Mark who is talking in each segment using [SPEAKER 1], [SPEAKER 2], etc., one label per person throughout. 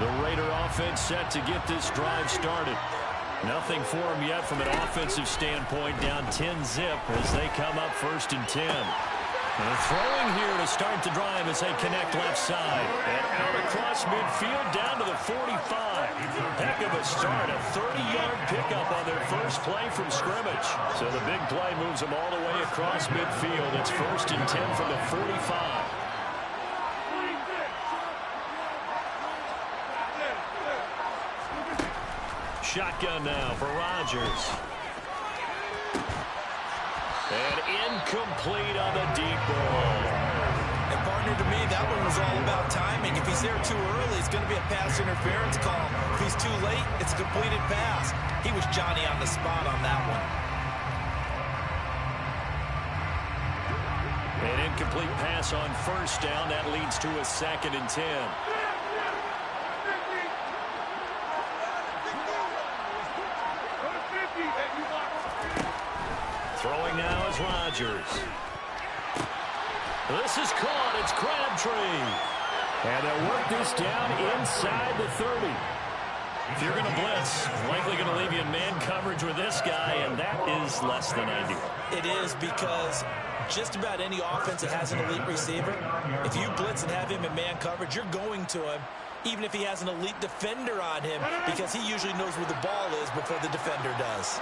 [SPEAKER 1] The Raider offense set to get this drive started. Nothing for them yet from an offensive standpoint, down 10-zip as they come up 1st and 10. And throwing here to start the drive as they connect left side. And out across midfield down to the 45. Heck of a start, a 30-yard pickup on their first play from scrimmage. So the big play moves them all the way across midfield. It's 1st and 10 from the 45. Shotgun now for Rodgers. And incomplete on the deep ball.
[SPEAKER 2] And partner, to me, that one was all about timing. If he's there too early, it's going to be a pass interference call. If he's too late, it's a completed pass. He was Johnny on the spot on that one.
[SPEAKER 1] An incomplete pass on 1st down. That leads to a 2nd and 10. Throwing now is Rodgers. This is caught. It's Crabtree. And they'll work this down inside the 30. If you're going to blitz, likely going to leave you in man coverage with this guy, and that is less than ideal.
[SPEAKER 2] It is, because just about any offense that has an elite receiver, if you blitz and have him in man coverage, you're going to him, even if he has an elite defender on him, because he usually knows where the ball is before the defender does.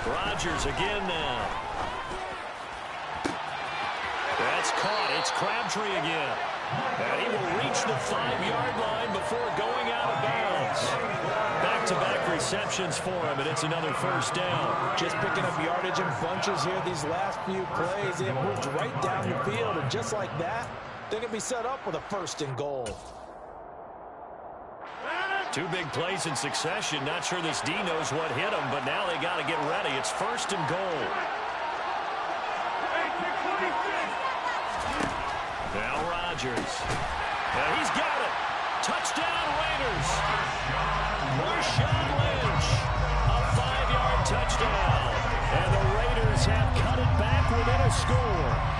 [SPEAKER 1] Rodgers again now. That's caught. It's Crabtree again. And he will reach the 5-yard line before going out of bounds. Back-to-back receptions for him, and it's another 1st down.
[SPEAKER 2] Just picking up yardage in bunches here these last few plays. They have moved right down the field, and just like that, they're going to be set up with a 1st and goal.
[SPEAKER 1] 2 big plays in succession. Not sure this D knows what hit him, but now they got to get ready. It's 1st and goal. Now Rodgers. And he's got it. Touchdown Raiders. Marshawn Lynch. A 5-yard touchdown. And the Raiders have cut it back within a score.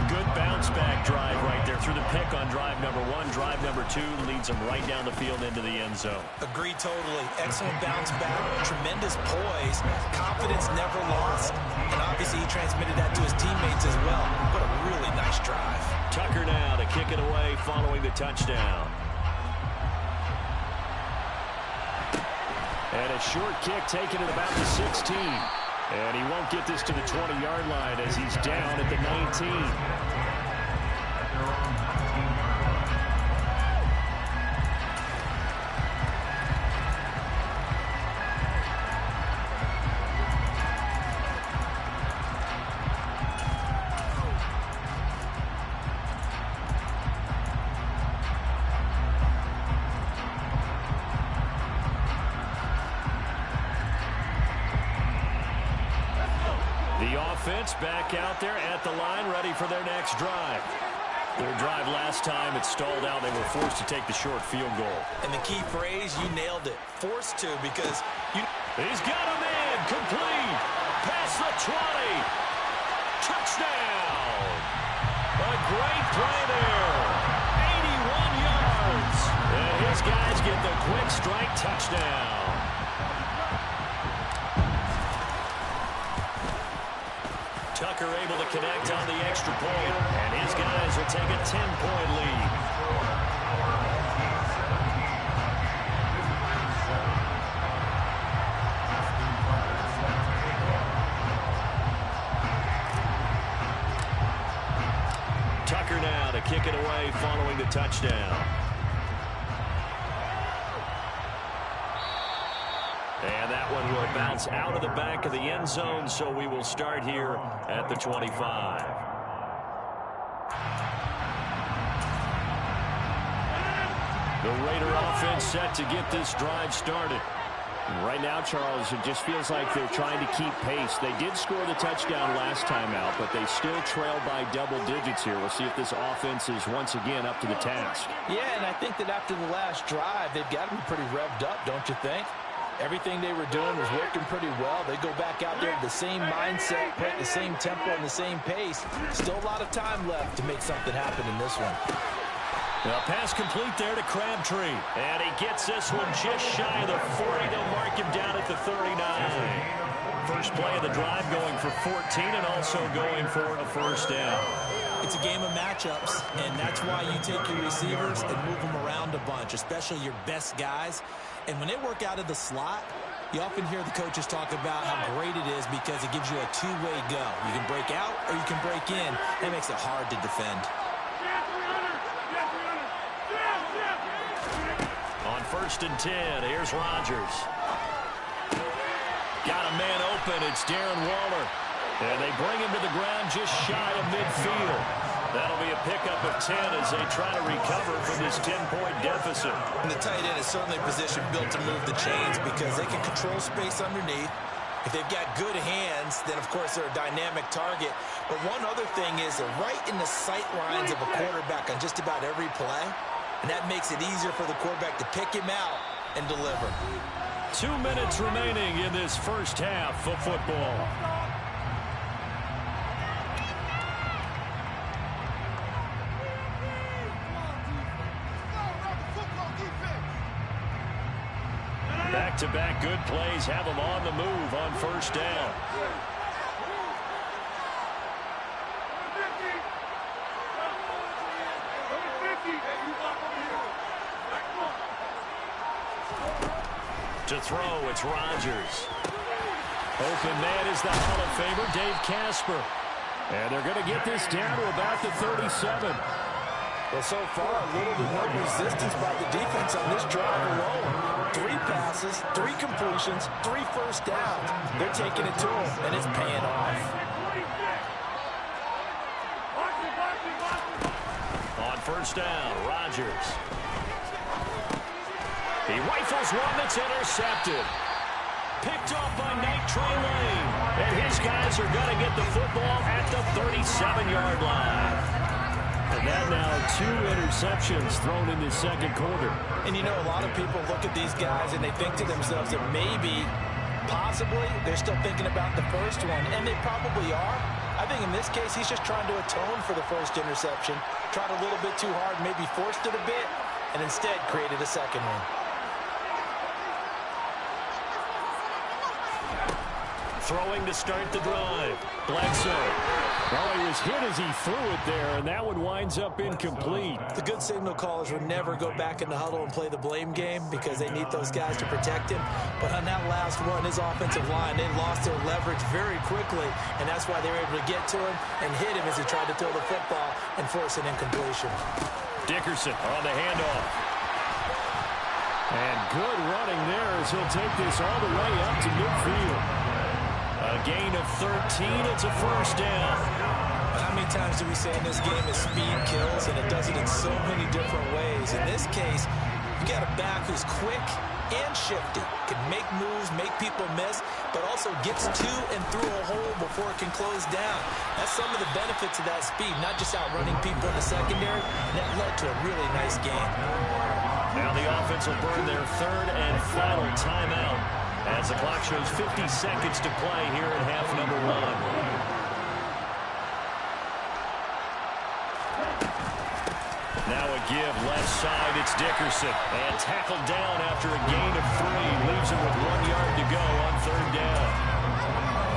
[SPEAKER 1] Good bounce-back drive right there through the pick on drive number 1. Drive number 2 leads them right down the field into the end zone.
[SPEAKER 2] Agreed totally. Excellent bounce back. Tremendous poise. Confidence never lost. And obviously he transmitted that to his teammates as well. What a really nice drive.
[SPEAKER 1] Tucker now to kick it away following the touchdown. And a short kick taken at about the 16. And he won't get this to the 20-yard line as he's down at the 19. Back out there at the line, ready for their next drive. Their drive last time, it stalled out. They were forced to take the short field goal.
[SPEAKER 2] And the key phrase, you nailed it. Forced to, because
[SPEAKER 1] he's got a man, complete. Past the 20. Touchdown. A great play there. 81 yards. And his guys get the quick strike touchdown. Tucker able to connect on the extra point, and his guys will take a 10-point lead. Tucker now to kick it away following the touchdown. And that one will bounce out of the back of the end zone, so we will start here at the 25. The Raider offense set to get this drive started.
[SPEAKER 3] Right now, Charles, it just feels like they're trying to keep pace. They did score the touchdown last time out, but they still trail by double digits here. We'll see if this offense is once again up to the task.
[SPEAKER 2] Yeah, and I think that after the last drive, they've got to be pretty revved up, don't you think? Everything they were doing was working pretty well. They go back out there with the same mindset, play at the same tempo and the same pace. Still a lot of time left to make something happen in this one.
[SPEAKER 1] Now, pass complete there to Crabtree. And he gets this one just shy of the 40. They'll mark him down at the 39. First play of the drive going for 14 and also going for a first down.
[SPEAKER 2] It's a game of matchups, and that's why you take your receivers and move them around a bunch, especially your best guys. And when they work out of the slot, you often hear the coaches talk about how great it is because it gives you a two-way go. You can break out or you can break in. That makes it hard to defend.
[SPEAKER 1] On 1st and 10, here's Rodgers. Got a man open. It's Darren Waller. And they bring him to the ground just shy of midfield. That'll be a pickup of 10 as they try to recover from this 10-point deficit.
[SPEAKER 2] And the tight end is certainly a position built to move the chains because they can control space underneath. If they've got good hands, then, of course, they're a dynamic target. But one other thing is they're right in the sight lines of a quarterback on just about every play. And that makes it easier for the quarterback to pick him out and deliver.
[SPEAKER 1] 2 minutes remaining in this first half of football. Back-to-back good plays have them on the move on first down. To throw, it's Rodgers. Open man is the Hall of Famer, Dave Casper. And they're going to get this down to about the 37.
[SPEAKER 2] Well, so far, little to no resistance by the defense on this drive alone. 3 passes, 3 completions, 3 first downs. They're taking it to him, and it's paying off.
[SPEAKER 1] On first down, Rodgers. He rifles one that's intercepted. Picked off by Night Train Lane. And his guys are going to get the football at the 37-yard line. And that now 2 interceptions thrown in the second quarter.
[SPEAKER 2] And you know, a lot of people look at these guys and they think to themselves that maybe, possibly, they're still thinking about the first one. And they probably are. I think in this case, he's just trying to atone for the first interception. Tried a little bit too hard, maybe forced it a bit, and instead created a second one.
[SPEAKER 1] Throwing to start the drive. Bledsoe. Well, he was hit as he threw it there, and that one winds up incomplete.
[SPEAKER 2] The good signal callers would never go back in the huddle and play the blame game because they need those guys to protect him. But on that last one, his offensive line, they lost their leverage very quickly, and that's why they were able to get to him and hit him as he tried to throw the football and force an incompletion.
[SPEAKER 1] Dickerson on the handoff. And good running there as he'll take this all the way up to midfield. A gain of 13, it's a first down.
[SPEAKER 2] How many times do we say in this game is speed kills, and it does it in so many different ways. In this case, you got a back who's quick and shifty, can make moves, make people miss, but also gets to and through a hole before it can close down. That's some of the benefits of that speed, not just outrunning people in the secondary. That led to a really nice game.
[SPEAKER 1] Now the offense will burn their 3rd and final timeout as the clock shows 50 seconds to play here in half number 1. Now a give left side, it's Dickerson. And tackled down after a gain of 3. Leaves him with 1 yard to go on 3rd down.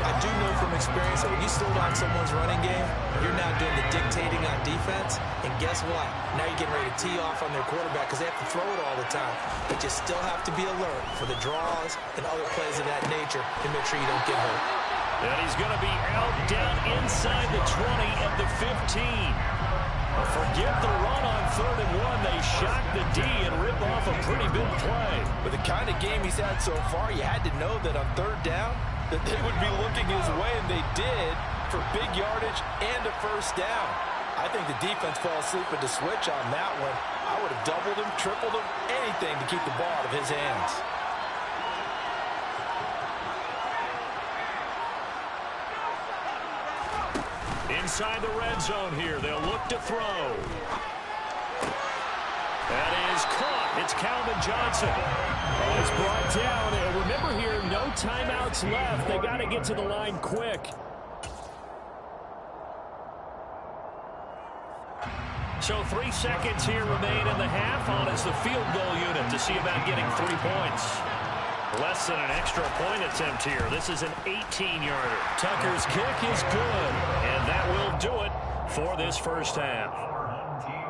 [SPEAKER 2] I do know from experience that when you slow down someone's running game, you're now doing the dictating on defense. And guess what? Now you're getting ready to tee off on their quarterback because they have to throw it all the time. But you still have to be alert for the draws and other plays of that nature to make sure you don't get hurt.
[SPEAKER 1] And he's going to be out down inside the 20 at the 15. Forget the run on 3rd and 1. They shock the D and rip off a pretty big play.
[SPEAKER 2] With the kind of game he's had so far, you had to know that on 3rd down, that they would be looking his way, and they did, for big yardage and a first down. I think the defense fell asleep at the switch on that one. I would have doubled him, tripled him, anything to keep the ball out of his hands.
[SPEAKER 1] Inside the red zone here, they'll look to throw. That is caught It's Calvin Johnson.
[SPEAKER 3] Oh, he's brought down. And remember here, no timeouts left. They got to get to the line quick.
[SPEAKER 1] So 3 seconds here remain in the half. On is the field goal unit to see about getting 3 points. Less than an extra point attempt here. This is an 18-yarder. Tucker's kick is good. And that will do it for this first half.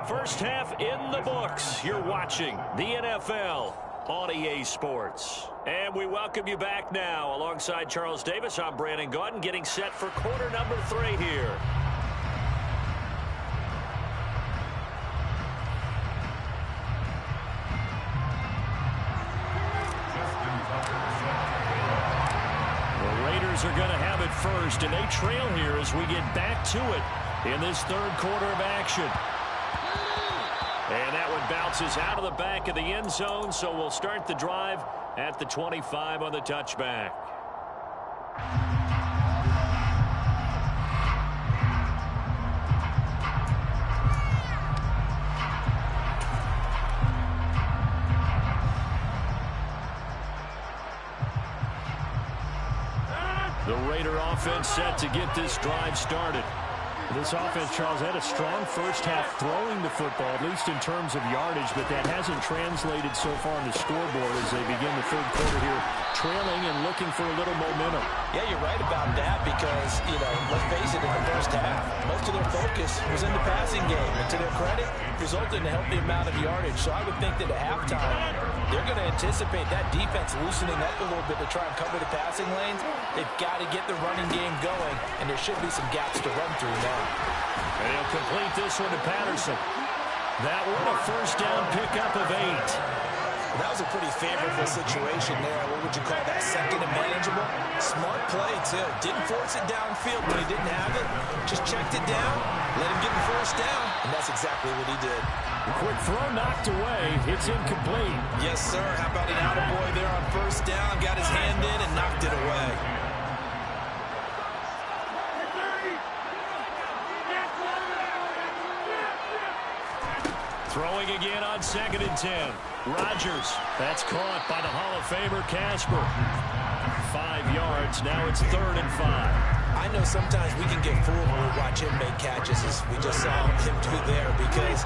[SPEAKER 1] First half in the books. You're watching the NFL on EA Sports. And we welcome you back now. Alongside Charles Davis, I'm Brandon Gaudin, getting set for quarter number 3 here. Are going to have it first, and they trail here as we get back to it in this third quarter of action. And that one bounces out of the back of the end zone, so we'll start the drive at the 25 on the touchback. The Raider offense set to get this drive started. This offense, Charles, had a strong first half throwing the football, at least in terms of yardage, but that hasn't translated so far on the scoreboard as they begin the third quarter here, trailing and looking for a little momentum.
[SPEAKER 2] Yeah, you're right about that because, let's face it, in the first half, most of their focus was in the passing game. And to their credit, resulted in a healthy amount of yardage. So I would think that at halftime, they're going to anticipate that defense loosening up a little bit to try and cover the passing lanes. They've got to get the running game going, and there should be some gaps to run through now.
[SPEAKER 1] And he'll complete this one to Patterson. That one a first down pickup of 8.
[SPEAKER 2] That was a pretty favorable situation there. What would you call that? Second and manageable? Smart play, too. Didn't force it downfield when he didn't have it. Just checked it down, let him get the first down, and that's exactly what he did.
[SPEAKER 3] A quick throw knocked away. It's incomplete.
[SPEAKER 2] Yes, sir. How about an attaboy there on first down? Got his hand in and knocked it away.
[SPEAKER 1] Throwing again on 2nd and 10. Rodgers. That's caught by the Hall of Famer Casper. 5 yards. Now it's 3rd and 5.
[SPEAKER 2] I know sometimes we can get fooled when we watch him make catches, as we just saw him do there, because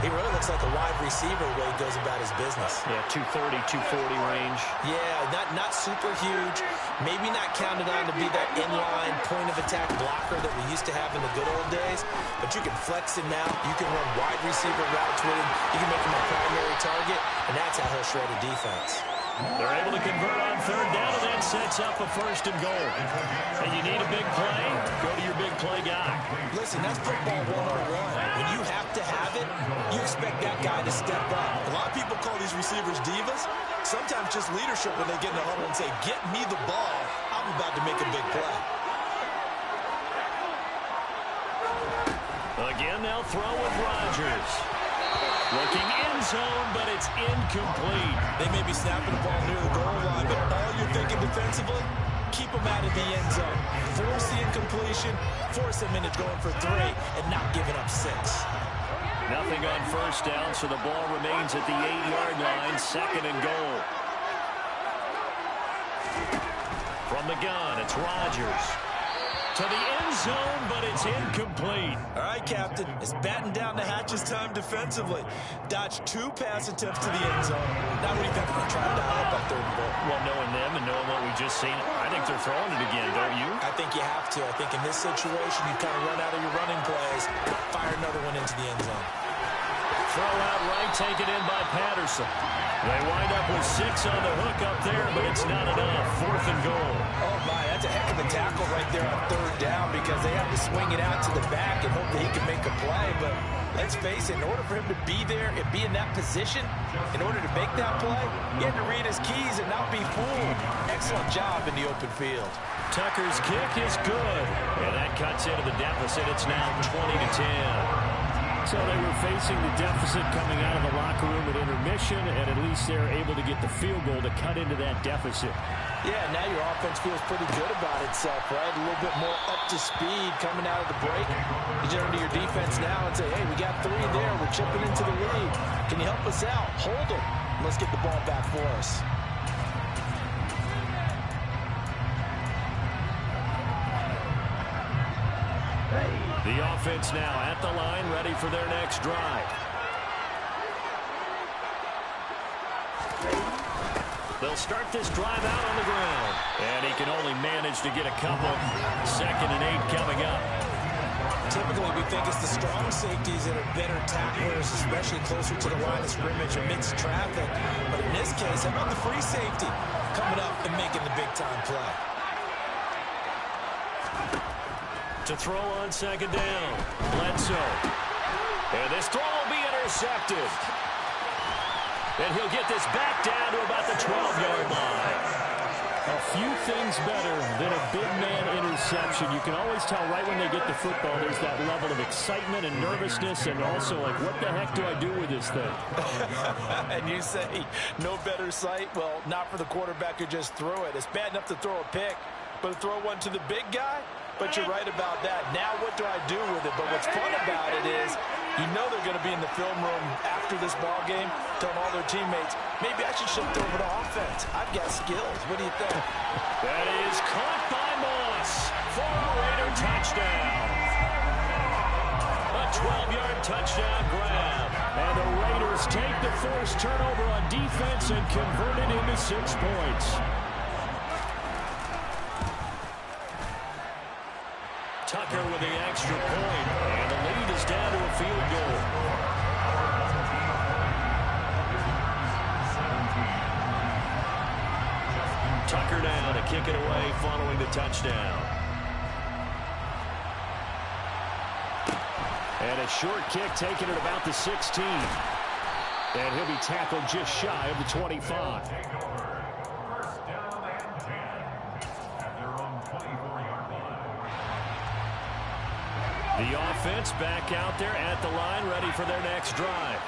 [SPEAKER 2] he really looks like a wide receiver the way he goes about his business.
[SPEAKER 1] Yeah, 230, 240 range.
[SPEAKER 2] Yeah, not super huge. Maybe not counted on to be that inline point-of-attack blocker that we used to have in the good old days, but you can flex him out. You can run wide receiver routes with him. You can make him a primary target, and that's how he'll shred a defense.
[SPEAKER 1] They're able to convert on 3rd down, and that sets up a 1st and goal. And you need a big play, go to your big play guy.
[SPEAKER 2] Listen, that's football 101. When you have to have it, you expect that guy to step up. A lot of people call these receivers divas. Sometimes just leadership when they get in the huddle and say, get me the ball. I'm about to make a big play.
[SPEAKER 1] Again, they'll throw with Rodgers. Looking end zone, but it's incomplete.
[SPEAKER 2] They may be snapping the ball near the goal line, but all you're thinking defensively, keep them out of the end zone. Force the incompletion, force them into going for 3, and not giving up 6.
[SPEAKER 1] Nothing on first down, so the ball remains at the 8-yard line, 2nd and goal. From the gun, it's Rodgers. To the end zone, but it's incomplete.
[SPEAKER 2] All right, Captain. It's batting down the hatches time defensively. Dodged 2 pass attempts to the end zone. Now what do you think they're going to try to dial up on 3rd and goal?
[SPEAKER 1] Well, knowing them and knowing what we just seen, I think they're throwing it again, don't you?
[SPEAKER 2] I think you have to. I think in this situation, you kind of run out of your running plays, fire another one into the end zone.
[SPEAKER 1] Throw out right, taken in by Patterson. They wind up with 6 on the hook up there, but it's not enough. 4th and goal.
[SPEAKER 2] Oh, my, that's a heck of a tackle right there on 3rd down because they have to swing it out to the back and hope that he can make a play. But let's face it, in order for him to be there and be in that position, in order to make that play, he had to read his keys and not be fooled. Excellent job in the open field.
[SPEAKER 1] Tucker's kick is good, and that cuts into the deficit. It's now 20-10.
[SPEAKER 3] So they were facing the deficit coming out of the locker room at intermission, and at least they're able to get the field goal to cut into that deficit.
[SPEAKER 2] Yeah, now your offense feels pretty good about itself, right? A little bit more up to speed coming out of the break. You turn to your defense now and say, hey, we got 3 there. We're chipping into the lead. Can you help us out? Hold them. Let's get the ball back for us.
[SPEAKER 1] The offense now at the line, ready for their next drive. They'll start this drive out on the ground. And he can only manage to get a couple. 2nd and 8 coming up.
[SPEAKER 2] Typically, we think it's the strong safeties that are better tacklers, especially closer to the line of scrimmage amidst traffic. But in this case, how about the free safety coming up and making the big-time play?
[SPEAKER 1] To throw on 2nd down. Bledsoe. And this throw will be intercepted. And he'll get this back down to about the 12-yard line.
[SPEAKER 3] A few things better than a big man interception. You can always tell right when they get the football, there's that level of excitement and nervousness, and also like, what the heck do I do with this thing?
[SPEAKER 2] And you say, no better sight? Well, not for the quarterback who just threw it. It's bad enough to throw a pick, but to throw one to the big guy? But you're right about that. Now what do I do with it? But what's fun about it is you know they're going to be in the film room after this ball game telling all their teammates, maybe I should shift over to offense. I've got skills. What do you think?
[SPEAKER 1] That is caught by Moss for a Raider touchdown. A 12-yard touchdown grab. And the Raiders take the first turnover on defense and convert it into 6 points. Tucker with the extra point, and the lead is down to a field goal. Tucker down to kick it away following the touchdown. And a short kick taken at about the 16. And he'll be tackled just shy of the 25. The offense back out there at the line, ready for their next drive.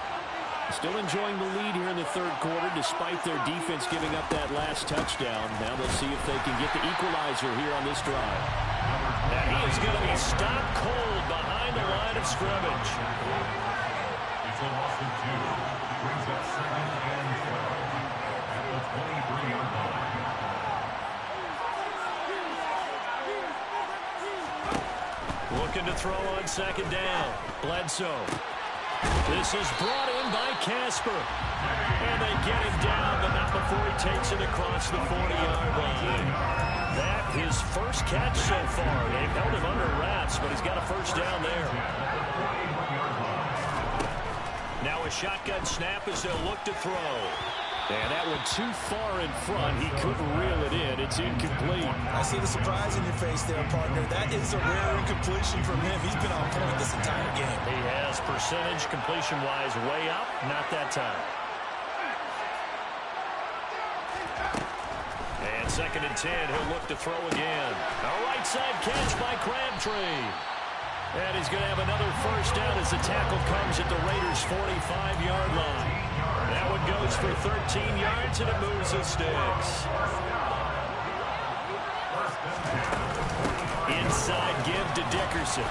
[SPEAKER 1] Still enjoying the lead here in the 3rd quarter, despite their defense giving up that last touchdown. Now they'll see if they can get the equalizer here on this drive. And he is going to be stopped cold behind the line of scrimmage.
[SPEAKER 4] It's a loss of 2. Brings up 2nd and 12 at the 23-yard line.
[SPEAKER 1] Looking to throw on 2nd down. Bledsoe. This is brought in by Casper. And they get him down, but not before he takes it across the 40-yard line. That his first catch so far. They've held him under wraps, but he's got a first down there. Now a shotgun snap as they'll look to throw. And that one too far in front. He couldn't reel it in. It's incomplete.
[SPEAKER 2] I see the surprise in your face there, partner. That is a rare incompletion from him. He's been on point this entire game.
[SPEAKER 1] He has percentage completion-wise way up. Not that time. And 2nd and 10. He'll look to throw again. A right side catch by Crabtree. And he's going to have another first down as the tackle comes at the Raiders' 45-yard line. That one goes for 13 yards, and it moves the sticks. Inside give to Dickerson.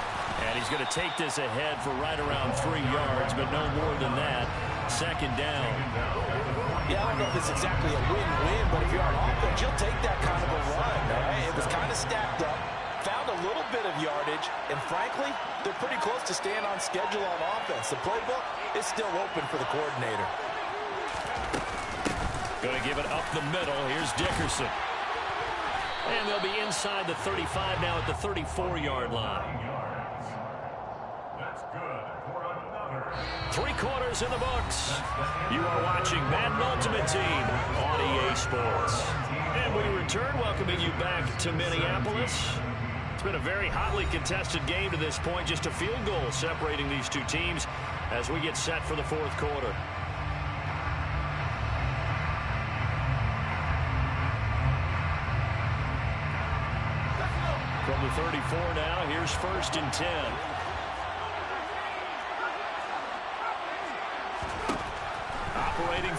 [SPEAKER 1] And he's going to take this ahead for right around 3 yards, but no more than that. 2nd down.
[SPEAKER 2] Yeah, I don't know if it's exactly a win-win, but if you're on offense, you'll take that kind of a run. Right? It was kind of stacked up. Found a little bit of yardage, and frankly, they're pretty close to staying on schedule on offense. The playbook is still open for the coordinator.
[SPEAKER 1] Going to give it up the middle. Here's Dickerson. And they'll be inside the 35 now at the 34-yard line.
[SPEAKER 4] That's good for another.
[SPEAKER 1] 3 quarters in the books. You are watching Madden Ultimate Team on EA Sports. And we return, welcoming you back to Minneapolis. It's been a very hotly contested game to this point. Just a field goal separating these two teams as we get set for the 4th quarter. From the 34 now, here's 1st and 10.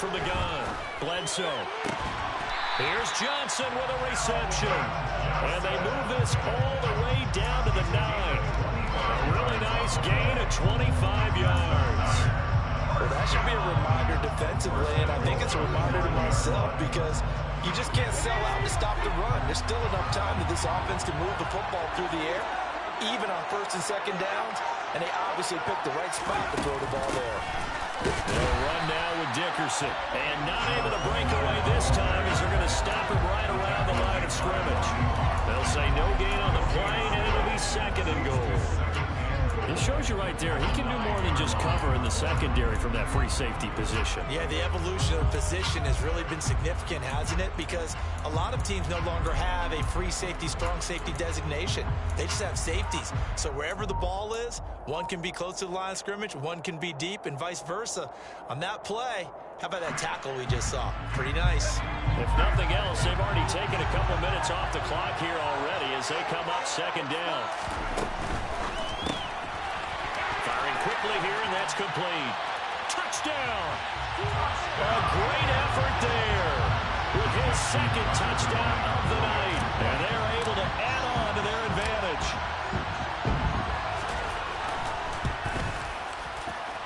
[SPEAKER 1] from the gun. Bledsoe. Here's Johnson with a reception. And they move this all the way down to the 9. A really nice gain of 25 yards.
[SPEAKER 2] Well, that should be a reminder defensively, and I think it's a reminder to myself because you just can't sell out to stop the run. There's still enough time that this offense can move the football through the air, even on first and second downs, and they obviously picked the right spot to throw the ball there.
[SPEAKER 1] They'll run now with Dickerson, and not able to break away this time as they're going to stop him right around the line of scrimmage. They'll say no gain on the play, and it'll be 2nd and goal. It shows you right there, he can do more than just cover in the secondary from that free safety position.
[SPEAKER 2] Yeah, the evolution of position has really been significant, hasn't it? Because a lot of teams no longer have a free safety, strong safety designation. They just have safeties. So wherever the ball is, one can be close to the line of scrimmage, one can be deep, and vice versa. On that play, how about that tackle we just saw? Pretty nice.
[SPEAKER 1] If nothing else, they've already taken a couple minutes off the clock here already as they come up 2nd down. Quickly here, and that's complete. Touchdown! A great effort there with his 2nd touchdown of the night. And they're able to add on to their advantage.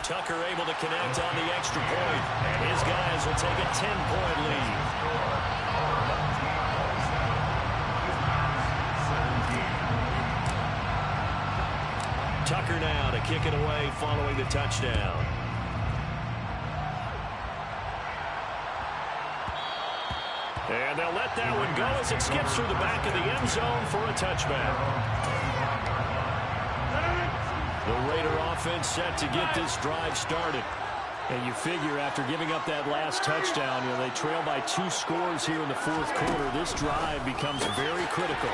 [SPEAKER 1] Tucker able to connect on the extra point, and his guys will take a 10-point lead. Tucker now to kick it away following the touchdown. And they'll let that one go as it skips through the back of the end zone for a touchback. The Raider offense set to get this drive started. And you figure after giving up that last touchdown, they trail by 2 scores here in the 4th quarter. This drive becomes very critical.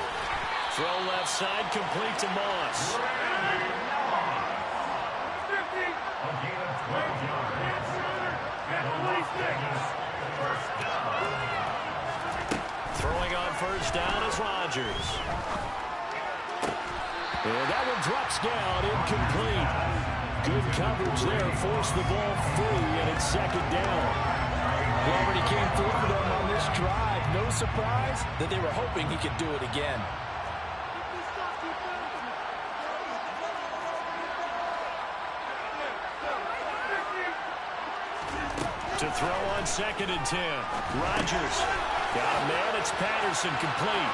[SPEAKER 1] Throw left side, complete to Moss. Throwing on first down is Rodgers. And that one drops down, incomplete. Good coverage there, forced the ball free, and it's 2nd down.
[SPEAKER 2] He already came through for them on this drive. No surprise that they were hoping he could do it again.
[SPEAKER 1] To throw on 2nd and 10. Rodgers got a man. It's Patterson complete.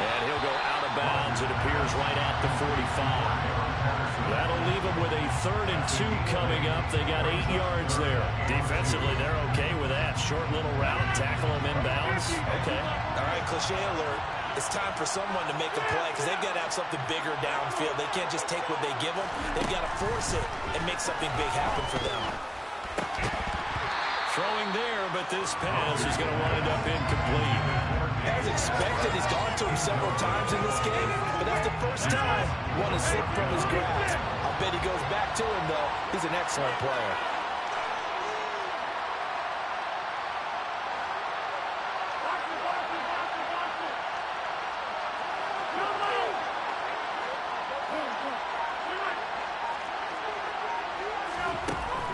[SPEAKER 1] And he'll go out of bounds. It appears right at the 45. That'll leave them with a 3rd and 2 coming up. They got 8 yards there. Defensively, they're okay with that. Short little route, tackle them inbounds. Okay.
[SPEAKER 2] All right, cliche alert. It's time for someone to make a play because they've got to have something bigger downfield. They can't just take what they give them. They've got to force it and make something big happen for them.
[SPEAKER 1] Throwing there, but this pass is going to wind up incomplete.
[SPEAKER 2] As expected, he's gone to him several times in this game, but that's the first time one has slipped from his grasp. I'll bet he goes back to him, though. He's an excellent player.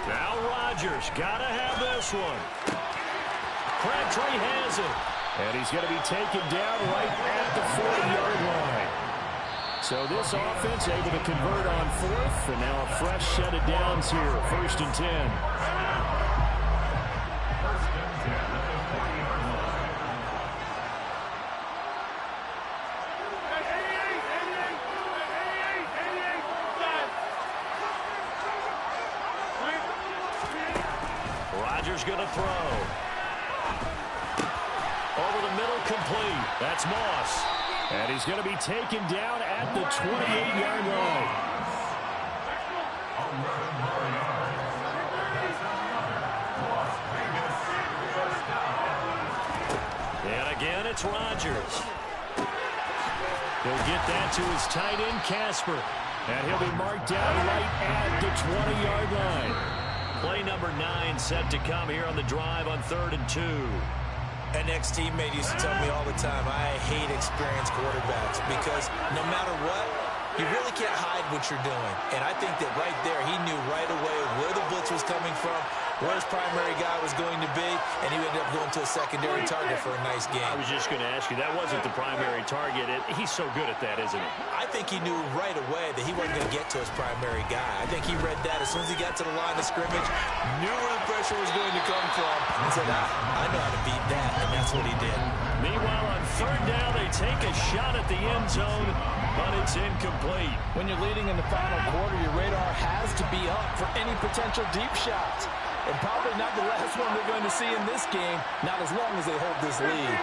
[SPEAKER 1] Now Rodgers got to have this one. Crabtree has it. And he's going to be taken down right at the 40-yard line. So this offense able to convert on 4th, and now a fresh set of downs here, 1st and 10. Rodgers going to throw. Over the middle, complete. That's Moss. And he's going to be taken down at the 28-yard line. And again, it's Rodgers. He'll get that to his tight end, Casper. And he'll be marked down right at the 20-yard line. Play number 9 set to come here on the drive on 3rd and 2.
[SPEAKER 2] An ex-teammate used to tell me all the time, I hate experienced quarterbacks because no matter what, you really can't hide what you're doing. And I think that right there, he knew right away where the blitz was coming from, where his primary guy was going to be, and he ended up going to a secondary target for a nice game.
[SPEAKER 3] I was just going to ask you, that wasn't the primary target. He's so good at that, isn't he?
[SPEAKER 2] I think he knew right away that he wasn't going to get to his primary guy. I think he read that as soon as he got to the line of scrimmage, knew where the pressure was going to come from, and said, I know how to beat that, and that's what he did.
[SPEAKER 1] Meanwhile, on third down, they take a shot at the end zone, but it's incomplete.
[SPEAKER 5] When you're leading in the final quarter, your radar has to be up for any potential deep shots. And probably not the last one we're going to see in this game, not as long as they hold this lead.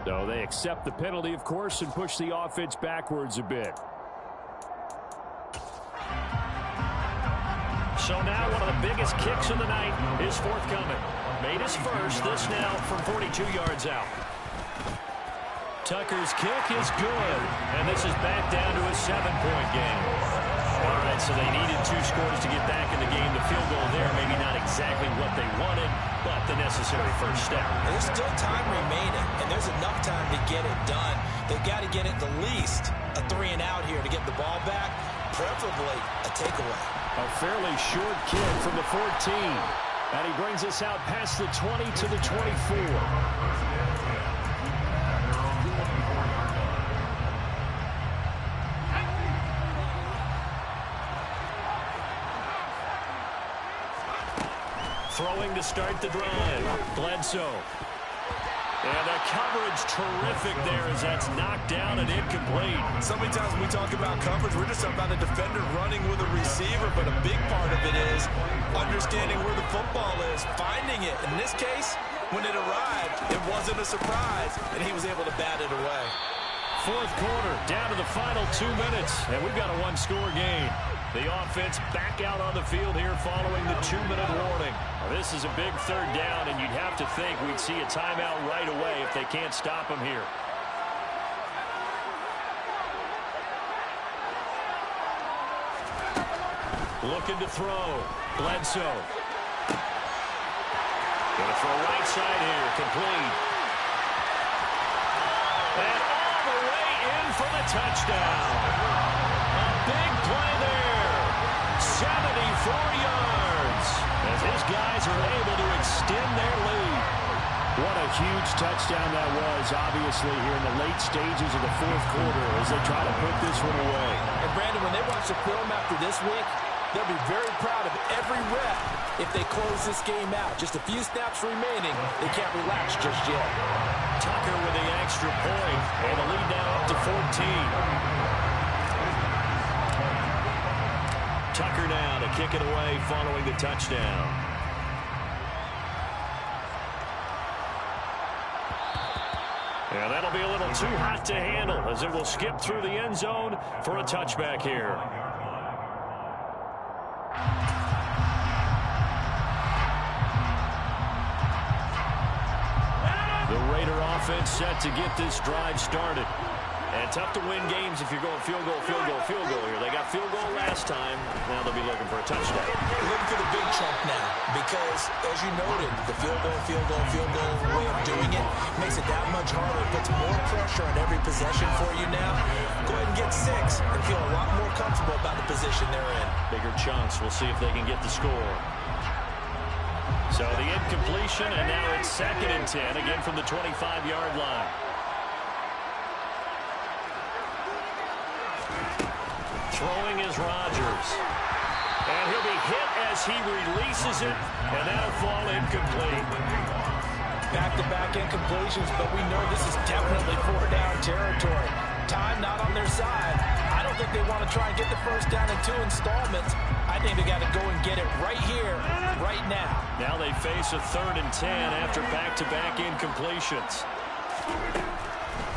[SPEAKER 3] So they accept the penalty, of course, and push the offense backwards a bit.
[SPEAKER 1] So now one of the biggest kicks of the night is forthcoming. Made his first, this now from 42 yards out. Tucker's kick is good, and this is back down to a 7-point game. All right, so they needed 2 scores to get back in the game. The field goal there, maybe not exactly what they wanted, but the necessary first step.
[SPEAKER 2] There's still time remaining, and there's enough time to get it done. They've got to get it the least a 3-and-out here to get the ball back, preferably a takeaway.
[SPEAKER 3] A fairly short kick from the 14. And he brings us out past the 20 to the 24.
[SPEAKER 1] Throwing to start the drive. Bledsoe. And the coverage terrific there as that's knocked down and incomplete.
[SPEAKER 2] So many times when we talk about coverage, we're just about a defender running with a receiver, but a big part of it is understanding where the football is, finding it. In this case, when it arrived, it wasn't a surprise, and he was able to bat it away.
[SPEAKER 1] Fourth quarter, down to the final 2 minutes, and we've got a 1-score game. The offense back out on the field here following the 2-minute warning. Well, this is a big third down, and you'd have to think we'd see a timeout right away if they can't stop him here. Looking to throw. Bledsoe. Gonna throw right side here, complete. And all the way in for the touchdown. A big play there. 74 yards. As his guys are able to extend their lead.
[SPEAKER 3] What a huge touchdown that was, obviously, here in the late stages of the fourth quarter as they try to put this one away.
[SPEAKER 5] And Brandon, when they watch the film after this week, they'll be very proud of every rep if they close this game out. Just a few snaps remaining. They can't relax just yet.
[SPEAKER 1] Tucker with the extra point, and the lead now up to 14. Tucker now to kick it away following the touchdown. And that'll be a little too hot to handle as it will skip through the end zone for a touchback here. The Raider offense set to get this drive started. And tough to win games if you're going field goal, field goal, field goal here. They got field goal last time. Now they'll be looking for a touchdown.
[SPEAKER 2] They're looking for the big chunk now because, as you noted, the field goal way of doing it makes it that much harder. It puts more pressure on every possession for you now. Go ahead and get 6 and feel a lot more comfortable about the position they're in.
[SPEAKER 1] Bigger chunks. We'll see if they can get the score. So the incompletion, and now it's 2nd and 10, again from the 25-yard line. Throwing is Rodgers. And he'll be hit as he releases it, and that'll fall incomplete.
[SPEAKER 5] Back-to-back incompletions, but we know this is definitely 4-down territory. Time not on their side. I don't think they want to try and get the first down in 2 installments. I think they got to go and get it right here, right now.
[SPEAKER 1] Now they face a 3rd and 10 after back-to-back incompletions.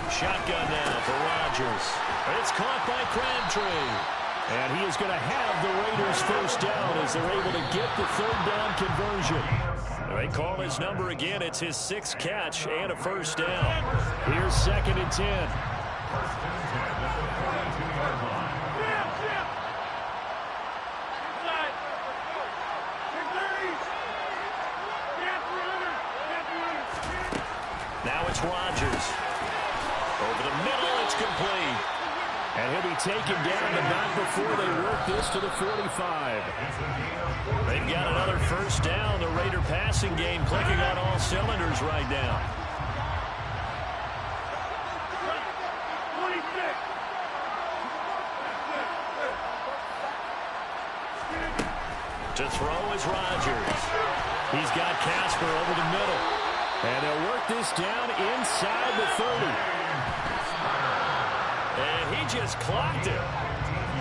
[SPEAKER 1] Shotgun now for Rodgers. It's caught by Crabtree. And he is going to have the Raiders first down as they're able to get the 3rd down conversion. They call his number again. It's his 6th catch and a first down. Here's 2nd and 10. It's Rodgers. Over the middle, it's complete.
[SPEAKER 3] And he'll be taken down the back before they work this to the 45.
[SPEAKER 1] They've got another first down. The Raider passing game clicking on all cylinders right now. To throw is Rodgers. He's got Casper over the middle.
[SPEAKER 3] And they'll work this down inside the 30.
[SPEAKER 1] And he just clocked it.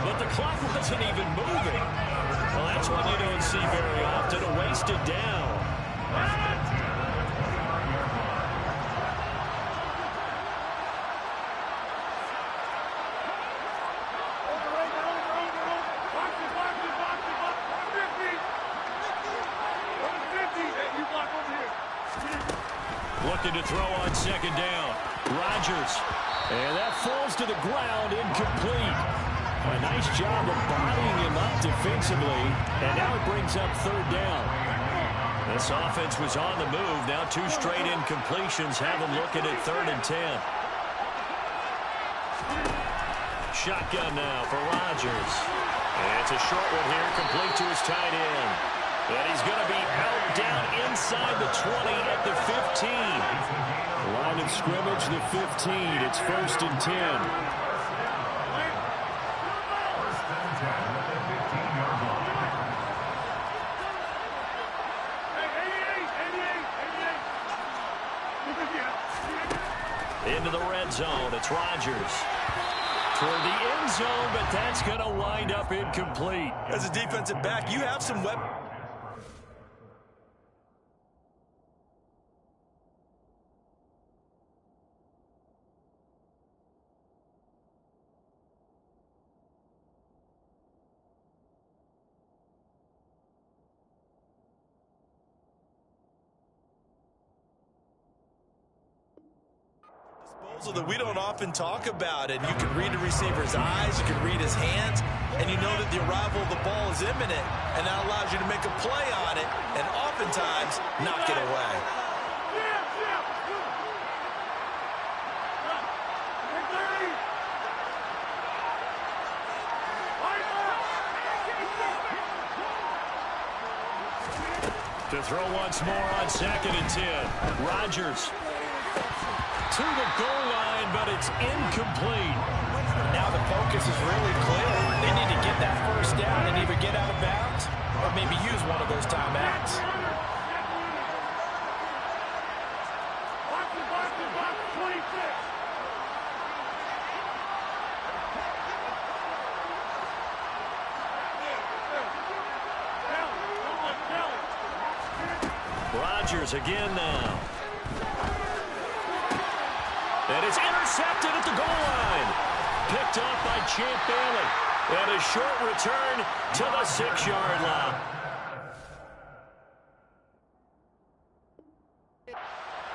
[SPEAKER 1] But the clock wasn't even moving. Well, that's one you don't see very often, a wasted down. Looking to throw on second down. Rodgers.
[SPEAKER 3] And that falls to the ground, incomplete. A nice job of bodying him up defensively. And now it brings up third down.
[SPEAKER 1] This offense was on the move. Now 2 straight incompletions have them looking at 3rd and 10. Shotgun now for Rodgers. And it's a short one here, complete to his tight end. And he's going to be held down inside the 20 at the 15.
[SPEAKER 3] Line of scrimmage, the 15. It's 1st and 10.
[SPEAKER 1] Into the red zone. It's Rodgers. Toward the end zone, but that's going to wind up incomplete.
[SPEAKER 2] As a defensive back, you have some weapons. That we don't often talk about, and you can read the receiver's eyes, you can read his hands, and you know that the arrival of the ball is imminent, and that allows you to make a play on it and oftentimes knock it away.
[SPEAKER 1] To throw once more on 2nd and 10. Rodgers to the goal line, but it's incomplete.
[SPEAKER 5] Now the focus is really clear. They need to get that first down and either get out of bounds or maybe use one of those timeouts.
[SPEAKER 1] Rodgers again now. And it's intercepted at the goal line. Picked off by Champ Bailey. And a short return to the 6-yard line.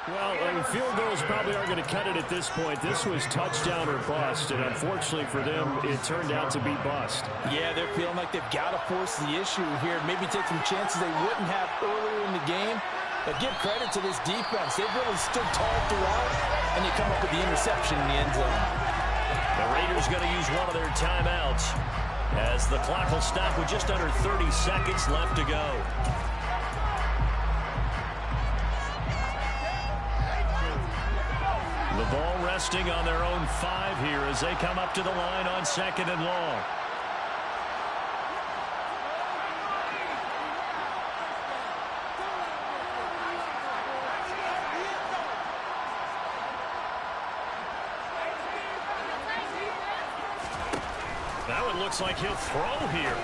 [SPEAKER 3] Well, field goals probably aren't going to cut it at this point. This was touchdown or bust, and unfortunately for them, it turned out to be bust.
[SPEAKER 5] Yeah, they're feeling like they've got to force the issue here. Maybe take some chances they wouldn't have earlier in the game. But give credit to this defense. They've really stood tall throughout, and they come up with the interception in the end zone.
[SPEAKER 1] The Raiders going to use one of their timeouts as the clock will stop with just under 30 seconds left to go. The ball resting on their own 5 here as they come up to the line on 2nd and long. Now it looks like he'll throw here.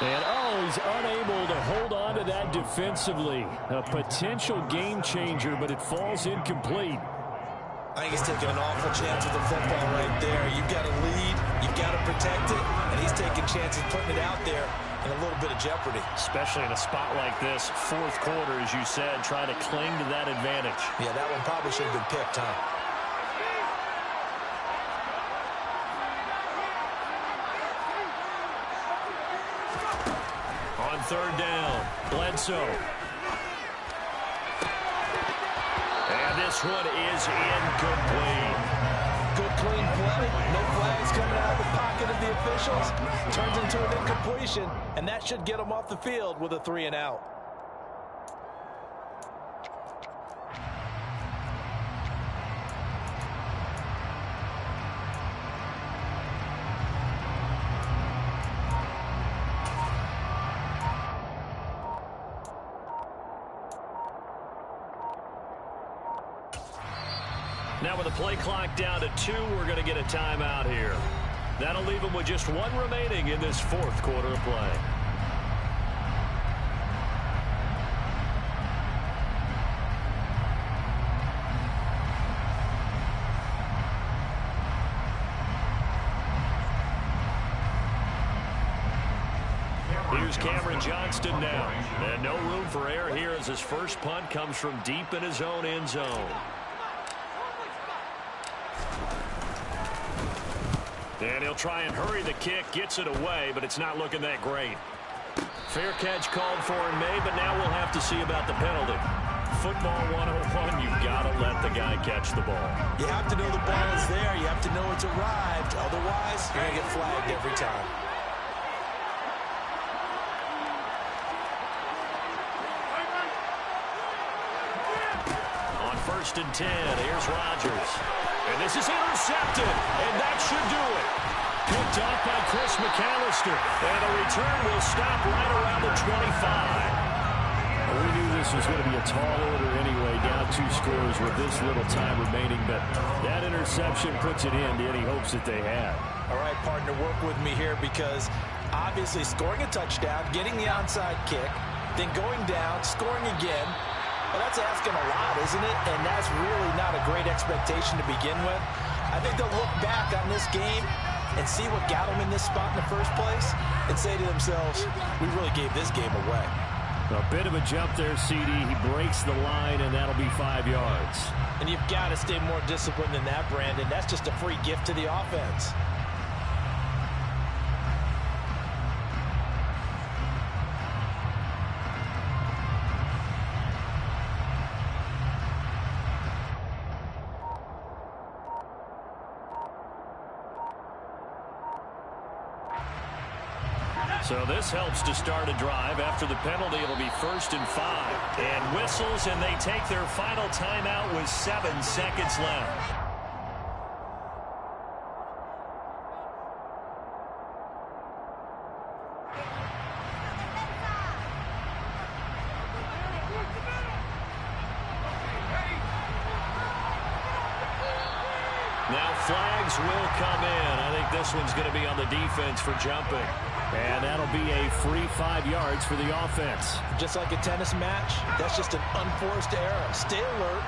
[SPEAKER 3] And, he's unable to hold on to that defensively. A potential game changer, but it falls incomplete.
[SPEAKER 2] I think he's taking an awful chance with the football right there. You've got to lead, you've got to protect it, and he's taking chances putting it out there in a little bit of jeopardy.
[SPEAKER 1] Especially in a spot like this, 4th quarter, as you said, trying to cling to that advantage.
[SPEAKER 2] Yeah, that one probably should have been picked, huh?
[SPEAKER 1] On 3rd down, Bledsoe. this one is incomplete.
[SPEAKER 5] Good clean play. No flags coming out of the pocket of the officials. Turns into an incompletion, and that should get them off the field with a 3-and-out.
[SPEAKER 1] Now with the play clock down to 2, we're going to get a timeout here. That'll leave them with just 1 remaining in this 4th quarter of play. Here's Cameron Johnston now. And no room for error here as his first punt comes from deep in his own end zone. And he'll try and hurry the kick, gets it away, but it's not looking that great. Fair catch called for and made, but now we'll have to see about the penalty. Football 101, you've got to let the guy catch the ball.
[SPEAKER 2] You have to know the ball is there. You have to know it's arrived. Otherwise, you're going to get flagged every time. On 1st and 10, here's Rodgers. And this is intercepted, and that should do it. Picked off by Chris McAllister, and the return will stop right around the 25.
[SPEAKER 3] Well, we knew this was going to be a tall order anyway, down 2 scores with this little time remaining, but that interception puts it into any hopes that they had.
[SPEAKER 5] All right, partner, work with me here because obviously scoring a touchdown, getting the onside kick, then going down, scoring again. Well, that's asking a lot, isn't it? And that's really not a great expectation to begin with. I think they'll look back on this game and see what got them in this spot in the first place and say to themselves, we really gave this game away.
[SPEAKER 3] A bit of a jump there, CD. He breaks the line, and that'll be 5 yards.
[SPEAKER 5] And you've got to stay more disciplined than that, Brandon. That's just a free gift to the offense.
[SPEAKER 1] So this helps to start a drive. After the penalty, it'll be 1st and 5. And whistles, and they take their final timeout with 7 seconds left. Now flags will come in. I think this one's going to be on the defense for jumping.
[SPEAKER 3] And that'll be a free 5 yards for the offense.
[SPEAKER 5] Just like a tennis match, that's just an unforced error. Stay alert.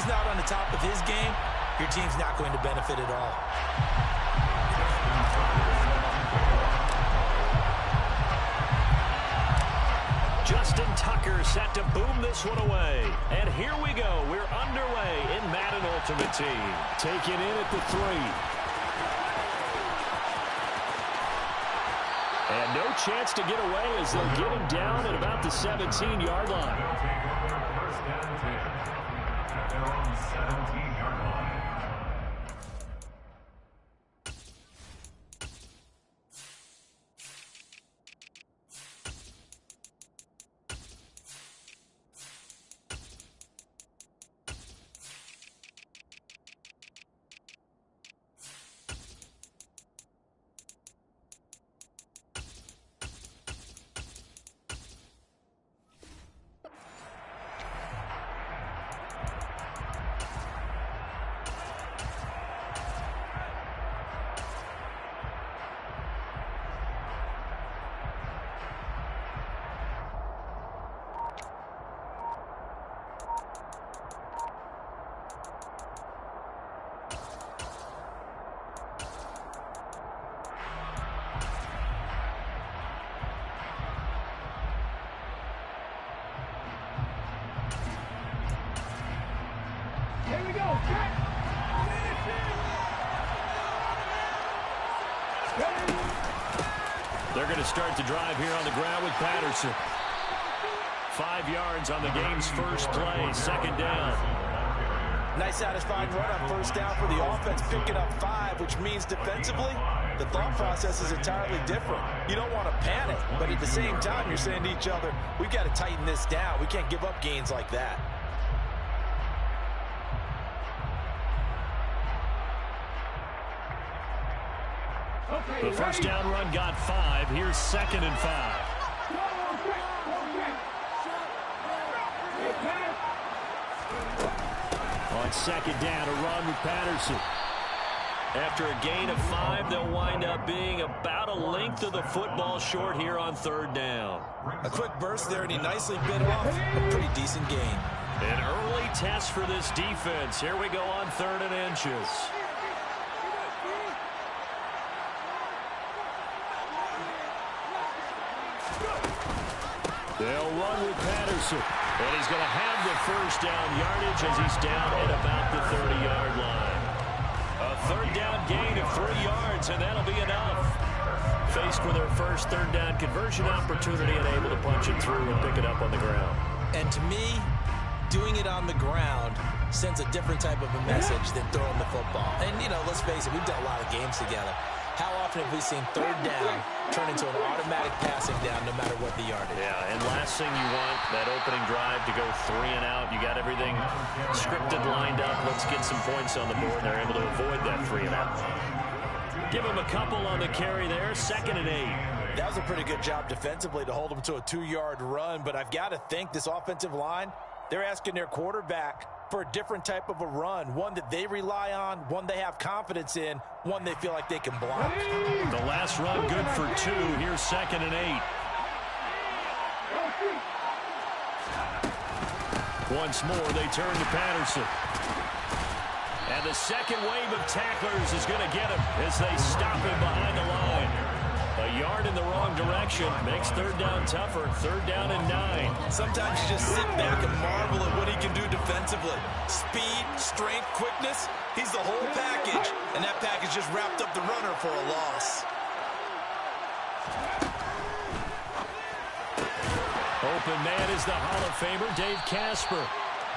[SPEAKER 2] he's not on the top of his game, your team's not going to benefit at all.
[SPEAKER 1] Justin Tucker set to boom this one away. And here we go. We're underway in Madden Ultimate Team.
[SPEAKER 3] Taken in at the 3. And no chance to get away as they'll get him down at about the 17-yard line.
[SPEAKER 4] First down and 10 at their own 17-yard line.
[SPEAKER 6] Here we go.
[SPEAKER 1] They're going to start the drive here on the ground with Patterson. 5 yards on the game's first play, second down.
[SPEAKER 2] Nice satisfying run on first down for the offense, picking up 5, which means defensively, the thought process is entirely different. You don't want to panic, but at the same time, you're saying to each other, we've got to tighten this down. We can't give up gains like that.
[SPEAKER 1] The first down run got 5. Here's second and 5.
[SPEAKER 3] On second down, a run with Patterson.
[SPEAKER 1] After a gain of 5, they'll wind up being about a length of the football short here on third down.
[SPEAKER 2] A quick burst there, and he nicely bit off a pretty decent gain.
[SPEAKER 1] An early test for this defense. Here we go on 3rd and inches.
[SPEAKER 3] They'll run with Patterson.
[SPEAKER 1] And he's going to have the first down yardage as he's down at about the 30-yard line. A third down gain of 3 yards, and that'll be enough. Faced with their first third down conversion opportunity and able to punch it through and pick it up on the ground.
[SPEAKER 2] And to me, doing it on the ground sends a different type of a message than throwing the football. And, you know, let's face it, we've done a lot of games together. How often have we seen third down turn into an automatic passing down no matter what the yardage?
[SPEAKER 1] Yeah, and last thing you want, that opening drive to go 3 and out. You got everything scripted, lined up. Let's get some points on the board. They're able to avoid that 3 and out. Give them a couple on the carry there, 2nd and 8.
[SPEAKER 2] That was a pretty good job defensively to hold them to a 2-yard run, but I've got to think this offensive line, they're asking their quarterback for a different type of a run, one that they rely on, one they have confidence in, one they feel like they can block.
[SPEAKER 1] The last run good for 2. Here's 2nd and 8. Once more, they turn to Patterson. And the second wave of tacklers is going to get him as they stop him behind the line. A yard in the wrong direction makes third down tougher. 3rd down and 9.
[SPEAKER 2] Sometimes you just sit back and marvel at what he can do defensively. Speed, strength, quickness, he's the whole package. And that package just wrapped up the runner for a loss.
[SPEAKER 1] Open man is the Hall of Famer, Dave Casper.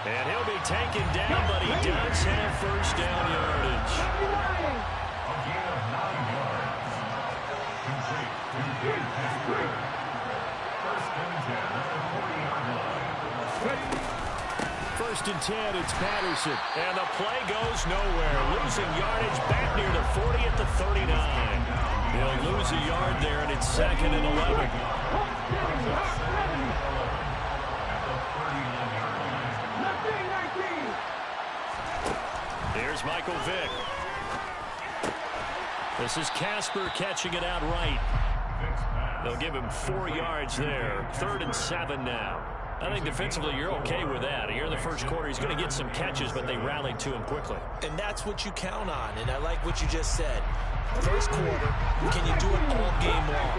[SPEAKER 1] And he'll be taken down, but he does have first down yardage.
[SPEAKER 4] A gain of 9 yards. Complete to Dave Casper. First and 10 at the 40-yard line.
[SPEAKER 3] 1st and 10, it's Patterson.
[SPEAKER 1] And the play goes nowhere. Losing yardage back near the 40 at the 39. He'll lose a yard there, and it's 2nd and 11. Here's Michael Vick. This is Casper catching it out right. They'll give him 4 yards there. 3rd and 7 now. I think defensively you're okay with that. Here in the first quarter, he's going to get some catches, but they rallied to him quickly.
[SPEAKER 2] And that's what you count on, and I like what you just said. First quarter, can you do it all game long?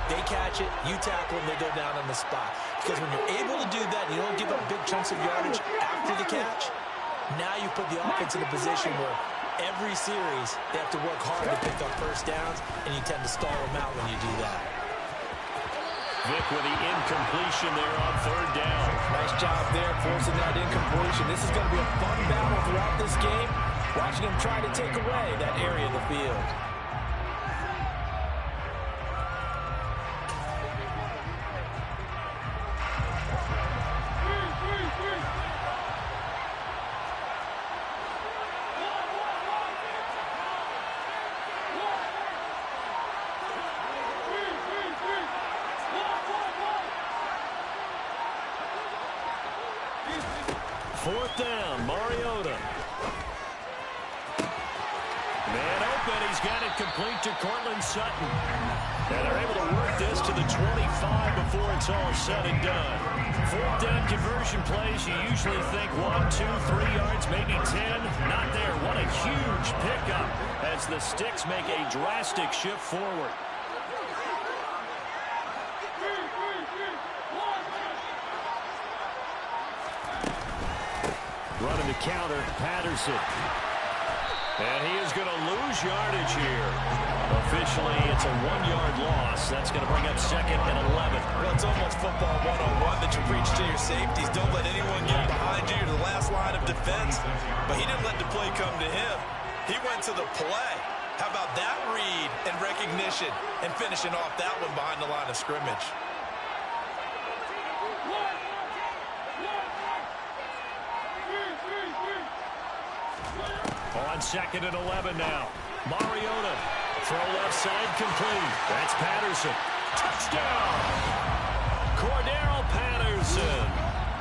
[SPEAKER 2] They catch it, you tackle them, they go down on the spot. Because when you're able to do that, you don't give up big chunks of yardage after the catch, now you put the offense in a position where every series they have to work hard to pick up first downs, and you tend to stall them out when you do that.
[SPEAKER 1] Vic with the incompletion there on third down.
[SPEAKER 5] Nice job there forcing that incompletion. This is going to be a fun battle throughout this game. Watching him try to take away that area of the field.
[SPEAKER 1] Fourth down, Mariota. Man open, he's got it complete to Cortland Sutton. And they're able to work this to the 25 before it's all said and done. Fourth down conversion plays, you usually think 1, 2, 3 yards, maybe 10. Not there. What a huge pickup as the Sticks make a drastic shift forward. Running the counter, Patterson. And he is going to lose yardage here. Officially, it's a 1-yard loss. That's going to bring up second and 11.
[SPEAKER 2] Well, it's almost football 101 that you preach to your safeties. Don't let anyone get behind you to the last line of defense. But he didn't let the play come to him. He went to the play. How about that read and recognition and finishing off that one behind the line of scrimmage?
[SPEAKER 1] On second and 11 now. Mariota. Throw left side complete. That's Patterson. Touchdown! Cordero Patterson.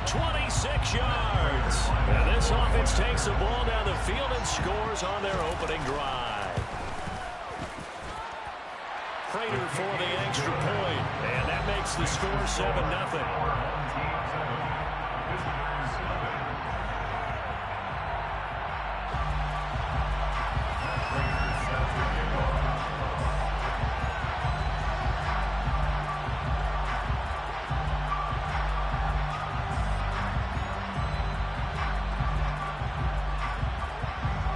[SPEAKER 1] 26 yards. And this offense takes the ball down the field and scores on their opening drive. Prater for the extra point. And that makes the score 7-0.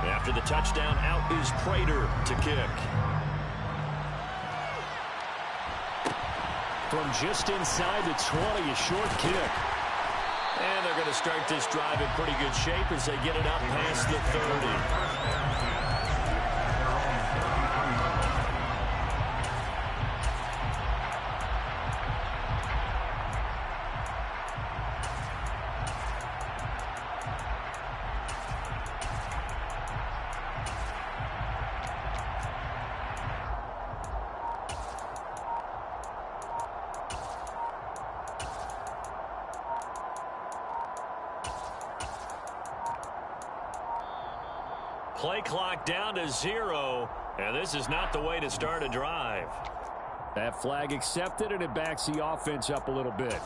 [SPEAKER 1] After the touchdown, out is Prater to kick. From just inside the 20, a short kick. And they're going to start this drive in pretty good shape as they get it up past the 30. Play clock down to 0, and this is not the way to start a drive.
[SPEAKER 3] That flag accepted, and it backs the offense up a little bit.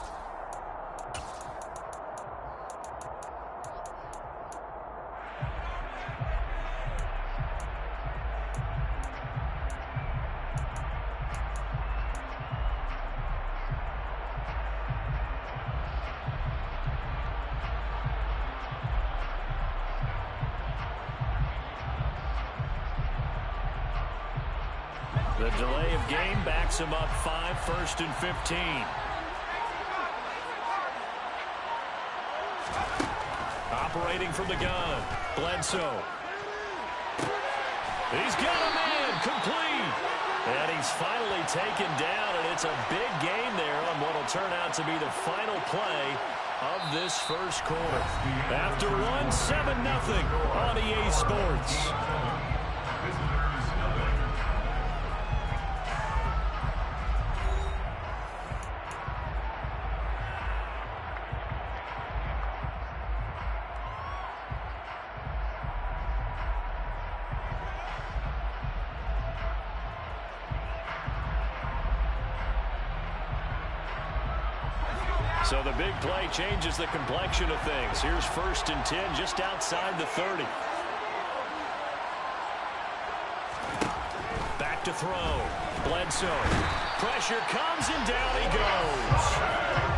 [SPEAKER 1] The delay of game backs him up 5, 1st and 15. Operating from the gun, Bledsoe. He's got a man, complete. And he's finally taken down, and it's a big gain there on what will turn out to be the final play of this first quarter. After one, 7-0 on EA Sports. So the big play changes the complexion of things. Here's 1st and 10 just outside the 30. Back to throw. Bledsoe. Pressure comes and down he goes.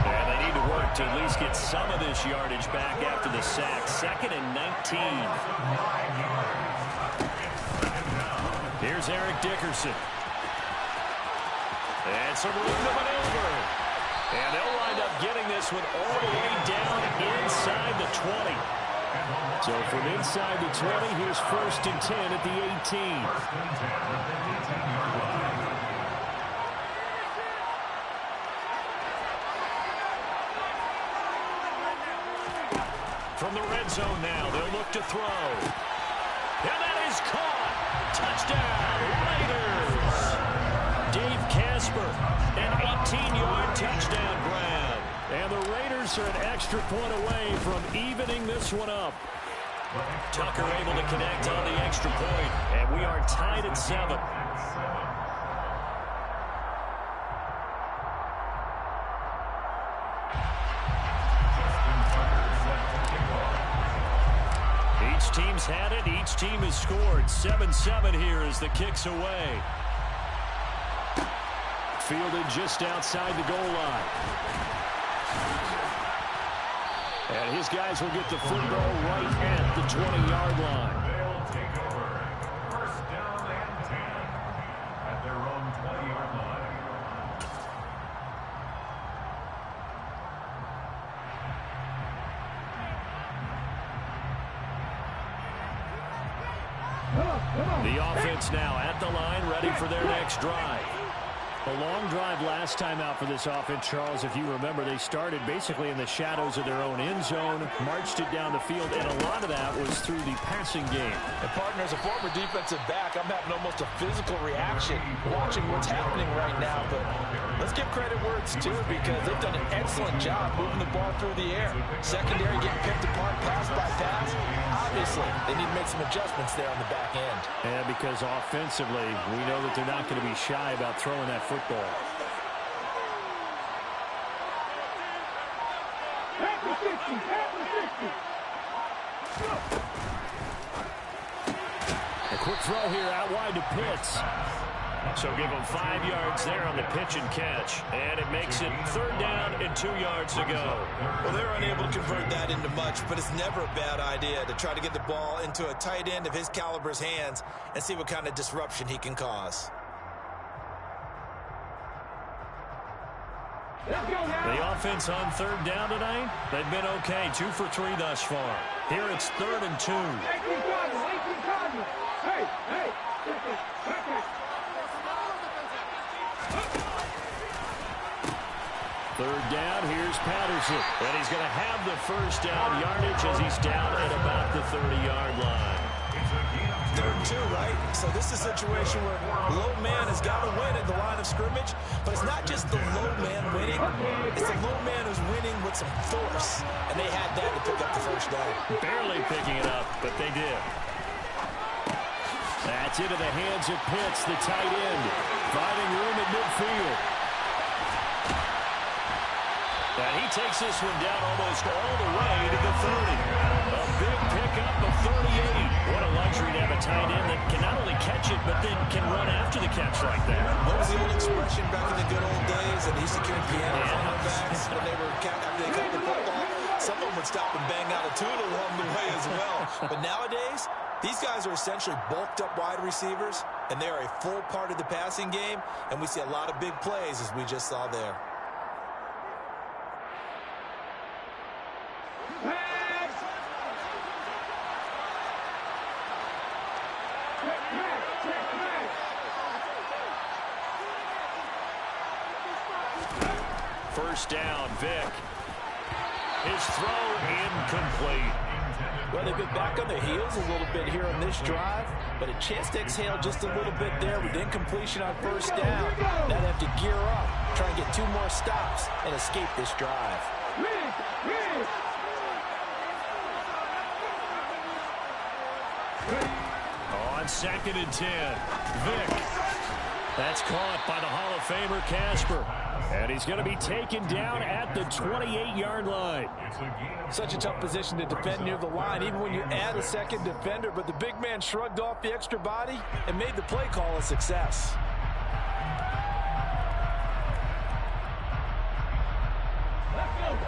[SPEAKER 1] And they need to work to at least get some of this yardage back after the sack. 2nd and 19. Here's Eric Dickerson. And some room to maneuver. And they'll wind up getting this one all the way down inside the 20. So from inside the 20, here's 1st and 10 at the 18. From the red zone now, they'll look to throw. And that is caught. Touchdown, Raiders. Dave Casper, an 18-yard touchdown grab. And the Raiders are an extra point away from evening this one up. Tucker able to connect on the extra point, and we are tied at 7. Each team's had it. Each team has scored. 7-7 here as the kick's away. Fielded just outside the goal line. And his guys will get the football right at the 20-yard line.
[SPEAKER 4] They'll take over. 1st down and 10 at their own 20-yard line.
[SPEAKER 1] The offense now at the line, ready for their next drive. A long drive last time out for this offense, Charles. If you remember, they started basically in the shadows of their own end zone, marched it down the field, and a lot of that was through the passing game.
[SPEAKER 5] And, partner, as a former defensive back, I'm having almost a physical reaction watching what's happening right now. But let's give credit where it's due, because they've done an excellent job moving the ball through the air. Secondary getting picked apart pass by pass. Obviously, they need to make some adjustments there on the back end.
[SPEAKER 1] And because offensively, we know that they're not going to be shy about throwing that football. A quick throw here out wide to Pitts. So give them 5 yards there on the pitch and catch. And it makes it 3rd down and 2 yards to go.
[SPEAKER 2] Well, they're unable to convert that into much, but it's never a bad idea to try to get the ball into a tight end of his caliber's hands and see what kind of disruption he can cause.
[SPEAKER 1] The offense on 3rd down tonight, they've been okay. 2 for 3 thus far. Here it's 3rd and 2. Third down, here's Patterson. And he's going to have the 1st down yardage as he's down at about the 30-yard line.
[SPEAKER 2] 3rd and 2, right? So this is a situation where low man has got to win at the line of scrimmage, but it's not just the low man winning. It's the low man who's winning with some force, and they had that to pick up the 1st down.
[SPEAKER 1] Barely picking it up, but they did. That's into the hands of Pitts, the tight end, finding room at midfield. And he takes this one down almost all the way to the 30. A big pickup of 38. What a luxury to have a tight end that can not only catch it, but then can run after the catch like that.
[SPEAKER 2] What was the old expression back in the good old days that he used to carry pianos on their backs when they were after they caught the football? Someone would stop and bang out a tune along the way as well. But nowadays, these guys are essentially bulked up wide receivers, and they are a full part of the passing game, and we see a lot of big plays as we just saw there.
[SPEAKER 1] First down, Vic. His throw incomplete.
[SPEAKER 5] Well, they've been back on their heels a little bit here on this drive, but a chance to exhale just a little bit there with incompletion on 1st down. Now they have to gear up, try and get 2 more stops, and escape this drive.
[SPEAKER 1] On 2nd and 10, Vic. That's caught by the Hall of Famer Casper.
[SPEAKER 3] And he's going to be taken down at the 28-yard line.
[SPEAKER 5] Such a tough position to defend near the line, even when you add a second defender. But the big man shrugged off the extra body and made the play call a success.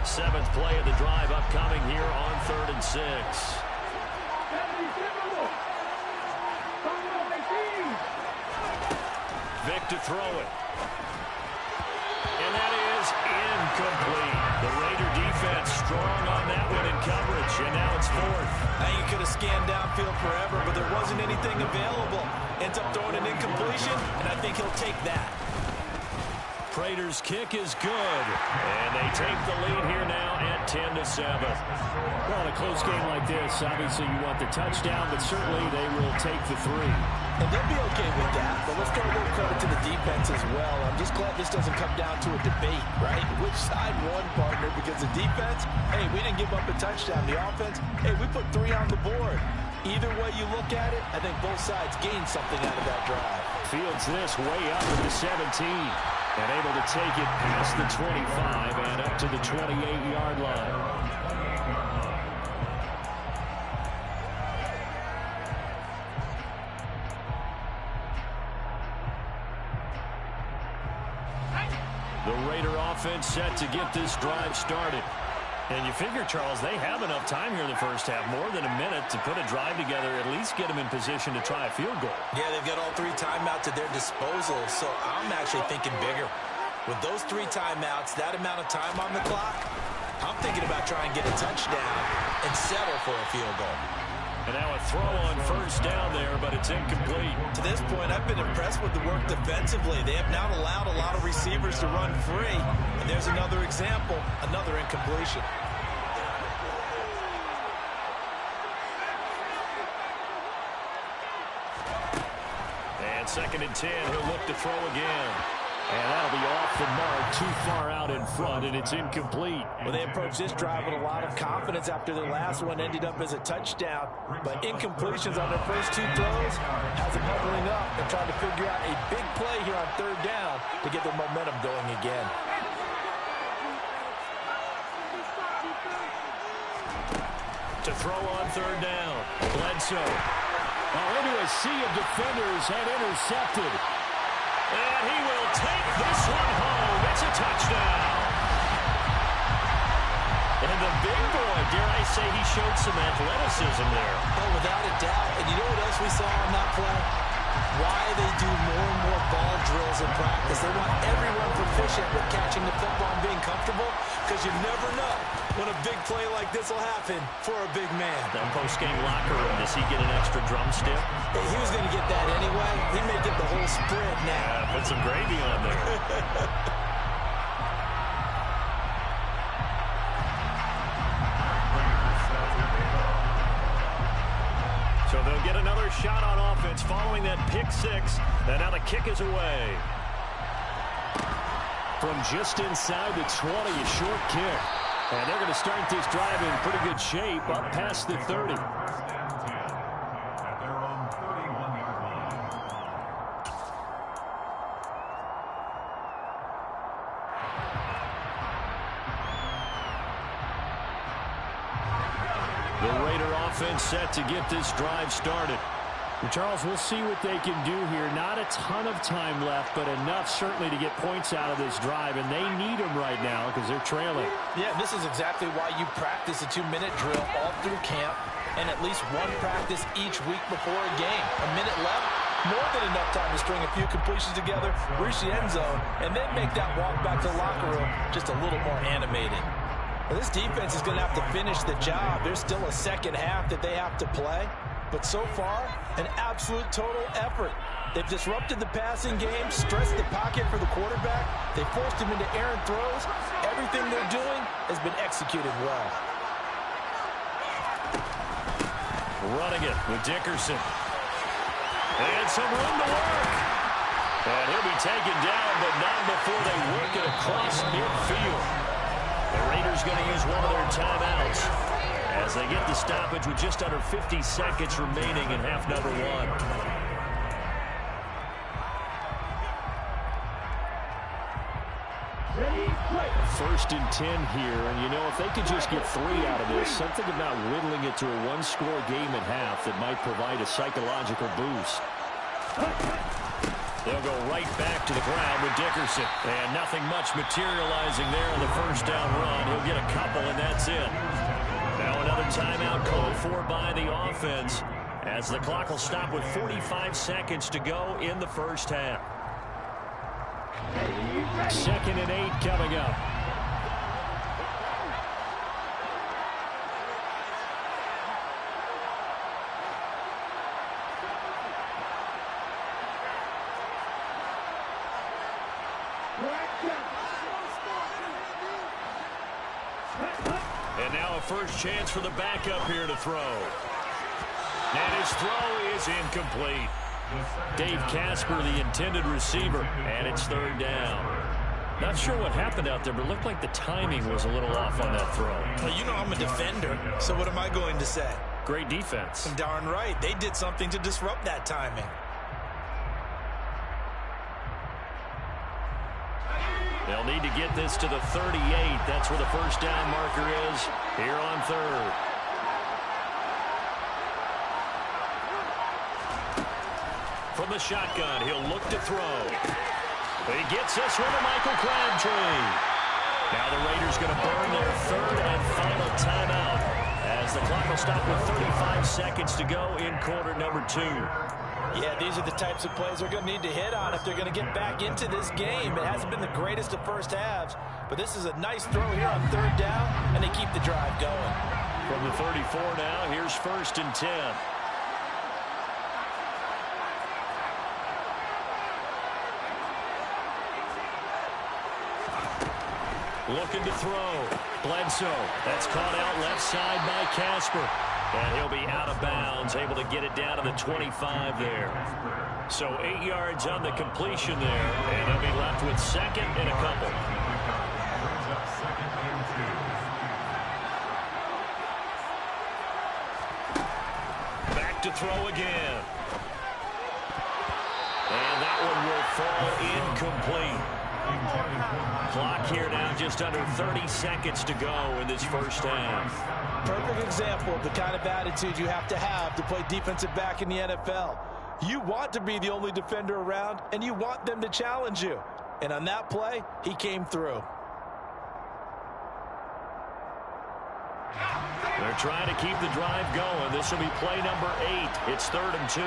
[SPEAKER 1] Seventh play of the drive upcoming here on 3rd and 6. Vick to throw it. And that is incomplete. The Raider defense strong on that one in coverage, and now it's 4th.
[SPEAKER 2] I think you could have scanned downfield forever, but there wasn't anything available. Ends up throwing an incompletion, and I think he'll take that.
[SPEAKER 1] Prater's kick is good, and they take the lead here now at 10-7.
[SPEAKER 3] Well, in a close game like this, obviously you want the touchdown, but certainly they will take the 3.
[SPEAKER 5] And they'll be okay with that, but let's throw a little credit to the defense as well. I'm just glad this doesn't come down to a debate, right? Which side won, partner? Because the defense, hey, we didn't give up a touchdown. The offense, hey, we put 3 on the board. Either way you look at it, I think both sides gained something out of that drive.
[SPEAKER 3] Fields this way up at the 17. And able to take it past the 25 and up to the 28-yard line.
[SPEAKER 1] The Raider offense set to get this drive started. And you figure, Charles, they have enough time here in the first half, more than a minute, to put a drive together, at least get them in position to try a field goal.
[SPEAKER 2] Yeah, they've got all 3 timeouts at their disposal, so I'm actually thinking bigger. With those 3 timeouts, that amount of time on the clock, I'm thinking about trying to get a touchdown and settle for a field goal.
[SPEAKER 1] And now a throw on first down there, but it's incomplete.
[SPEAKER 2] To this point, I've been impressed with the work defensively. They have not allowed a lot of receivers to run free. And there's another example, another incompletion.
[SPEAKER 1] And 2nd and 10, he'll look to throw again.
[SPEAKER 3] And that'll be off the mark, too far out in front, and it's incomplete.
[SPEAKER 5] Well, they approached this drive with a lot of confidence after their last one ended up as a touchdown. But incompletions on their first 2 throws has them huddling up and trying to figure out a big play here on 3rd down to get their momentum going again.
[SPEAKER 1] To throw on 3rd down, Bledsoe.
[SPEAKER 3] Now into a sea of defenders and intercepted.
[SPEAKER 1] And he will take this one home. It's a touchdown. And the big boy, dare I say, he showed some athleticism there.
[SPEAKER 2] Oh, without a doubt. And you know what else we saw on that play? Why they do more and more ball drills in practice. They want everyone proficient with catching the football and being comfortable, because you never know when a big play like this will happen for a big man.
[SPEAKER 1] That post-game locker room, does he get an extra drumstick?
[SPEAKER 2] He was going to get that anyway. He may get the whole spread now.
[SPEAKER 1] Put some gravy on there. So they'll get another shot on offense following that pick 6. And now the kick is away.
[SPEAKER 3] From just inside the 20, a short kick. And they're going to start this drive in pretty good shape up past the 30.
[SPEAKER 1] The Raider offense set to get this drive started.
[SPEAKER 3] Well, Charles, we'll see what they can do here. Not a ton of time left, but enough certainly to get points out of this drive, and they need them right now because they're trailing.
[SPEAKER 5] Yeah, this is exactly why you practice a 2-minute drill all through camp and at least one practice each week before a game. A minute left, more than enough time to string a few completions together, reach the end zone, and then make that walk back to the locker room just a little more animated. Well, this defense is going to have to finish the job. There's still a second half that they have to play. But so far, an absolute total effort. They've disrupted the passing game, stressed the pocket for the quarterback. They forced him into errant throws. Everything they're doing has been executed well.
[SPEAKER 1] Running it with Dickerson. And some room to work. And he'll be taken down, but not before they work it across midfield. The Raiders going to use one of their timeouts as they get the stoppage with just under 50 seconds remaining in half number 1.
[SPEAKER 3] First and 10 here, and you know, if they could just get 3 out of this, something about whittling it to a one-score game at half that might provide a psychological boost.
[SPEAKER 1] They'll go right back to the ground with Dickerson. And nothing much materializing there on the first down run. He'll get a couple, and that's it. Now another timeout called for by the offense, as the clock will stop with 45 seconds to go in the first half.
[SPEAKER 3] 2nd and 8 coming up.
[SPEAKER 1] And now a first chance for the backup here to throw. And his throw is incomplete. Dave Casper, the intended receiver, and it's 3rd down. Not sure what happened out there, but it looked like the timing was a little off on that throw.
[SPEAKER 2] Well, you know I'm a defender, so what am I going to say?
[SPEAKER 1] Great defense.
[SPEAKER 2] Darn right. They did something to disrupt that timing.
[SPEAKER 1] They'll need to get this to the 38. That's where the first down marker is here on 3rd. From the shotgun, he'll look to throw. He gets this one to Michael Crabtree. Now the Raiders going to burn their 3rd and final timeout, as the clock will stop with 35 seconds to go in quarter number 2.
[SPEAKER 2] Yeah, these are the types of plays they're going to need to hit on if they're going to get back into this game. It hasn't been the greatest of first halves, but this is a nice throw here on 3rd down, and they keep the drive going.
[SPEAKER 1] From the 34 now, here's 1st and 10. Looking to throw. Bledsoe. That's caught out left side by Casper. And he'll be out of bounds, able to get it down to the 25 there. So 8 yards on the completion there, and they'll be left with 2nd and a couple. Back to throw again. And that one will fall incomplete. Clock here now, just under 30 seconds to go in this first half.
[SPEAKER 2] Perfect example of the kind of attitude you have to play defensive back in the NFL. You want to be the only defender around, and you want them to challenge you. And on that play, he came through.
[SPEAKER 1] They're trying to keep the drive going. This will be play number 8. It's 3rd and 2.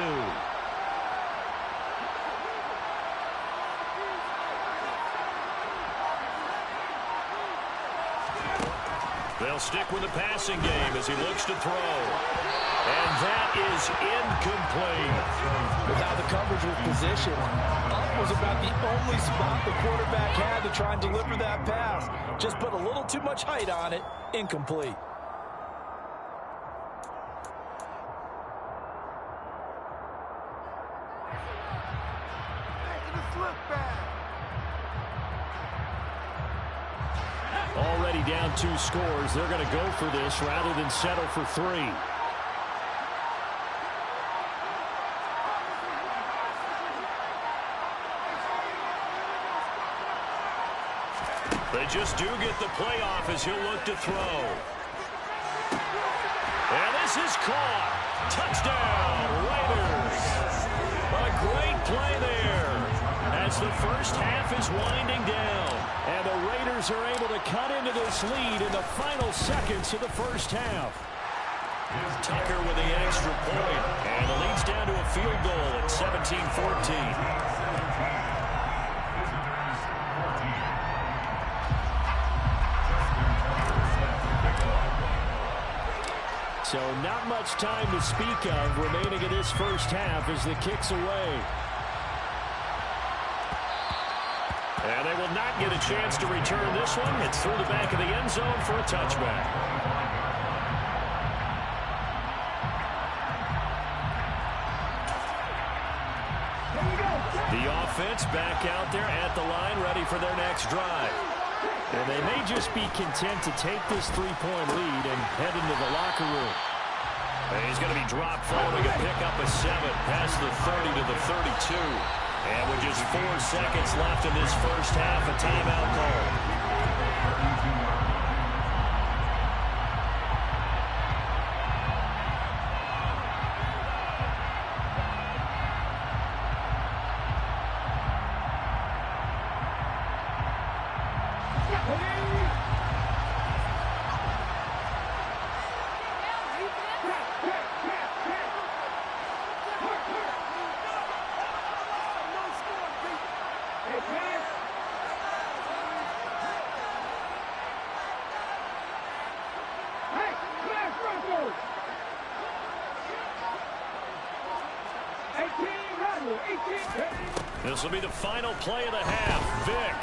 [SPEAKER 1] They'll stick with the passing game as he looks to throw. And that is incomplete.
[SPEAKER 2] But now the coverage with position. Up was about the only spot the quarterback had to try and deliver that pass. Just put a little too much height on it. Incomplete.
[SPEAKER 3] Already down 2 scores. They're going to go for this rather than settle for 3.
[SPEAKER 1] They just do get the playoff as he'll look to throw. And this is caught. Touchdown, Raiders. A great play there as the first half is winding down.
[SPEAKER 3] And the Raiders are able to cut into this lead in the final seconds of the first half.
[SPEAKER 1] Tucker with the extra point, and the lead's down to a field goal at 17-14.
[SPEAKER 3] So not much time to speak of remaining in this first half as the kick's away.
[SPEAKER 1] And they will not get a chance to return this one. It's through the back of the end zone for a touchback. The offense back out there at the line, ready for their next drive.
[SPEAKER 3] And they may just be content to take this 3-point lead and head into the locker room.
[SPEAKER 1] And he's going to be dropped following a pickup of 7 past the 30 to the 32. And with just 4 seconds left in this first half, a timeout call. This will be the final play of the half. Vick.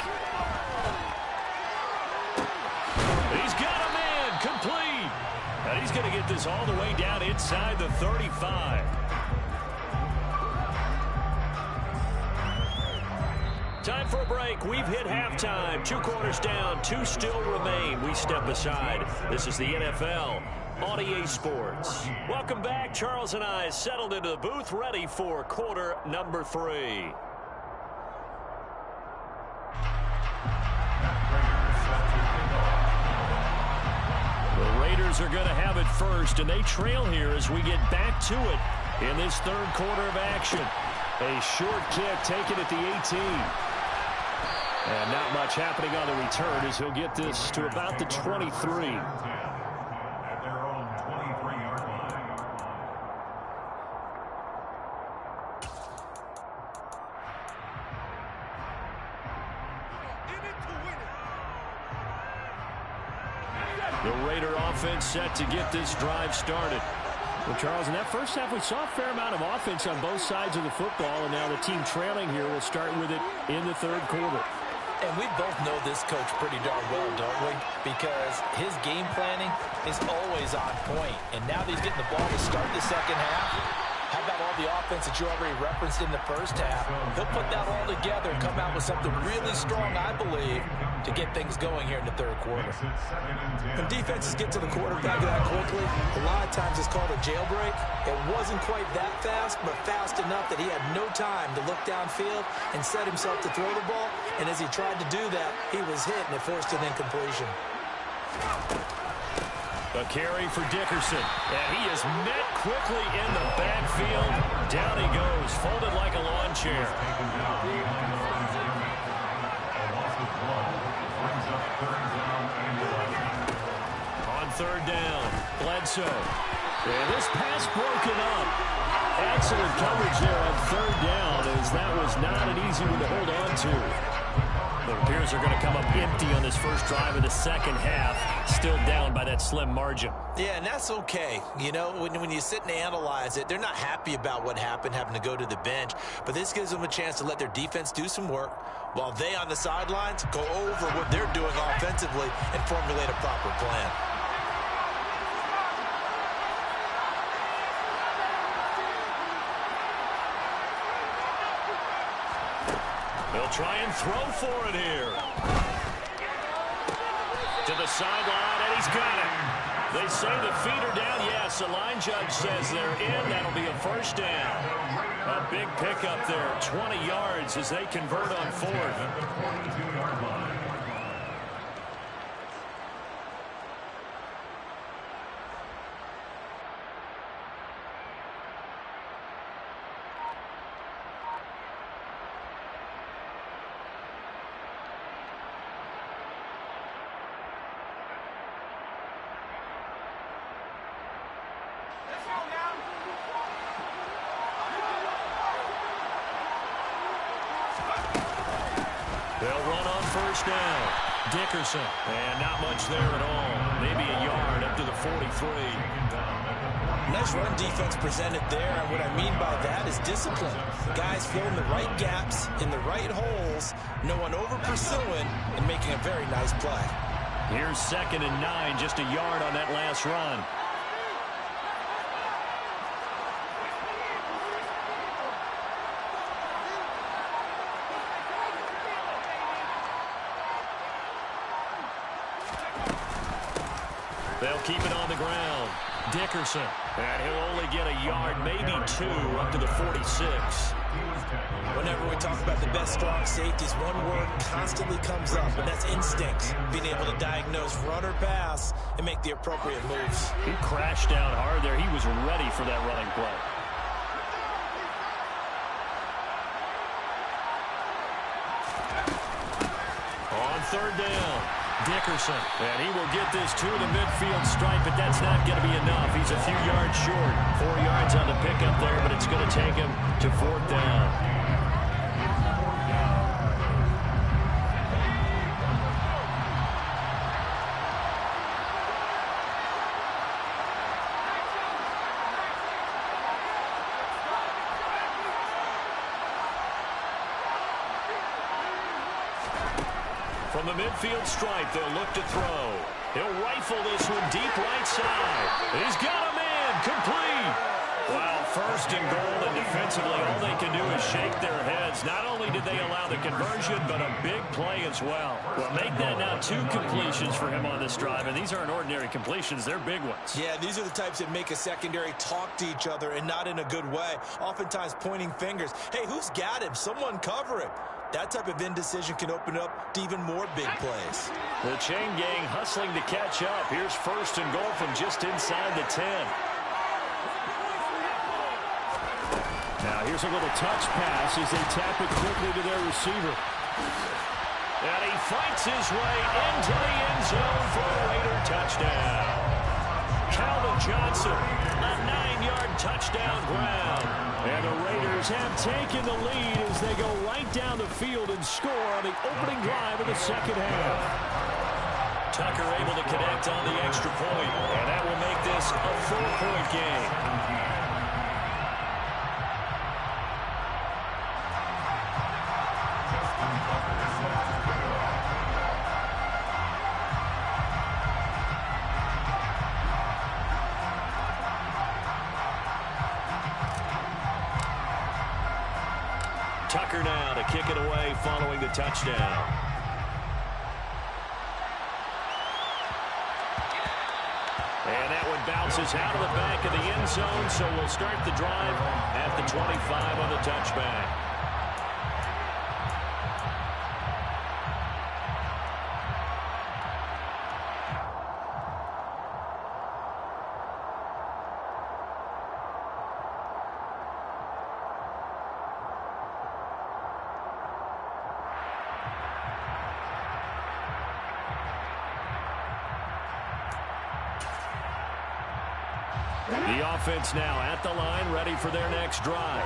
[SPEAKER 1] He's got a man complete. And he's going to get this all the way down inside the 35. Time for a break. We've hit halftime. 2 quarters down. 2 still remain. We step aside. This is the NFL on EA Sports. Welcome back. Charles and I settled into the booth, ready for quarter number 3. The Raiders are going to have it first, and they trail here as we get back to it in this third quarter of action. A short kick taken at the 18. And not much happening on the return as he'll get this to about the 23.
[SPEAKER 4] At their own 23-yard line.
[SPEAKER 1] The Raider offense set to get this drive started.
[SPEAKER 3] Well, Charles, in that first half, we saw a fair amount of offense on both sides of the football, and now the team trailing here will start with it in the third quarter.
[SPEAKER 5] And we both know this coach pretty darn well, don't we? Because his game planning is always on point. And now that he's getting the ball to start the second half, how about all the offense that you already referenced in the first half? He'll put that all together and come out with something really strong, I believe, to get things going here in the third quarter.
[SPEAKER 2] When defenses get to the quarterback that quickly, a lot of times it's called a jailbreak. It wasn't quite that fast, but fast enough that he had no time to look downfield and set himself to throw the ball. And as he tried to do that, he was hit, and it forced an incompletion.
[SPEAKER 1] A carry for Dickerson, and he is met quickly in the backfield. Down he goes, folded like a lawn chair. On third down, Bledsoe. And this pass broken up. Excellent coverage there on third down, as that was not an easy one to hold on to. It appears they're going to come up empty on this first drive of the second half, still down by that slim margin.
[SPEAKER 2] Yeah, and that's okay. You know, when you sit and analyze it, they're not happy about what happened, having to go to the bench. But this gives them a chance to let their defense do some work while they on the sidelines go over what they're doing offensively and formulate a proper plan.
[SPEAKER 1] They'll try and throw for it here. To the sideline, and he's got it. They say the feet are down. Yes, the line judge says they're in. That'll be a first down. A big pickup there, 20 yards as they convert on fourth. They'll run on first down. Dickerson, and not much there at all. Maybe a yard up to the 43.
[SPEAKER 2] Nice run defense presented there, and what I mean by that is discipline. Guys filling the right gaps in the right holes, no one over-pursuing, and making a very nice play.
[SPEAKER 1] Here's 2nd and 9, just a yard on that last run. They'll keep it on the ground. Dickerson, and he'll only get a yard, maybe 2, up to the 46.
[SPEAKER 2] Whenever we talk about the best strong safeties, one word constantly comes up, and that's instincts. Being able to diagnose run or pass and make the appropriate moves.
[SPEAKER 1] He crashed down hard there. He was ready for that running play. On third down, Dickerson. And he will get this to the midfield stripe, but that's not going to be enough. He's a few yards short. 4 yards on the pickup there, but it's going to take him to fourth down. From the midfield stripe, they'll look to throw. He'll rifle this one deep right side. He's got a man complete. Wow, first and goal, and defensively, all they can do is shake their heads. Not only did they allow the conversion, but a big play as well. Well, make that now 2 completions for him on this drive, and these aren't ordinary completions. They're big ones.
[SPEAKER 2] Yeah, these are the types that make a secondary talk to each other, and not in a good way. Oftentimes pointing fingers. Hey, who's got him? Someone cover him. That type of indecision can open up to even more big plays.
[SPEAKER 1] The chain gang hustling to catch up. Here's first and goal from just inside the 10. Now here's a little touch pass as they tap it quickly to their receiver. And he fights his way into the end zone for a Raider touchdown. Calvin Johnson, a 9-yard touchdown ground. And the Raiders have taken the lead as they go right down the field and score on the opening drive of the second half. Tucker able to connect on the extra point, and that will make this a 4-point game. Tucker now to kick it away following the touchdown. And that one bounces out of the back of the end zone, so we'll start the drive at the 25 on the touchback. The offense now at the line, ready for their next drive.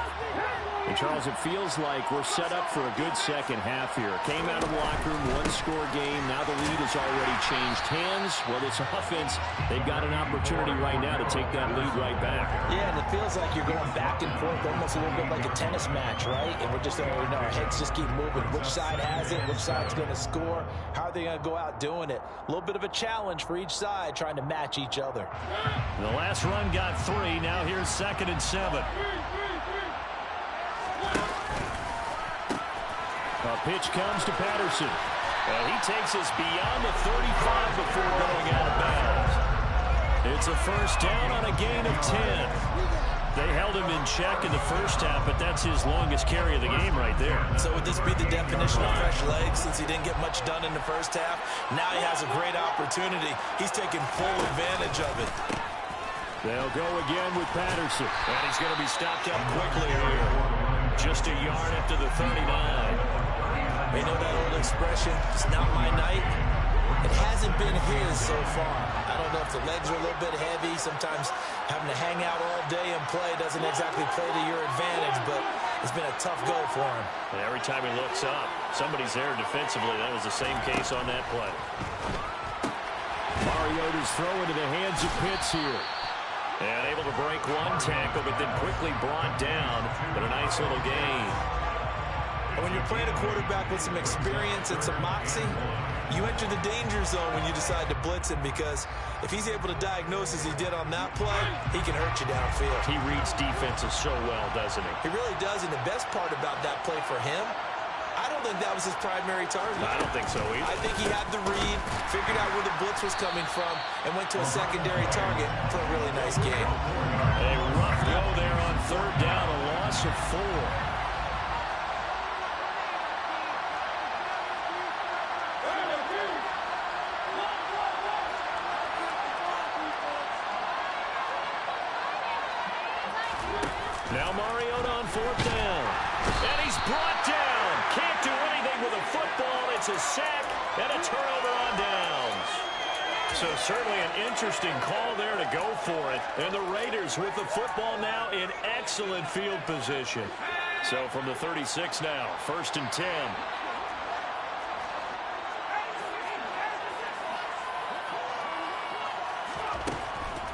[SPEAKER 1] And Charles, it feels like we're set up for a good second half here. Came out of the locker room, 1-score game. Now the lead has already changed hands. Well, this offense, they've got an opportunity right now to take that lead right back.
[SPEAKER 5] Yeah, and it feels like you're going back and forth, almost a little bit like a tennis match, right? And we're just, our heads just keep moving. Which side has it? Which side's going to score? How are they going to go out doing it? A little bit of a challenge for each side, trying to match each other.
[SPEAKER 1] The last run got 3. Now here's 2nd and 7. A pitch comes to Patterson. And he takes us beyond the 35 before going out of bounds. It's a first down on a gain of 10. They held him in check in the first half, but that's his longest carry of the game right there.
[SPEAKER 2] So would this be the definition of fresh legs since he didn't get much done in the first half? Now he has a great opportunity. He's taking full advantage of it.
[SPEAKER 1] They'll go again with Patterson. And he's going to be stopped up quickly here. Just a yard after the 39.
[SPEAKER 2] You know that old expression, it's not my night? It hasn't been his so far. I don't know if the legs are a little bit heavy. Sometimes having to hang out all day and play doesn't exactly play to your advantage, but it's been a tough go for him.
[SPEAKER 1] And every time he looks up, somebody's there defensively. That was the same case on that play. Mariota's throw into the hands of Pitts here. And able to break one tackle, but then quickly brought down. But a nice little gain.
[SPEAKER 2] And when you're playing a quarterback with some experience and some moxie, you enter the danger zone when you decide to blitz him, because if he's able to diagnose as he did on that play, he can hurt you downfield.
[SPEAKER 1] He reads defenses so well, doesn't he?
[SPEAKER 2] He really does, and the best part about that play for him, I don't think that was his primary target.
[SPEAKER 1] I don't think so either.
[SPEAKER 2] I think he had the read, figured out where the blitz was coming from, and went to a secondary target for a really nice game.
[SPEAKER 1] A rough go there on third down, a loss of 4. Mariota on 4th down. And he's brought down. Can't do anything with a football. It's a sack and a turnover on downs. So certainly an interesting call there to go for it. And the Raiders with the football now in excellent field position. So from the 36 now, 1st and 10.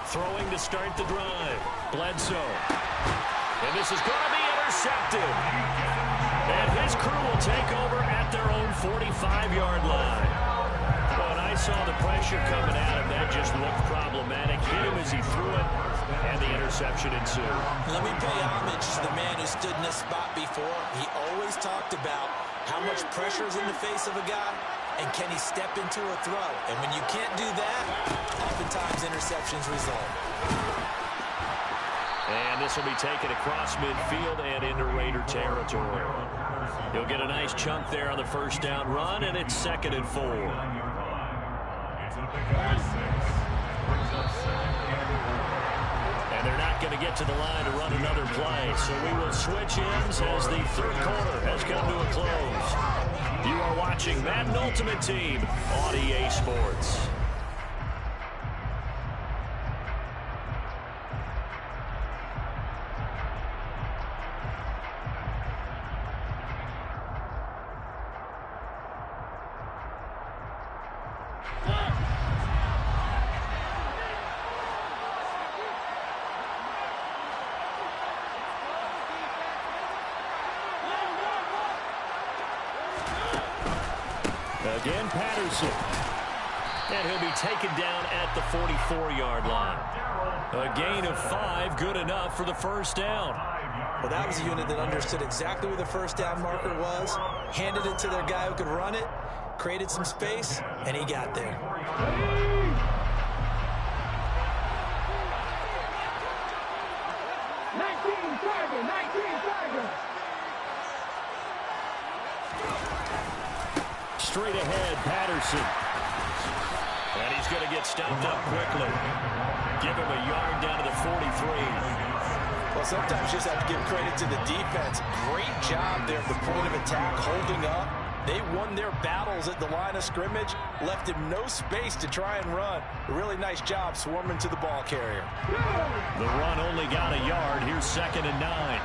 [SPEAKER 1] Throwing to start the drive. Bledsoe. And this is going to be intercepted. And his crew will take over at their own 45-yard line. When I saw the pressure coming at him, that just looked problematic. Hit him as he threw it, and the interception ensued.
[SPEAKER 2] Let me pay homage to the man who stood in this spot before. He always talked about how much pressure is in the face of a guy, and can he step into a throw? And when you can't do that, oftentimes interceptions result.
[SPEAKER 1] And this will be taken across midfield and into Raider territory. He'll get a nice chunk there on the 1st down run, and it's 2nd and 4. And they're not going to get to the line to run another play, so we will switch ends as the 3rd quarter has come to a close. You are watching Madden Ultimate Team on EA Sports. Again, Patterson. And he'll be taken down at the 44-yard line. A gain of 5, good enough for the 1st down.
[SPEAKER 2] Well, that was a unit that understood exactly where the 1st down marker was, handed it to their guy who could run it, created some space, and he got there.
[SPEAKER 1] Straight ahead, Patterson. And he's going to get stopped up quickly. Give him a yard down to the 43.
[SPEAKER 2] Well, sometimes you just have to give credit to the defense. Great job there at the point of attack, holding up. They won their battles at the line of scrimmage, left him no space to try and run. A really nice job swarming to the ball carrier.
[SPEAKER 1] The run only got a yard. Here's 2nd and 9.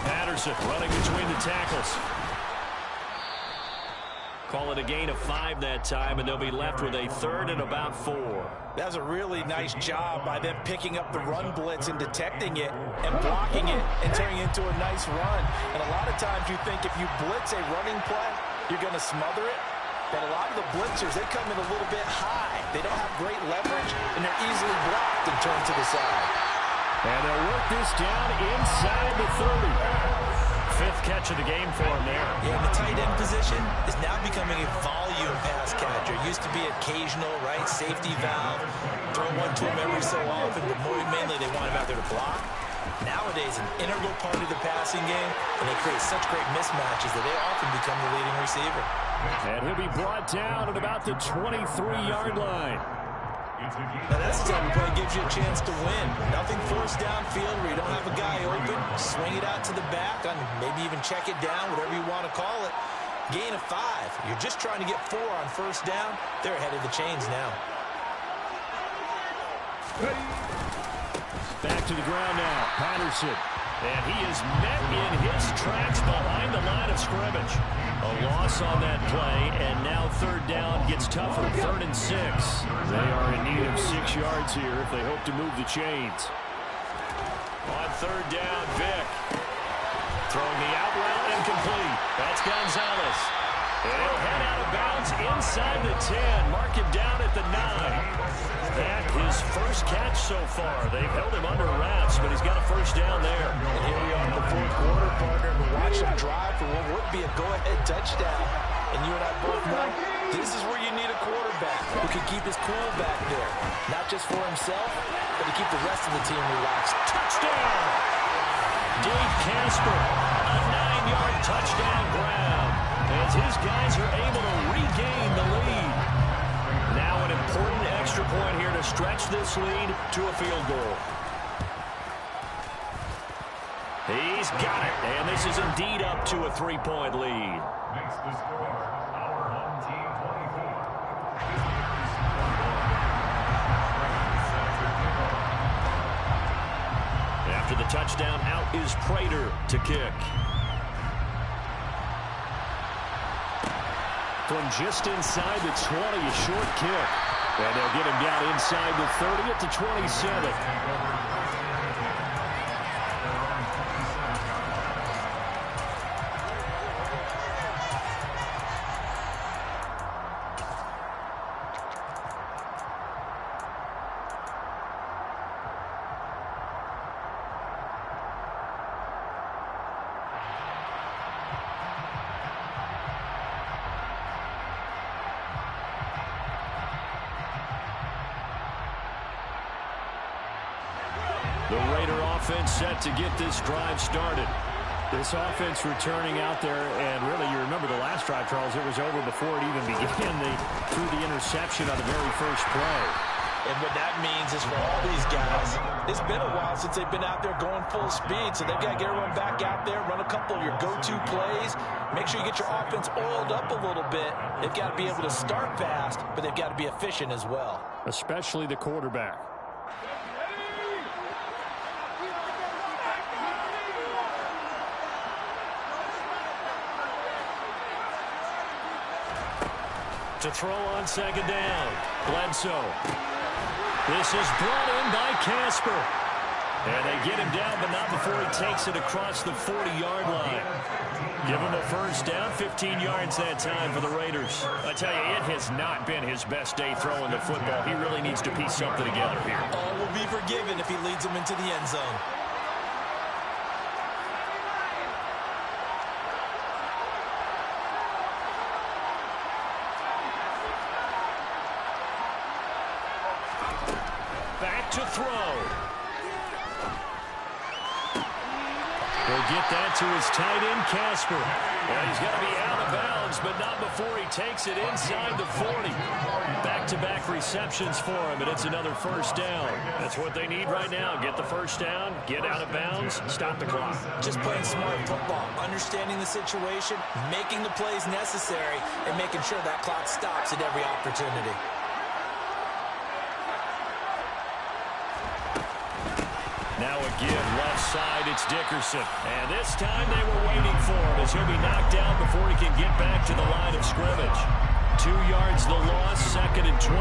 [SPEAKER 1] Patterson running between the tackles. Call it a gain of 5 that time, and they'll be left with a 3rd and about 4.
[SPEAKER 2] That was a really nice job by them picking up the run blitz and detecting it and blocking it and turning it into a nice run. And a lot of times you think if you blitz a running play, you're going to smother it. But a lot of the blitzers, they come in a little bit high. They don't have great leverage, and they're easily blocked and turned to the side.
[SPEAKER 1] And they'll work this down inside the 30. 5th catch of the game for him there.
[SPEAKER 2] Yeah, and the tight end position is now becoming a volume pass catcher. Used to be occasional, right? Safety valve. Throw one to him every so often, but mainly they want him out there to block. Nowadays, an integral part of the passing game, and they create such great mismatches that they often become the leading receiver.
[SPEAKER 1] And he'll be brought down at about the 23-yard line.
[SPEAKER 2] Now that's the type of play that gives you a chance to win. Nothing forced downfield where you don't have a guy open. Swing it out to the back, and maybe even check it down, whatever you want to call it. Gain of 5. You're just trying to get 4 on 1st down. They're ahead of the chains now.
[SPEAKER 1] Back to the ground now. Patterson. And he is met in his tracks behind the line of scrimmage. A loss on that play, and now 3rd down gets tougher. 3rd and 6. They are in need of 6 yards here if they hope to move the chains. On 3rd down, Vick. Throwing the out route incomplete. That's Gonzalez. And he'll head out of bounds inside the 10. Mark him down at the 9. That his first catch so far. They've held him under wraps, but he's got a 1st down there.
[SPEAKER 2] And here we are in the 4th quarter, partner, and watch him drive for what would be a go-ahead touchdown. And you and I both know this is where you need a quarterback who can keep his cool back there. Not just for himself, but to keep the rest of the team relaxed.
[SPEAKER 1] Touchdown! Dave Casper, a 9-yard touchdown grab as his guys are able to regain the lead. Now an important extra point here to stretch this lead to a field goal. He's got it. And this is indeed up to a 3-point lead.
[SPEAKER 4] Makes the score our home team 24.
[SPEAKER 1] After the touchdown, out is Prater to kick. From just inside the 20, a short kick. And they'll get him down inside the 30 at the 27. The Raider offense set to get this drive started. This offense returning out there, and really, you remember the last drive, Charles, it was over before it even began. They threw the interception on the very first play.
[SPEAKER 2] And what that means is for all these guys, it's been a while since they've been out there going full speed, so they've got to get everyone back out there, run a couple of your go-to plays, make sure you get your offense oiled up a little bit. They've got to be able to start fast, but they've got to be efficient as well.
[SPEAKER 1] Especially the quarterback. To throw on second down. Bledsoe. This is brought in by Casper. And they get him down, but not before he takes it across the 40-yard line. Give him a first down, 15 yards that time for the Raiders. I tell you, it has not been his best day throwing the football. He really needs to piece something together here.
[SPEAKER 2] All will be forgiven if he leads them into the end zone.
[SPEAKER 1] To throw. He'll get that to his tight end, Casper. Well, he's got to be out of bounds, but not before he takes it inside the 40. Back-to-back receptions for him, and it's another first down. That's what they need right now. Get the first down, get out of bounds, stop the clock.
[SPEAKER 2] Just playing smart football, understanding the situation, making the plays necessary, and making sure that clock stops at every opportunity.
[SPEAKER 1] Now a give left side, it's Dickerson. And this time they were waiting for him as he'll be knocked down before he can get back to the line of scrimmage. 2 yards the loss, 2nd and 12.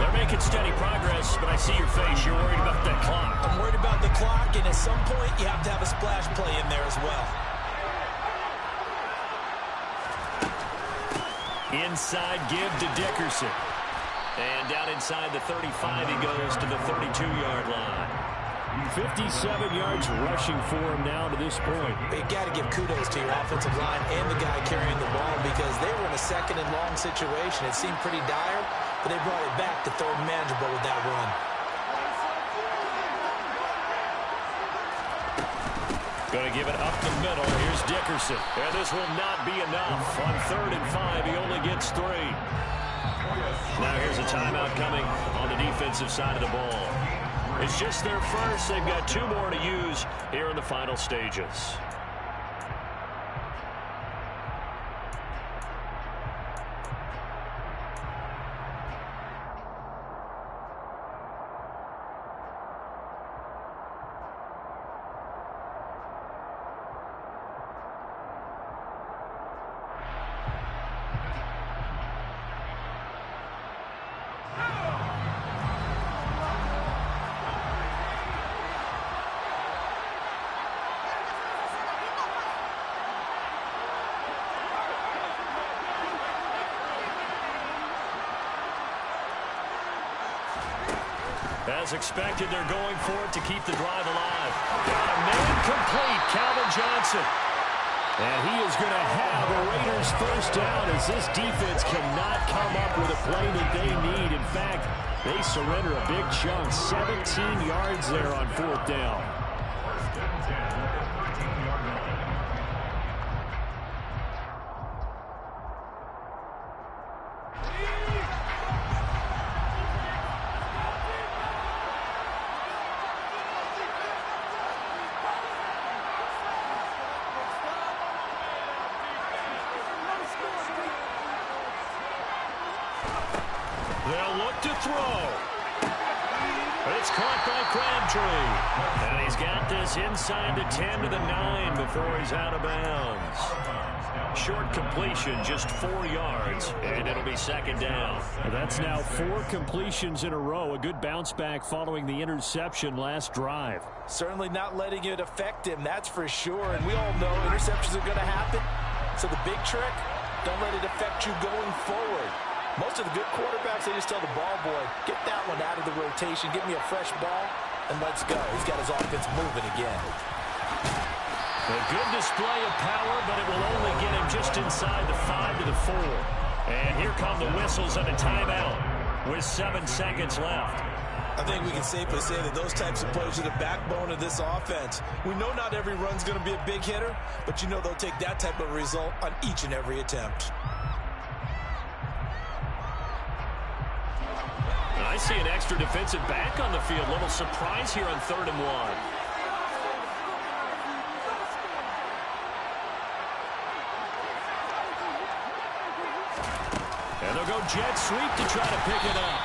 [SPEAKER 1] They're making steady progress, but I see your face. You're worried about that clock.
[SPEAKER 2] I'm worried about the clock, and at some point you have to have a splash play in there as well.
[SPEAKER 1] Inside give to Dickerson. And down inside the 35 he goes to the 32-yard line. 57 yards rushing for him now to this point.
[SPEAKER 2] You got to give kudos to your offensive line and the guy carrying the ball because they were in a 2nd and long situation. It seemed pretty dire, but they brought it back to 3rd and manageable with that run.
[SPEAKER 1] Going to give it up the middle. Here's Dickerson. And this will not be enough. On 3rd and 5, he only gets 3. Now here's a timeout coming on the defensive side of the ball. It's just their first. They've got 2 more to use here in the final stages. As expected, they're going for it to keep the drive alive. Got a man complete, Calvin Johnson. And he is going to have a Raiders first down as this defense cannot come up with a play that they need. In fact, they surrender a big chunk, 17 yards there on 4th down.
[SPEAKER 4] First and 10 at the 13-yard line.
[SPEAKER 1] They'll look to throw. It's caught by Crabtree. And he's got this inside the 10 to the 9 before he's out of bounds. Short completion, just 4 yards, and it'll be second down.
[SPEAKER 3] That's now 4 completions in a row. A good bounce back following the interception last drive.
[SPEAKER 2] Certainly not letting it affect him, that's for sure. And we all know interceptions are going to happen. So the big trick, don't let it affect you going forward. Most of the good quarterbacks, they just tell the ball boy, get that one out of the rotation, give me a fresh ball, and let's go. He's got his offense moving again.
[SPEAKER 1] A good display of power, but it will only get him just inside the 5 to the 4. And here come the whistles and a timeout with 7 seconds left.
[SPEAKER 2] I think we can safely say that those types of plays are the backbone of this offense. We know not every run's going to be a big hitter, but you know they'll take that type of result on each and every attempt.
[SPEAKER 1] I see an extra defensive back on the field. Little surprise here on 3rd and 1. And they'll go jet sweep to try to pick it up.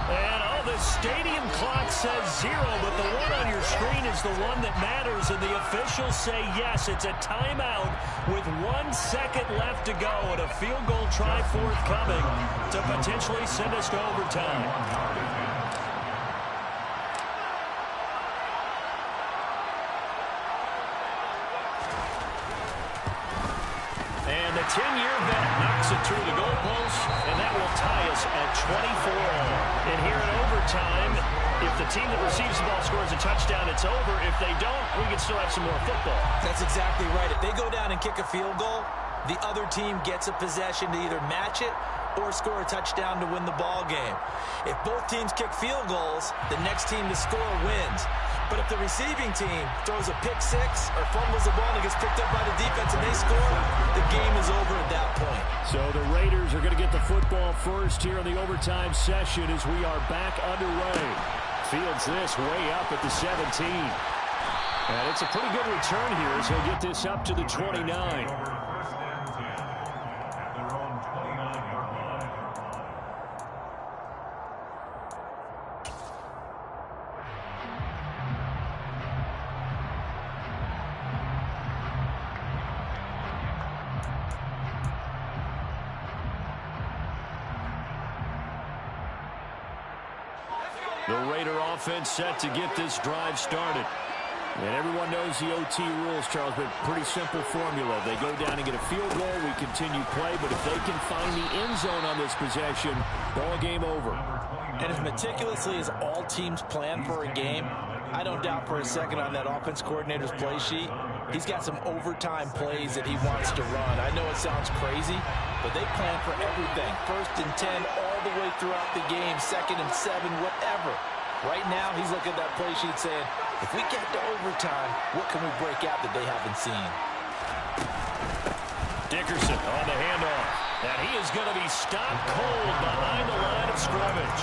[SPEAKER 1] And, the stadium clock says 0, but the one on your screen is the one that matters, and the officials say yes, it's a timeout with 1 second left to go, and a field goal try forthcoming to potentially send us to overtime. And the 10-year vet knocks it through the goalpost, and that will tie us at 24. And here in overtime, if the team that receives the ball scores a touchdown, it's over. If they don't, we can still have some more football.
[SPEAKER 2] That's exactly right. If they go down and kick a field goal, the other team gets a possession to either match it or score a touchdown to win the ball game. If both teams kick field goals, the next team to score wins. But if the receiving team throws a pick six or fumbles the ball and it gets picked up by the defense and they score, the game is over at that point.
[SPEAKER 3] So the Raiders are going to get the football first here in the overtime session as we are back underway. Fields this way up at the 17. And it's a pretty good return here as he'll get this up to the 29.
[SPEAKER 1] The Raider offense set to get this drive started.
[SPEAKER 3] And everyone knows the OT rules, Charles, but pretty simple formula. They go down and get a field goal, we continue play, but if they can find the end zone on this possession, ball game over.
[SPEAKER 2] And as meticulously as all teams plan for a game, I don't doubt for a second on that offense coordinator's play sheet, he's got some overtime plays that he wants to run. I know it sounds crazy, but they plan for everything. 1st and 10 all the way throughout the game, 2nd and 7, whatever. Right now, he's looking at that play sheet saying, if we get to overtime, what can we break out that they haven't seen?
[SPEAKER 1] Dickerson on the handoff. And he is going to be stopped cold behind the line of scrimmage.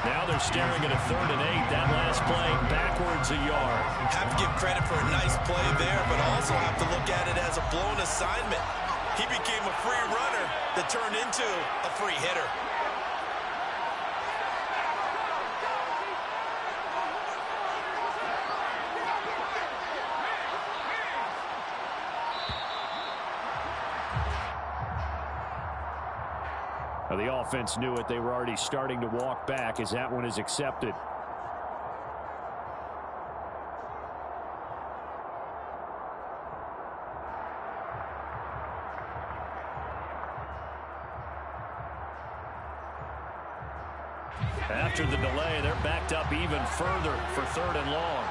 [SPEAKER 1] Now they're staring at a 3rd and 8. That last play backwards a yard.
[SPEAKER 2] Have to give credit for a nice play there, but also have to look at it as a blown assignment. He became a free runner that turned into a free hitter.
[SPEAKER 3] The offense knew it. They were already starting to walk back as that one is accepted.
[SPEAKER 1] After the delay, they're backed up even further for 3rd and long.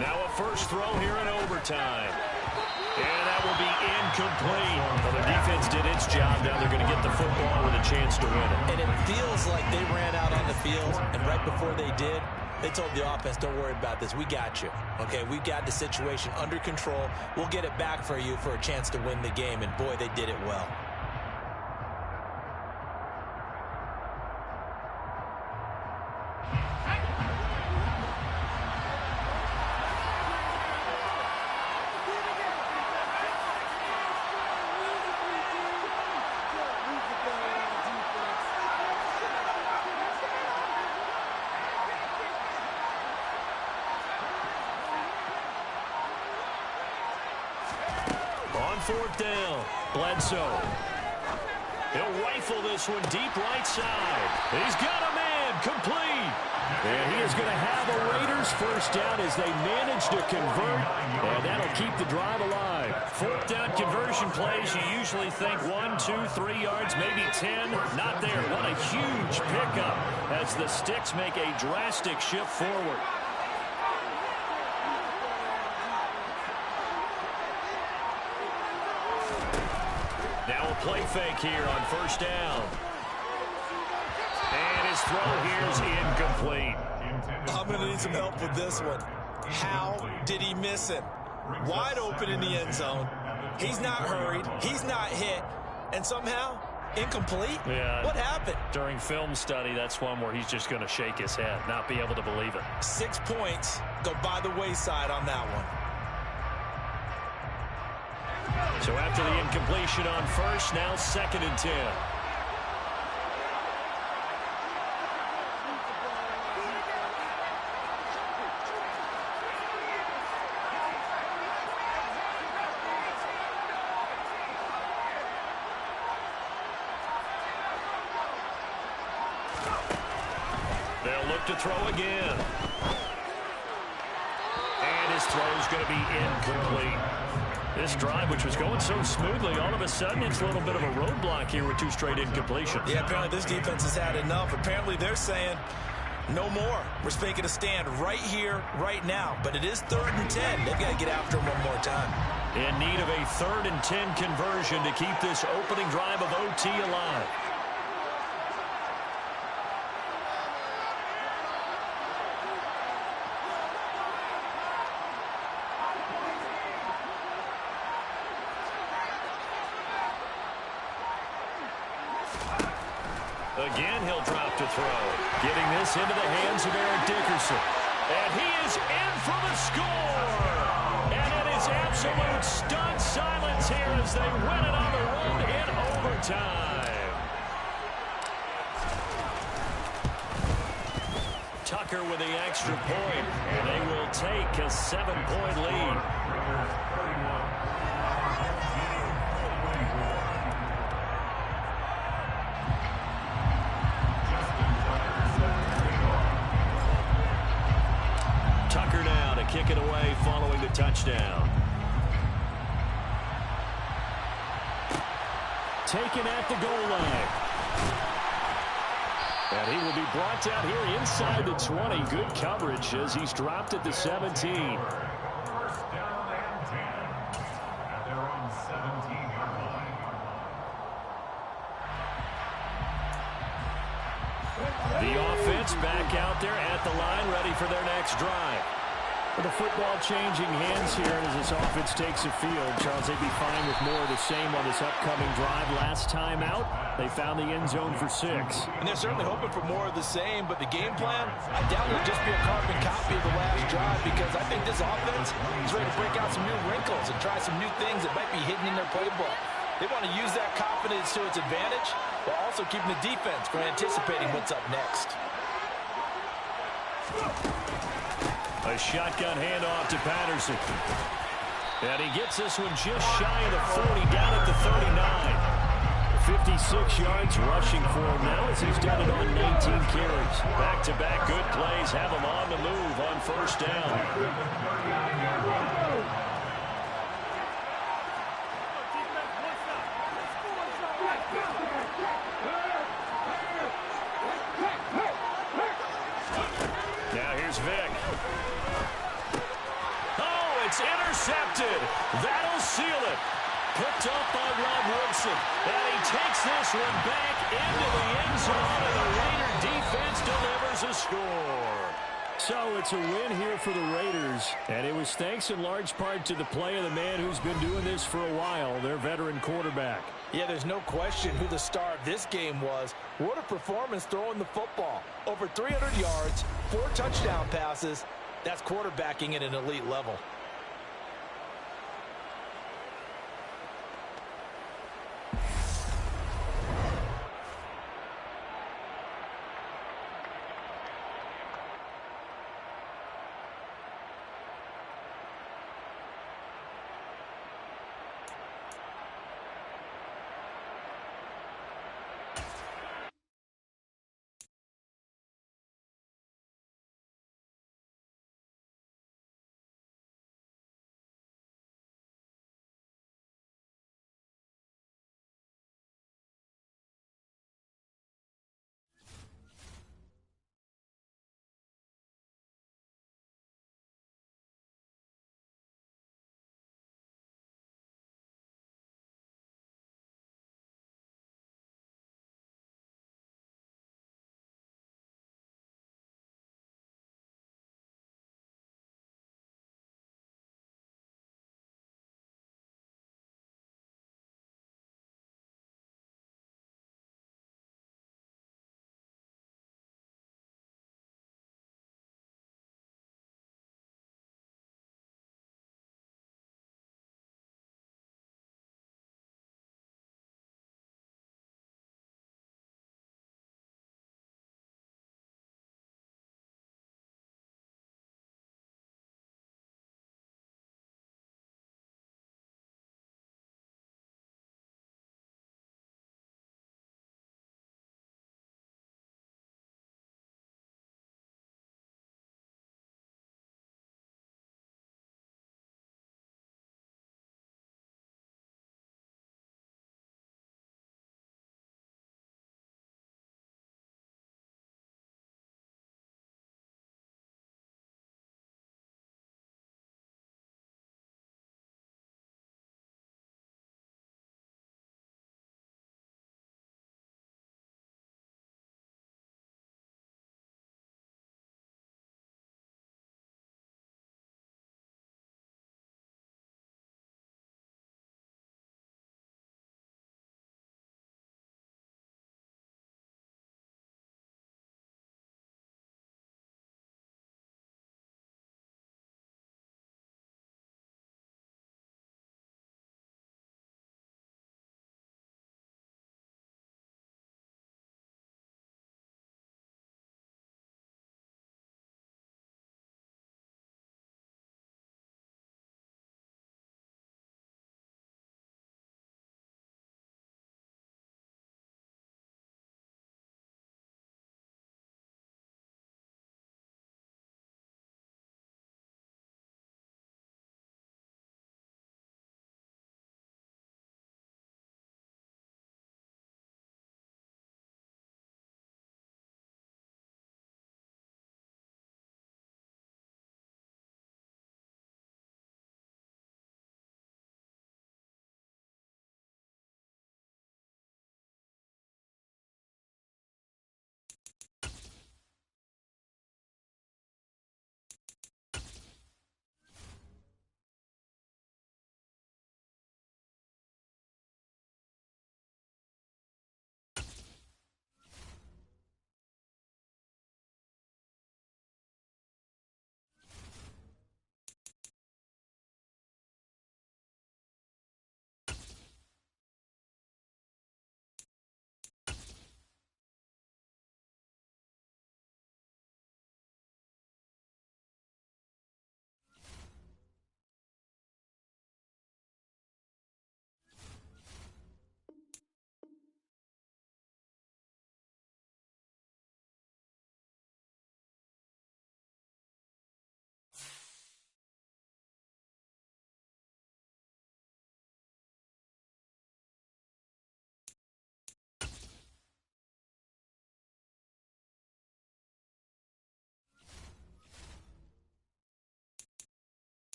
[SPEAKER 1] Now a first throw here in overtime. And that will be incomplete. Well, the defense did its job. Now they're going to get the football with a chance to win it.
[SPEAKER 2] And it feels like they ran out on the field, and right before they did, They told the offense, don't worry about this. We got you. Okay, we got the situation under control. We'll get it back for you for a chance to win the game. And, boy, they did it well.
[SPEAKER 1] On fourth down, Bledsoe. He'll rifle this one deep right side. He's got a man, complete. And he is going to have a Raiders first down as they manage to convert, and that'll keep the drive alive. Fourth down conversion plays, you usually think 1, 2, 3 yards, maybe 10. Not there. What a huge pickup as the Sticks make a drastic shift forward. Now a play fake here on first down. And his throw here is incomplete.
[SPEAKER 2] I'm going to need some help with this one. How did he miss it? Wide open in the end zone. He's not hurried. He's not hit. And somehow, incomplete?
[SPEAKER 1] Yeah.
[SPEAKER 2] What happened?
[SPEAKER 1] During film study, that's one where he's just going to shake his head, not be able to believe it.
[SPEAKER 2] 6 points go by the wayside on that one.
[SPEAKER 1] So after the incompletion on first, now 2nd and 10. They'll look to throw again. And his throw is going to be incomplete. This drive, which was going so smoothly, all of a sudden it's a little bit of a roadblock here with 2 straight incompletions.
[SPEAKER 2] Yeah, apparently this defense has had enough. Apparently they're saying no more. We're making a stand right here, right now. But it is 3rd and 10. They've got to get after him one more time.
[SPEAKER 1] In need of a 3rd and 10 conversion to keep this opening drive of OT alive. Again, he'll drop to throw. Getting this into the hands of Eric Dickerson. And he is in for the score. And it is absolute stunned silence here as they win it on the road in overtime. Tucker with the extra point. And they will take a 7-point lead. Kick it away following the touchdown. Taken at the goal line. And he will be brought down here inside the 20. Good coverage as he's dropped at the 17.
[SPEAKER 4] First down and 10. At their own 17-yard line.
[SPEAKER 1] The offense back out there at the line, ready for their next drive. With the football changing hands here as this offense takes the field, Charles, they'd be fine with more of the same on this upcoming drive. Last time out, they found the end zone for 6.
[SPEAKER 2] And they're certainly hoping for more of the same, but the game plan, I doubt it'll just be a carbon copy of the last drive because I think this offense is ready to break out some new wrinkles and try some new things that might be hidden in their playbook. They want to use that confidence to its advantage while also keeping the defense from anticipating what's up next.
[SPEAKER 1] A shotgun handoff to Patterson. And he gets this one just shy of the 40, down at the 39. 56 yards rushing for him now as he's done it on 19 carries. Back-to-back good plays have him on the move on first down. Now here's Vick. Oh, it's intercepted. That'll seal it. Picked up by Rob Woodson. And he takes this one back into the end zone, and the Raider defense delivers a score.
[SPEAKER 3] So it's a win here for the Raiders, and it was thanks in large part to the play of the man who's been doing this for a while, their veteran quarterback.
[SPEAKER 5] Yeah, there's no question who the star of this game was. What a performance throwing the football. Over 300 yards, 4 touchdown passes. That's quarterbacking at an elite level.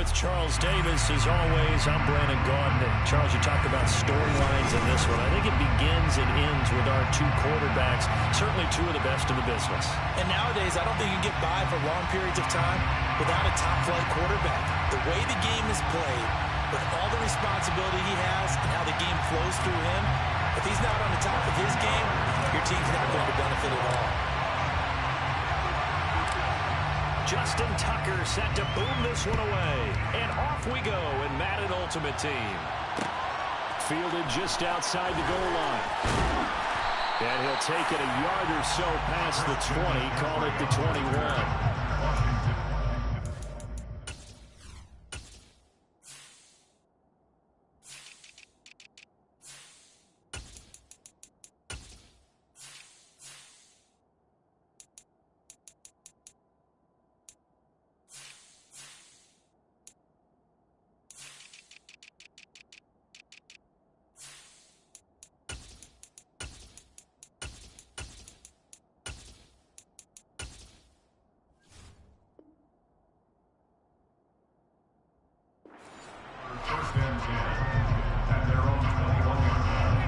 [SPEAKER 1] With Charles Davis, as always, I'm Brandon Gaudin. Charles, you talked about storylines in this one. I think it begins and ends with our two quarterbacks, certainly two of the best in the business.
[SPEAKER 2] And nowadays, I don't think you can get by for long periods of time without a top-flight quarterback. The way the game is played, with all the responsibility he has and how the game flows through him, if he's not on the top of his game, your team's not going to benefit at all.
[SPEAKER 1] Justin Tucker set to boom this one away. And off we go in Madden Ultimate Team.
[SPEAKER 3] Fielded just outside the goal line. And he'll take it a yard or so past the 20, call it the 21.
[SPEAKER 4] First and 10 at their own 21-yard line.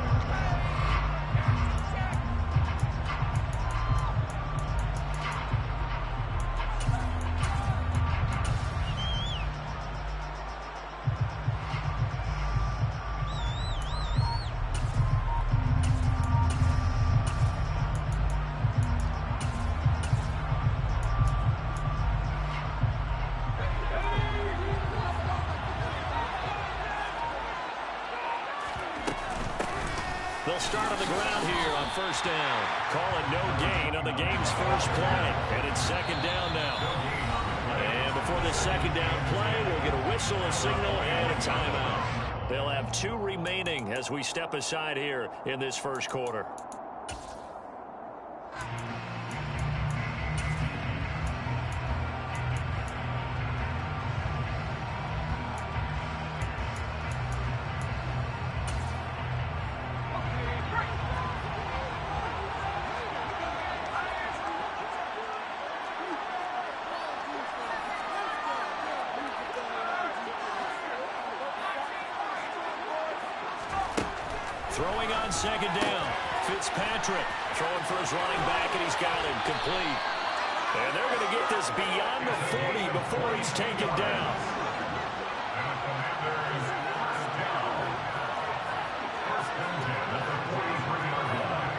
[SPEAKER 1] They'll start on the ground here on first down. Call it no gain on the game's first play. And it's second down now. And before the second down play, we'll get a whistle, a signal, and a timeout. They'll have two remaining as we step aside here in this first quarter. Throwing on second down. Fitzpatrick throwing for his running back, and he's got him complete. And they're going to get this beyond the 40 before he's taken down.
[SPEAKER 4] And the Commanders first down. First and 10 at the 43-yard line.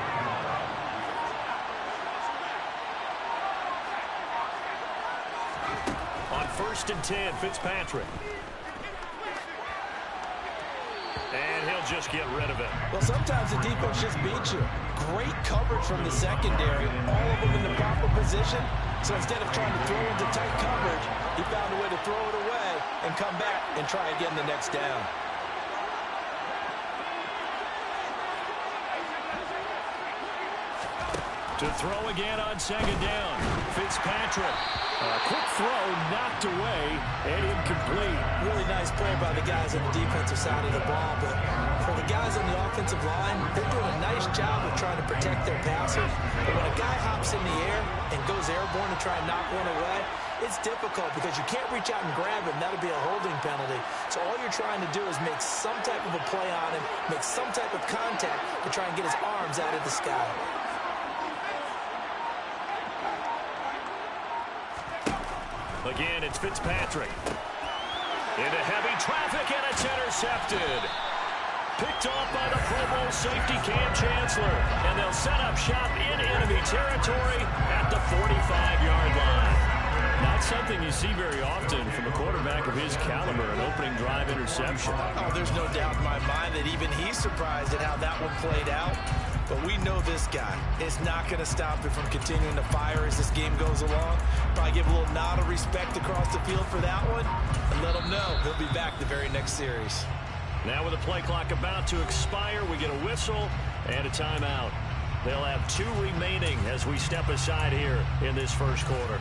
[SPEAKER 1] On first and 10, Fitzpatrick. And he'll just get rid of it.
[SPEAKER 2] Well, sometimes the defense just beats you. Great coverage from the secondary, all of them in the proper position. So instead of trying to throw into tight coverage, he found a way to throw it away and come back and try again the next down.
[SPEAKER 1] To throw again on second down, Fitzpatrick.
[SPEAKER 3] A quick throw knocked away and incomplete.
[SPEAKER 2] Really nice play by the guys on the defensive side of the ball, but for the guys on the offensive line, they're doing a nice job of trying to protect their passers. But when a guy hops in the air and goes airborne to try and knock one away, it's difficult because you can't reach out and grab him. That'll be a holding penalty. So all you're trying to do is make some type of a play on him, make some type of contact to try and get his arms out of the sky.
[SPEAKER 1] Again, it's Fitzpatrick. Into heavy traffic, and it's intercepted. Picked off by the Pro Bowl safety Cam Chancellor. And they'll set up shop in enemy territory at the 45-yard line. Not something you see very often from a quarterback of his caliber, an opening drive interception.
[SPEAKER 2] Oh, there's no doubt in my mind that even he's surprised at how that one played out. But we know this guy is not going to stop him from continuing to fire as this game goes along. Probably give a little nod of respect across the field for that one and let him know he'll be back the very next series.
[SPEAKER 1] Now with the play clock about to expire, we get a whistle and a timeout. They'll have two remaining as we step aside here in this first quarter.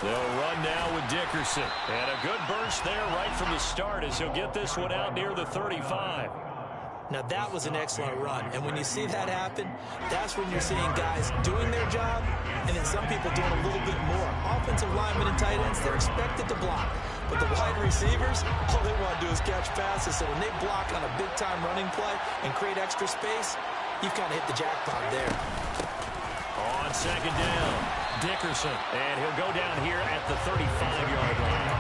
[SPEAKER 1] They'll run now with Dickerson. And a good burst there right from the start as he'll get this one out near the 35.
[SPEAKER 2] Now, that was an excellent run. And when you see that happen, that's when you're seeing guys doing their job and then some people doing a little bit more. Offensive linemen and tight ends, they're expected to block. But the wide receivers, all they want to do is catch passes. So when they block on a big-time running play and create extra space, you've kind of hit the jackpot there.
[SPEAKER 1] On second down, Dickerson. And he'll go down here at the 35-yard line.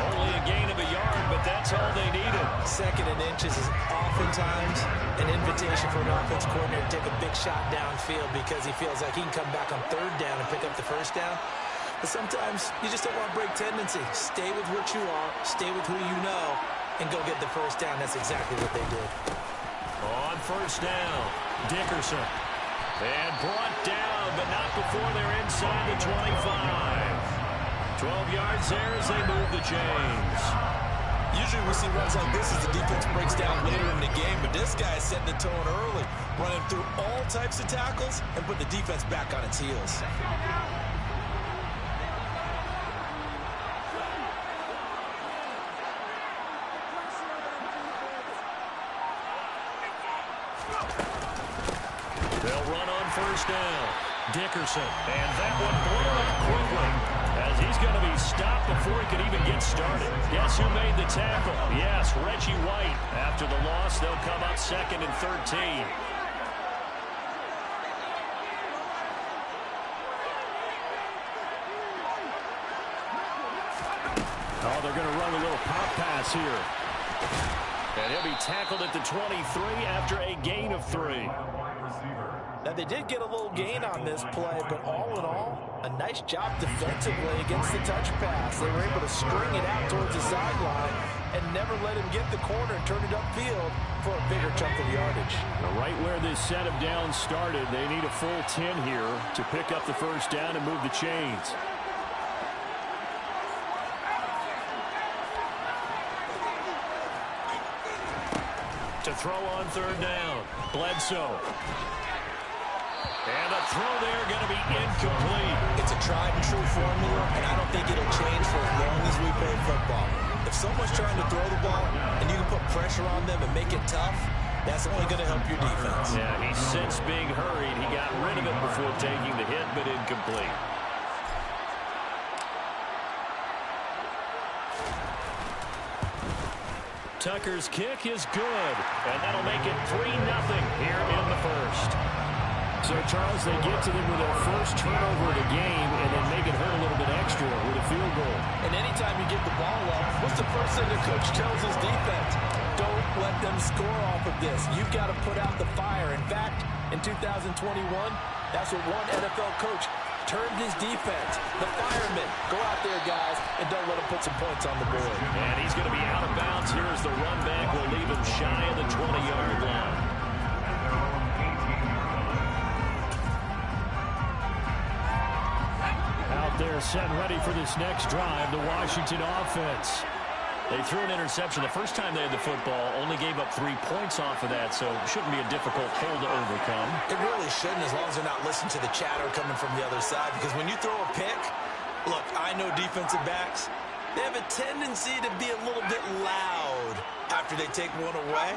[SPEAKER 1] Only a gain of a yard, but that's all they needed.
[SPEAKER 2] Second and inches is oftentimes an invitation for an offense coordinator to take a big shot downfield because he feels like he can come back on third down and pick up the first down. But sometimes you just don't want to break tendency. Stay with what you are, stay with who you know, and go get the first down. That's exactly what they did.
[SPEAKER 1] On first down, Dickerson. And brought down, but not before they're inside the 25. 12 yards there as they move the chains.
[SPEAKER 2] Usually we see runs like this as the defense breaks down later in the game, but this guy is setting the tone early, running through all types of tackles and put the defense back on its heels.
[SPEAKER 1] They'll run on first down. Dickerson, and that one blown up quickly as he's going to be stopped before he could even get started. Guess who made the tackle? Yes, Reggie White. After the loss, they'll come up second and 13. Oh, they're going to run a little pop pass here. And he'll be tackled at the 23 after a gain of 3.
[SPEAKER 5] Now, they did get a little gain on this play, but all in all, a nice job defensively against the touch pass. They were able to string it out towards the sideline and never let him get the corner and turn it upfield for a bigger chunk of yardage.
[SPEAKER 3] Right where this set of downs started, they need a full 10 here to pick up the first down and move the chains.
[SPEAKER 1] To throw on third down, Bledsoe. And a throw there going to be incomplete.
[SPEAKER 2] It's a tried and true formula, and I don't think it'll change for as long as we play football. If someone's trying to throw the ball and you can put pressure on them and make it tough, that's only going to help your defense.
[SPEAKER 1] Yeah, he sensed being hurried. He got rid of it before taking the hit, but incomplete. Tucker's kick is good, and that'll make it 3-0 here in the first.
[SPEAKER 3] So, Charles, they get to them with their first turnover of the game and then make it hurt a little bit extra with a field goal.
[SPEAKER 5] And anytime you give the ball up, what's the first thing the coach tells his defense? Don't let them score off of this. You've got to put out the fire. In fact, in 2021, that's what one NFL coach termed his defense. The firemen. Go out there, guys, and don't let them put some points on the board.
[SPEAKER 1] And he's going to be out of bounds here as the run back will leave him shy of the 20-yard line.
[SPEAKER 3] They're set ready for this next drive, the Washington offense.
[SPEAKER 1] They threw an interception the first time they had the football, only gave up 3 points off of that, so it shouldn't be a difficult hole to overcome.
[SPEAKER 2] It really shouldn't, as long as they're not listening to the chatter coming from the other side, because when you throw a pick, look, I know defensive backs, they have a tendency to be a little bit loud after they take one away,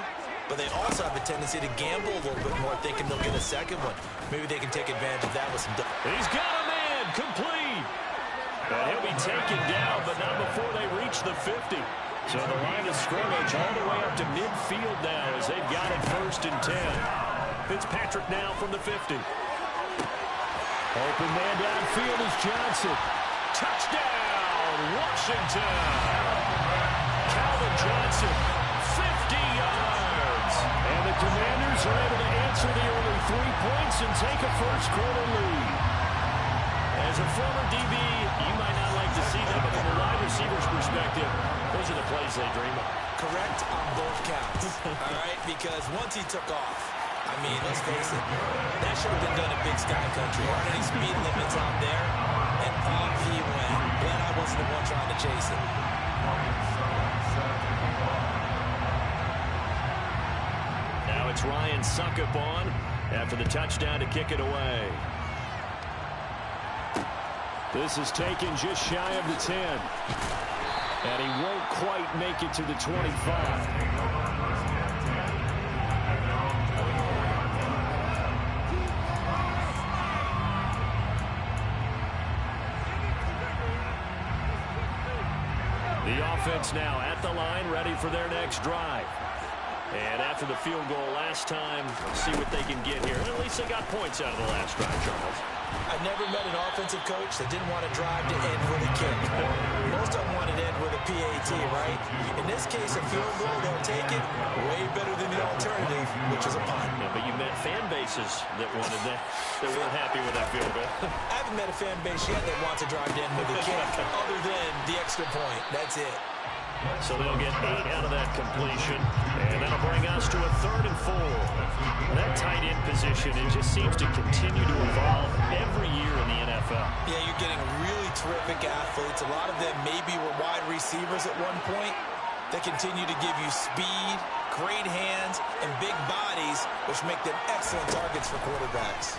[SPEAKER 2] but they also have a tendency to gamble a little bit more, thinking they'll get a second one. Maybe they can take advantage of that with some...
[SPEAKER 1] He's got a man, complete! And he'll be taken down, but not before they reach the 50. So the line of scrimmage all the way up to midfield now as they've got it 1st and 10. Fitzpatrick now from the 50.
[SPEAKER 3] Open man downfield is Johnson.
[SPEAKER 1] Touchdown, Washington! Calvin Johnson, 50 yards!
[SPEAKER 3] And the Commanders are able to answer the early 3 points and take a first-quarter lead.
[SPEAKER 1] As a former DB, you might not like to see that, but from a wide receiver's perspective, those are the plays they dream of.
[SPEAKER 2] Correct on both counts, all right? Because once he took off, I mean, let's face it, that should have been done in Big Sky Country. There aren't any speed limits out there, and off he went. Glad I wasn't the one trying to chase it.
[SPEAKER 1] Now it's Ryan Suckup on after the touchdown to kick it away.
[SPEAKER 3] This is taken just shy of the 10. And he won't quite make it to the 25. The offense now at the line, ready for their next drive. And after the field goal last time, see what they can get here. And at least they got points out of the last drive, Charles.
[SPEAKER 2] I've never met an offensive coach that didn't want to drive to end with a kick. Most of them want to end with a PAT, right? In this case, a field goal, they'll take it way better than the alternative, which is a punt.
[SPEAKER 1] Yeah, but you met fan bases that wanted that, that weren't happy with that field goal.
[SPEAKER 2] I haven't met a fan base yet that wants to drive to end with a kick, other than the extra point. That's it.
[SPEAKER 1] So they'll get 8 out of that completion, and that'll bring us to a 3rd and 4. That tight end position, it just seems to continue to evolve every year in the NFL.
[SPEAKER 2] Yeah, you're getting really terrific athletes. A lot of them maybe were wide receivers at one point. They continue to give you speed, great hands, and big bodies, which make them excellent targets for quarterbacks.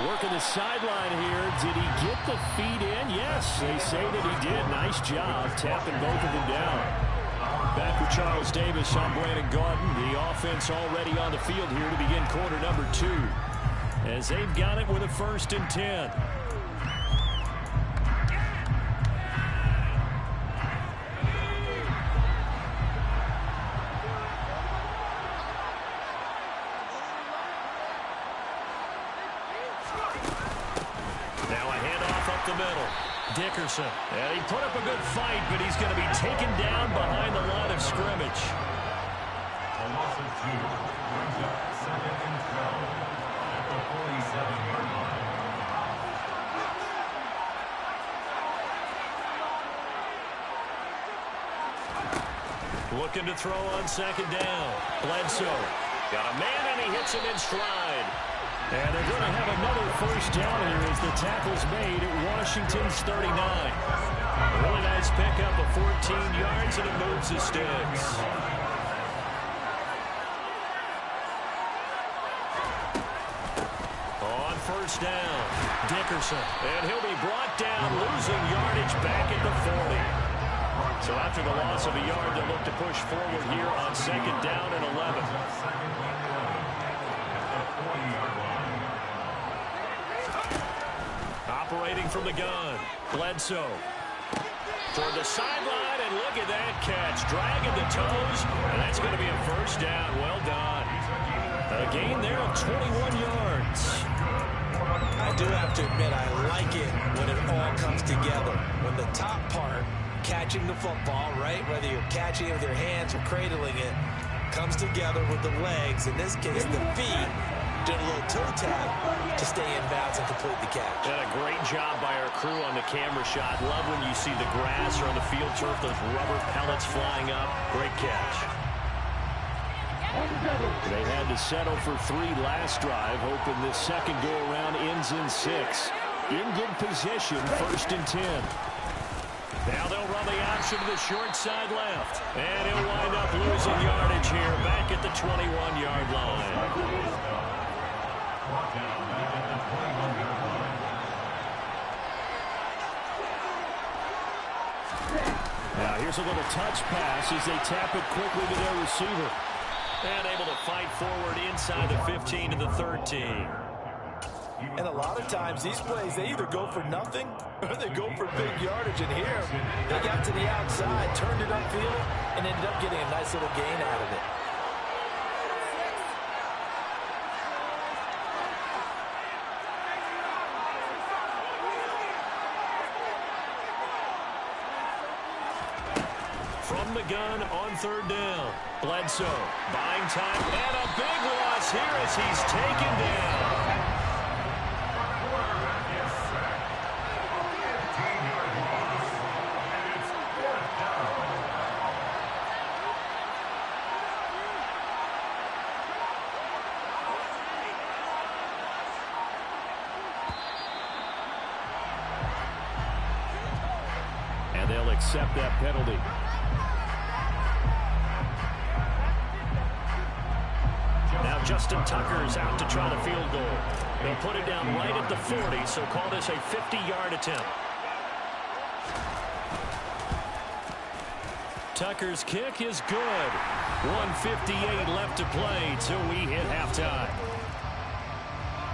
[SPEAKER 3] Working the sideline here. Did he get the feet in? Yes, they say that he did. Nice job tapping both of them down. Back with Charles Davis, I'm Brandon Gaudin. The offense already on the field here to begin quarter number 2. As they've got it with a 1st and 10. Dickerson. And he put up a good fight, but he's going to be taken down behind the line of scrimmage.
[SPEAKER 4] A loss of 2 brings up 2nd and 12 at the 47-yard line.
[SPEAKER 1] Looking to throw on 2nd down. Bledsoe. Got a man, and he hits him in stride.
[SPEAKER 3] And they're going to have another 1st down here as the tackle's made at Washington's 39.
[SPEAKER 1] A really nice pickup of 14 yards, and it moves the sticks. On 1st down, Dickerson. And he'll be brought down, losing yardage back at the 40. So after the loss of a yard, they'll look to push forward here on 2nd down and 11. Operating from the gun, Bledsoe. Toward the sideline, and look at that catch. Dragging the toes, and that's going to be a 1st down. Well done. A gain there of 21 yards.
[SPEAKER 2] I do have to admit, I like it when it all comes together. When the top part, catching the football, right, whether you're catching it with your hands or cradling it, comes together with the legs, in this case the feet, doing a little toe tap to stay in bounds and complete the catch.
[SPEAKER 1] And a great job by our crew on the camera shot. Love when you see the grass or on the field turf, those rubber pellets flying up. Great catch.
[SPEAKER 3] They had to settle for 3 last drive, hoping this second go-around ends in 6. In good position, 1st and 10.
[SPEAKER 1] Now they'll run the option to the short side left. And he'll wind up losing yardage here back at the 21-yard line.
[SPEAKER 3] Now here's a little touch pass as they tap it quickly to their receiver.
[SPEAKER 1] And able to fight forward inside the 15 to the 13.
[SPEAKER 2] And a lot of times these plays, they either go for nothing or they go for big yardage. And here, they got to the outside, turned it upfield, and ended up getting a nice little gain out of it.
[SPEAKER 1] From the gun on 3rd down. Bledsoe buying time, and a big loss here as he's taken down.
[SPEAKER 3] And they'll accept that penalty.
[SPEAKER 1] Now Justin Tucker's out to try the field goal. They'll put it down right at the 40, so call this a 50-yard attempt. Tucker's kick is good. 1:58 left to play till we hit halftime.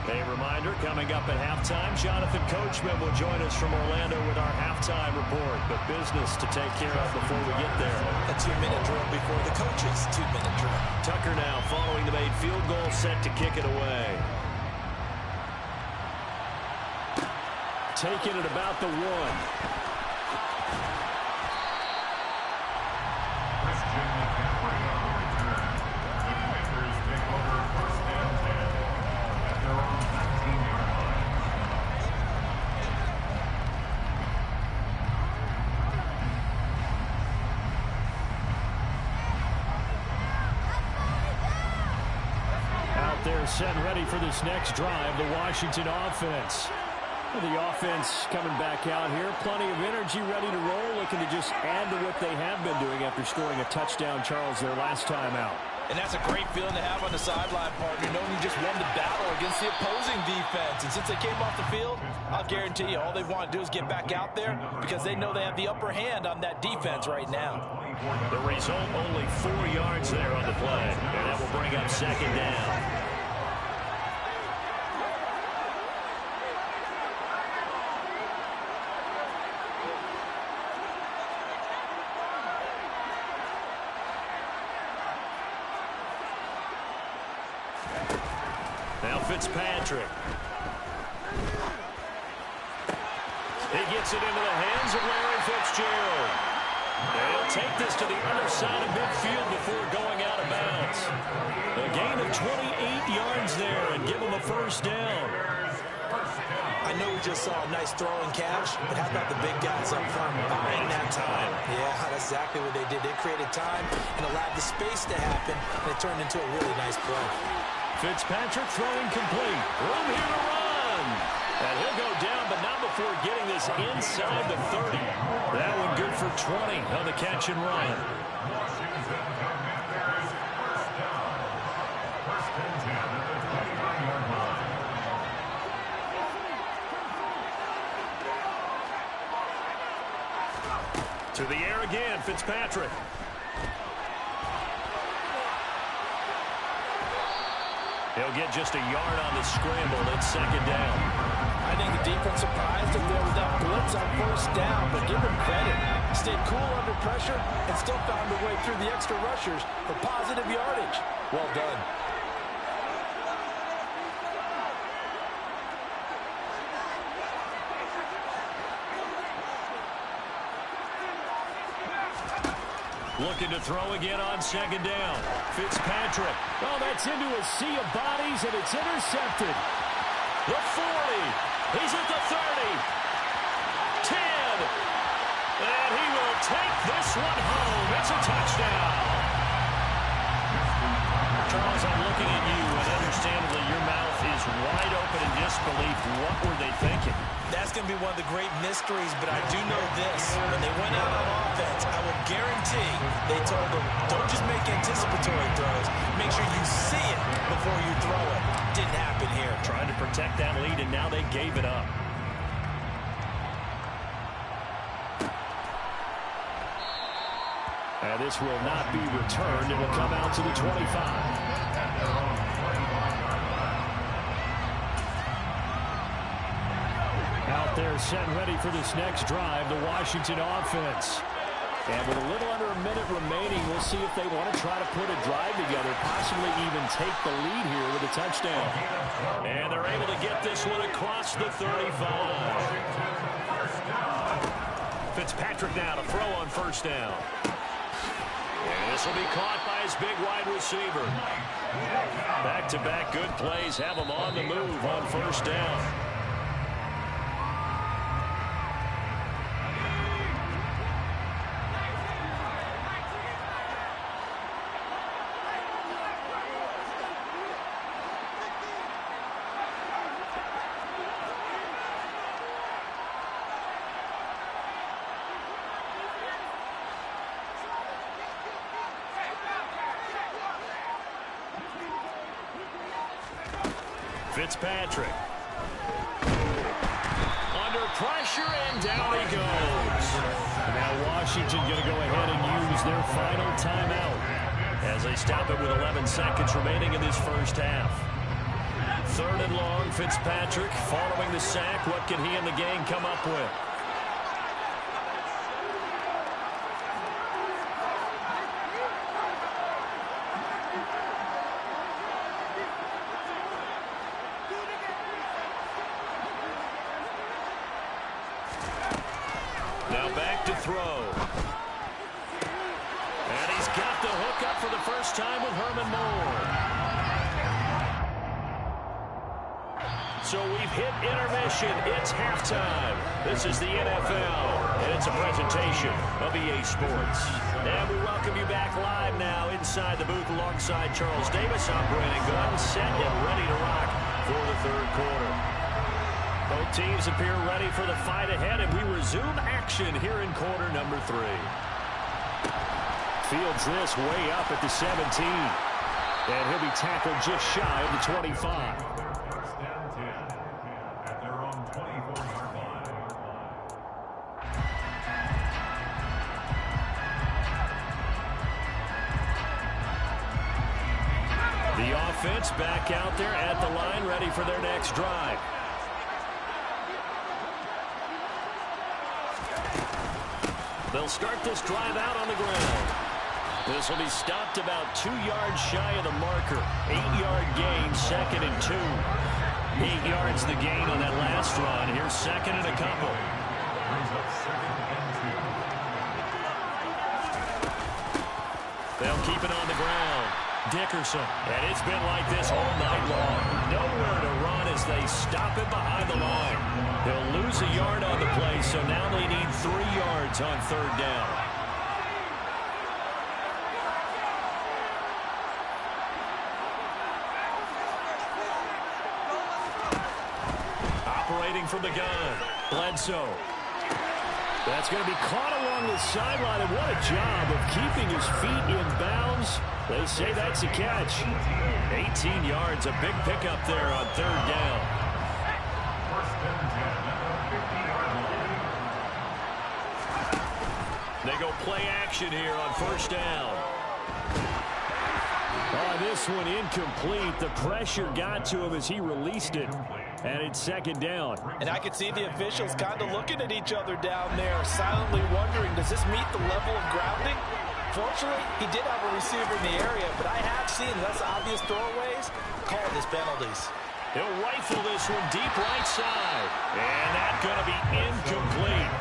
[SPEAKER 1] A reminder, coming up at halftime, Jonathan Coachman will join us from Orlando with our halftime report. But business to take care of before we get there.
[SPEAKER 2] A 2-minute drill before the coaches' 2-minute drill.
[SPEAKER 1] Tucker now following the made field goal, set to kick it away. Taking it about the 1.
[SPEAKER 4] Christian McCaffrey on the return. The Commanders take over 1st and 10 at their own 19-yard line.
[SPEAKER 3] Out there set and ready for this next drive, the Washington offense. The offense coming back out here. Plenty of energy, ready to roll, looking to just add to what they have been doing after scoring a touchdown, Charles, their last time out.
[SPEAKER 2] And that's a great feeling to have on the sideline, partner, knowing you just won the battle against the opposing defense. And since they came off the field, I'll guarantee you all they want to do is get back out there because they know they have the upper hand on that defense right now.
[SPEAKER 1] The result, only 4 yards there on the play. And that will bring up 2nd down. Now Fitzpatrick. He gets it into the hands of Larry Fitzgerald. They'll take this to the other side of midfield before going out of bounds. A gain of 28 yards there and give him a 1st down.
[SPEAKER 2] I know we just saw a nice throwing catch, but how about the big guys up front buying that time? Yeah, that's exactly what they did. They created time and allowed the space to happen, and it turned into a really nice play.
[SPEAKER 1] Fitzpatrick throwing complete. Room here to run. And he'll go down, but not before getting this inside the 30. That one good for 20 on the catch and run.
[SPEAKER 4] Washington Commanders 1st down. 1st and 10 at the 29-yard line.
[SPEAKER 1] To the air again, Fitzpatrick. He'll get just a yard on the scramble. It's 2nd down.
[SPEAKER 2] I think the defense surprised him there with that blitz on 1st down, but give him credit. Stayed cool under pressure and still found a way through the extra rushers for positive yardage. Well done.
[SPEAKER 1] Looking to throw again on 2nd down. Fitzpatrick. Oh, that's into a sea of bodies, and it's intercepted. The 40. He's at the 30. 10. And he will take this one home. It's a touchdown. Charles, I'm looking at you, and understandably your mouth is wide open in disbelief. What were they thinking?
[SPEAKER 2] That's going to be one of the great mysteries, but I do know this. When they went out on offense, I will guarantee they told them, don't just make anticipatory throws. Make sure you see it before you throw it. Didn't happen here.
[SPEAKER 1] Trying to protect that lead, and now they gave it up. And this will not be returned. It will come out to the 25. Out there set and ready for this next drive, the Washington offense. And with a little under a minute remaining, we'll see if they want to try to put a drive together, possibly even take the lead here with a touchdown. And they're able to get this one across the 35. Fitzpatrick now to throw on 1st down. And this will be caught by his big wide receiver. Back-to-back good plays have him on the move on 1st down. Fitzpatrick. Under pressure, and down he goes. Now Washington going to go ahead and use their final timeout as they stop it with 11 seconds remaining in this first half. 3rd and long, Fitzpatrick following the sack. What can he and the gang come up with? Now back to throw. And he's got the hook up for the first time with Herman Moore. So we've hit intermission. It's halftime. This is the NFL, and it's a presentation of EA Sports. And we welcome you back live now inside the booth alongside Charles Davis. I'm Brandon Gunn, set and ready to rock for the 3rd quarter. Both teams appear ready for the fight ahead, and we resume action here in quarter number 3. Fields this way up at the 17. And he'll be tackled just shy of the 25.
[SPEAKER 4] First down 10 at their own 24-yard line.
[SPEAKER 1] The offense back out there at the line, ready for their next drive. They'll start this drive out on the ground. This will be stopped about 2 yards shy of the marker. 8-yard gain, 2nd and 2. 8 yards the gain on that last run. Here's 2nd and a couple.
[SPEAKER 4] Brings up 2nd and 2.
[SPEAKER 1] They'll keep it on the ground. Dickerson. And it's been like this all night long. Nowhere to run as they stop him behind the line. They'll lose a yard on the play, so now they need 3 yards on 3rd down. Operating from the gun, Bledsoe. That's going to be caught along the sideline, and what a job of keeping his feet in bounds. They say that's a catch. 18 yards, a big pickup there on 3rd down.
[SPEAKER 4] First and 10 at the 50-yard line.
[SPEAKER 1] They go play action here on 1st down. This one incomplete. The pressure got to him as he released it. And it's 2nd down.
[SPEAKER 5] And I could see the officials kind of looking at each other down there, silently wondering, does this meet the level of grounding? Fortunately, he did have a receiver in the area, but I have seen less obvious throwaways called as penalties.
[SPEAKER 1] He'll rifle this one deep right side. And that's going to be incomplete.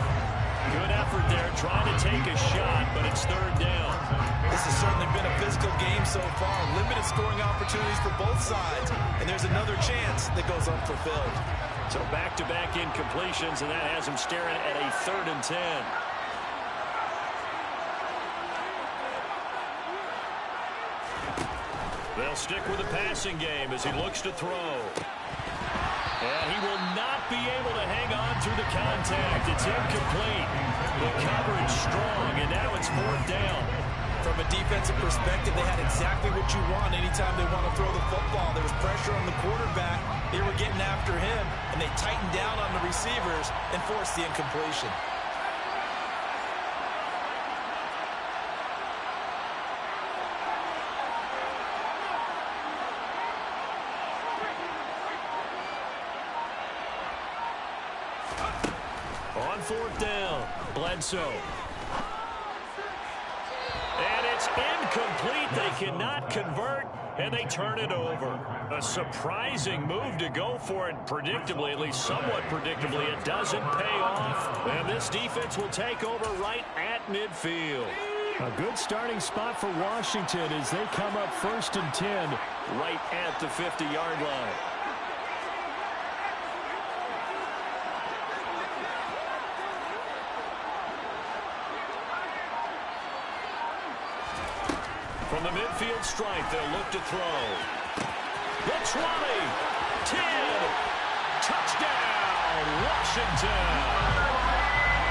[SPEAKER 1] Good effort there trying to take a shot, but it's 3rd down.
[SPEAKER 2] This has certainly been a physical game so far. Limited scoring opportunities for both sides. And there's another chance that goes unfulfilled.
[SPEAKER 1] So back-to-back incompletions, and that has him staring at a 3rd and 10. They'll stick with the passing game as he looks to throw. And he will not be able to hang on through the contact. It's incomplete. The coverage strong, and now it's 4th down.
[SPEAKER 2] From a defensive perspective, they had exactly what you want anytime they want to throw the football. There was pressure on the quarterback. They were getting after him, and they tightened down on the receivers and forced the incompletion.
[SPEAKER 1] On 4th down, Bledsoe. And it's incomplete. They cannot convert, and they turn it over. A surprising move to go for it. Predictably, at least somewhat predictably, it doesn't pay off. And this defense will take over right at midfield. A good starting spot for Washington as they come up 1st and 10 right at the 50-yard line. From the midfield stripe, they'll look to throw. The 20, 10, touchdown, Washington.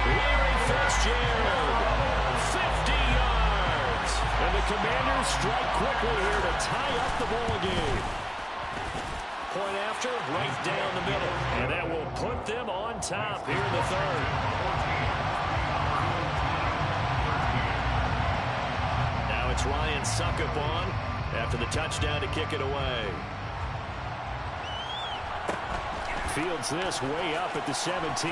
[SPEAKER 1] Larry Fitzgerald, 50 yards. And the Commanders strike quickly here to tie up the ball game.
[SPEAKER 3] point after, right down the middle. And that will put them on top here in the third. Now it's Ryan Succop on after the touchdown to kick it away. Fields this way up at the 17.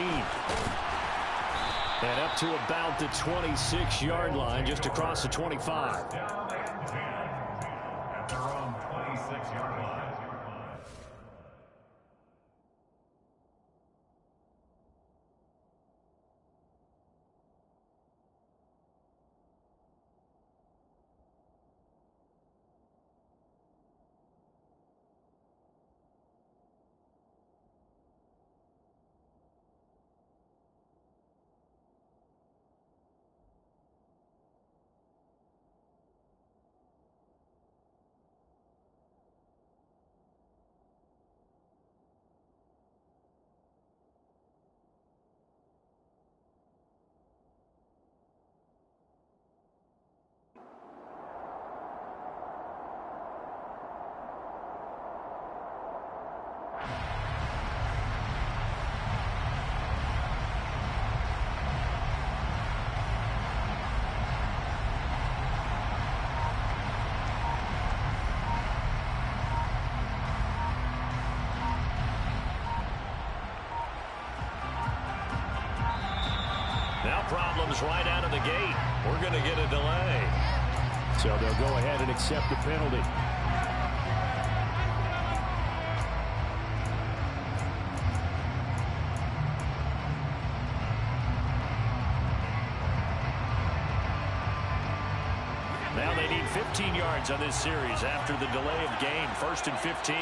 [SPEAKER 3] And up to about the 26-yard line, just across the 25.
[SPEAKER 4] Down and 10 at their own 26-yard line.
[SPEAKER 3] Now problems right out of the gate. We're going to get a delay. So they'll go ahead and accept the penalty. Now they need 15 yards on this series after the delay of game. 1st and 15.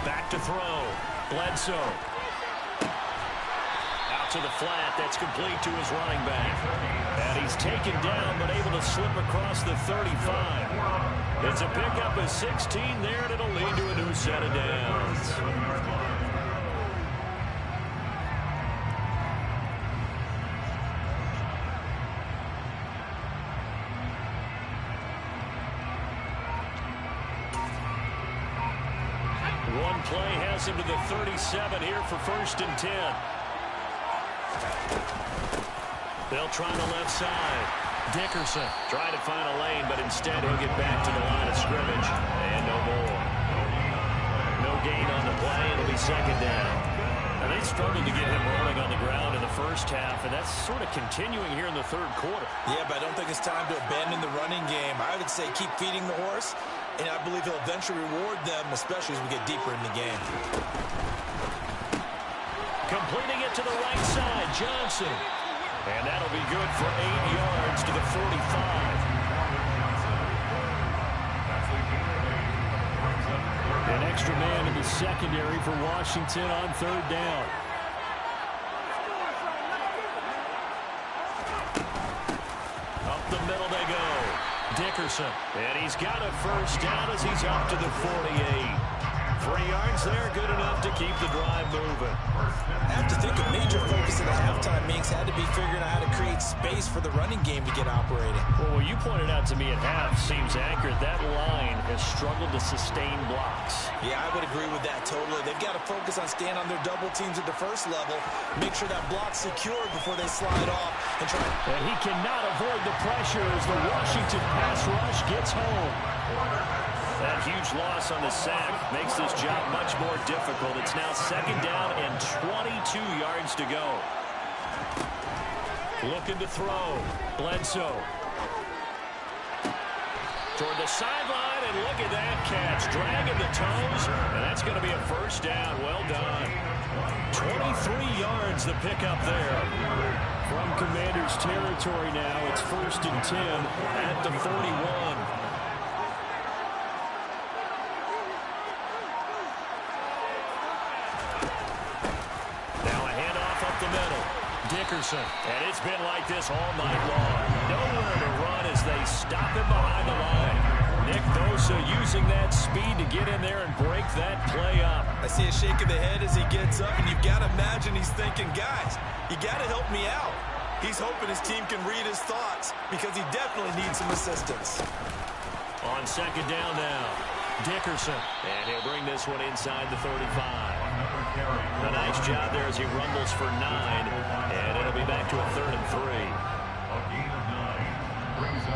[SPEAKER 3] Back to throw. Bledsoe. Out to the flat. That's complete to his running back. And he's taken down but able to slip across the 35. It's a pickup of 16 there, and it'll lead to a new set of downs. One play has him to the 37 here for 1st and 10. They'll try the left side. Dickerson trying to find a lane, but instead he'll get back to the line of scrimmage. And no more. No gain on the play. It'll be 2nd down. And they struggled to get him rolling on the ground in the first half, and that's sort of continuing here in the 3rd quarter.
[SPEAKER 2] Yeah, but I don't think it's time to abandon the running game. I would say keep feeding the horse, and I believe he'll eventually reward them, especially as we get deeper in the game.
[SPEAKER 3] Completing it to the right side, Johnson. And that'll be good for 8 yards to the 45. An extra man in the secondary for Washington on 3rd down. Up the middle they go. Dickerson. And he's got a 1st down as he's up to the 48. 3 yards there, good enough to keep the drive moving.
[SPEAKER 2] I have to think a major focus in the halftime meetings had to be figuring out how to create space for the running game to get operating.
[SPEAKER 3] Well, what you pointed out to me at half seems accurate. That line has struggled to sustain blocks.
[SPEAKER 2] Yeah, I would agree with that totally. They've got to focus on staying on their double teams at the first level, make sure that block's secured before they slide off and try.
[SPEAKER 3] And he cannot avoid the pressure as the Washington pass rush gets home. That huge loss on the sack makes this job much more difficult. It's now 2nd down and 22 yards to go. Looking to throw. Bledsoe. Toward the sideline, and look at that catch. Dragging the toes, and that's going to be a 1st down. Well done. 23 yards the pickup there. From Commanders territory now, it's 1st and 10 at the 41. Dickerson, and it's been like this all night long. Nowhere to run as they stop him behind the line. Nick Bosa using that speed to get in there and break that play up.
[SPEAKER 2] I see a shake of the head as he gets up, and you've got to imagine he's thinking, guys, you got to help me out. He's hoping his team can read his thoughts because he definitely needs some assistance.
[SPEAKER 1] On second down now, Dickerson. And he'll bring this one inside the 35. A nice job there as he rumbles for 9. And it'll be back to a 3rd and 3.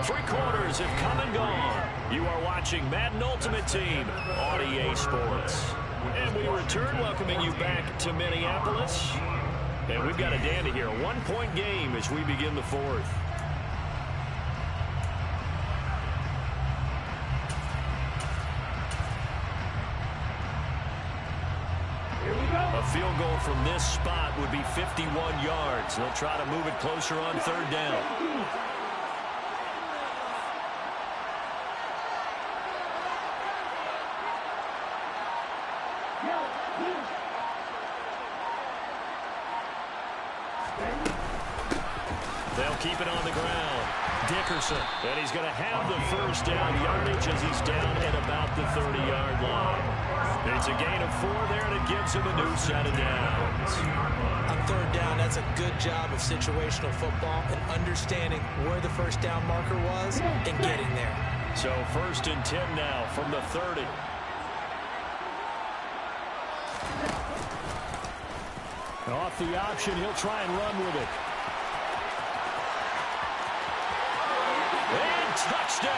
[SPEAKER 1] 3 quarters have come and gone. You are watching Madden Ultimate Team on EA Sports. And we return, welcoming you back to Minneapolis. And we've got a dandy here. A 1-point game as we begin the 4th. A field goal from this spot would be 51 yards. They'll try to move it closer on 3rd down. They'll keep it on the ground. Dickerson. And he's going to have the first down yardage as he's down at about the 30-yard line. It's a gain of 4 there, and it gives him a new set of downs.
[SPEAKER 2] On 3rd down, that's a good job of situational football and understanding where the first down marker was and getting there.
[SPEAKER 1] So 1st and 10 now from the 30.
[SPEAKER 3] Off the option, he'll try and run with it.
[SPEAKER 1] And touchdown!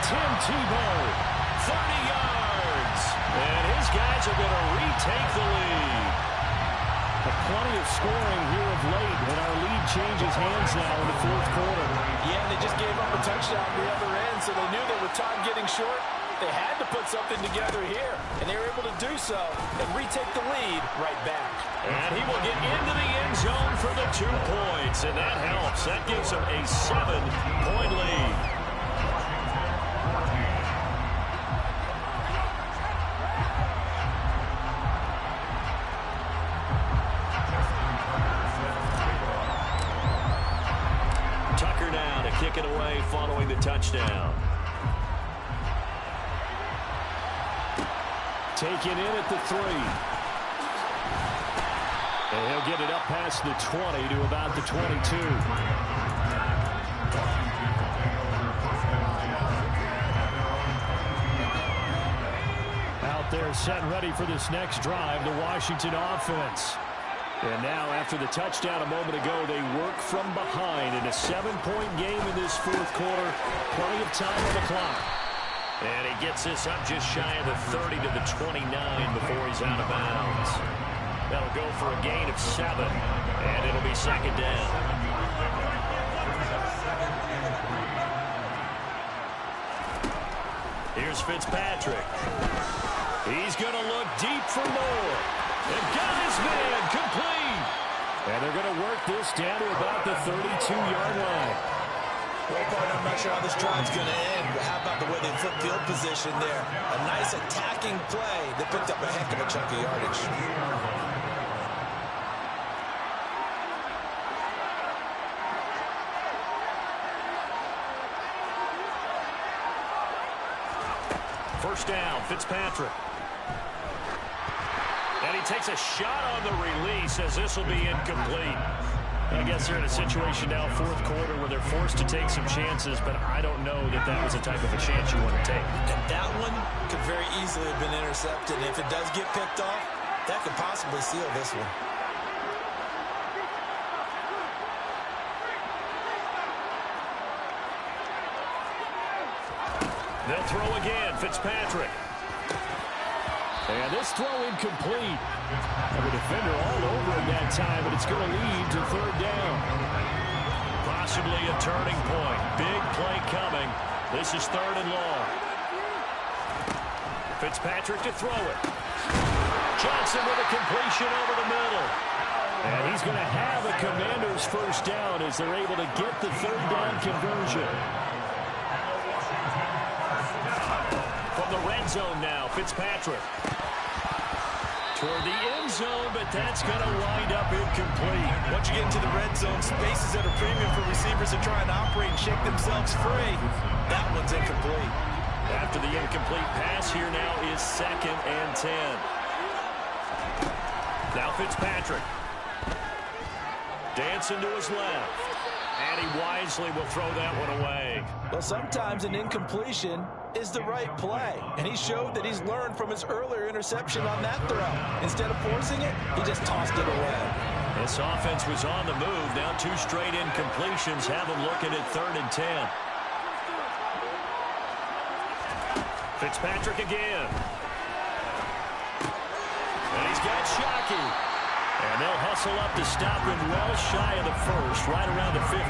[SPEAKER 1] Tim Tebow, 30 yards. And his guys are going to retake the lead.
[SPEAKER 3] Plenty of scoring here of late, and our lead changes hands now in the 4th quarter.
[SPEAKER 5] Yeah, they just gave up a touchdown on the other end, so they knew that with time getting short, they had to put something together here, and they were able to do so and retake the lead right back.
[SPEAKER 1] And he will get into the end zone for the 2 points, and that helps. That gives him a 7-point lead. Tucker now to kick it away following the touchdown.
[SPEAKER 3] Taken in at the 3. And he'll get it up past the 20 to about the 22. Out there set and ready for this next drive, the Washington offense. And now after the touchdown a moment ago, they work from behind in a 7-point game in this 4th quarter. Plenty of time on the clock.
[SPEAKER 1] And he gets this up just shy of the 30 to the 29 before he's out of bounds. That'll go for a gain of 7, and it'll be 2nd down. Here's Fitzpatrick. He's going to look deep for more. And got his man complete.
[SPEAKER 3] And they're going to work this down to about the 32-yard line.
[SPEAKER 2] Well, partner, I'm not sure how this drive's going to end, but how about the way they flip field position there? A nice attacking play that picked up a heck of a chunk of yardage.
[SPEAKER 1] First down, Fitzpatrick. And he takes a shot on the release as this will be incomplete. I guess they're in a situation now, 4th quarter, where they're forced to take some chances, but I don't know that that was the type of a chance you want to take.
[SPEAKER 2] And that one could very easily have been intercepted. And if it does get picked off, that could possibly seal this one.
[SPEAKER 1] They'll throw again, Fitzpatrick.
[SPEAKER 3] And this throw incomplete. And the defender all over it that time, but it's going to lead to 3rd down.
[SPEAKER 1] Possibly a turning point. Big play coming. This is 3rd and long. Fitzpatrick to throw it. Johnson with a completion over the middle.
[SPEAKER 3] And he's going to have a Commander's first down as they're able to get the 3rd down conversion.
[SPEAKER 1] From the red zone now, Fitzpatrick. Toward the end zone, but that's going to wind up incomplete.
[SPEAKER 2] Once you get into the red zone, spaces at a premium for receivers to try and operate and shake themselves free. That one's incomplete.
[SPEAKER 1] After the incomplete pass, here now is 2nd and 10. Now Fitzpatrick. Dancing to his left. And he wisely will throw that one away.
[SPEAKER 2] Well, sometimes an incompletion is the right play. And he showed that he's learned from his earlier interception on that throw. Instead of forcing it, he just tossed it away.
[SPEAKER 1] This offense was on the move. Now 2 straight incompletions have them looking at 3rd and 10. Fitzpatrick again. And he's got Shockey. And they'll hustle up to stop him well shy of the first, right around the 15.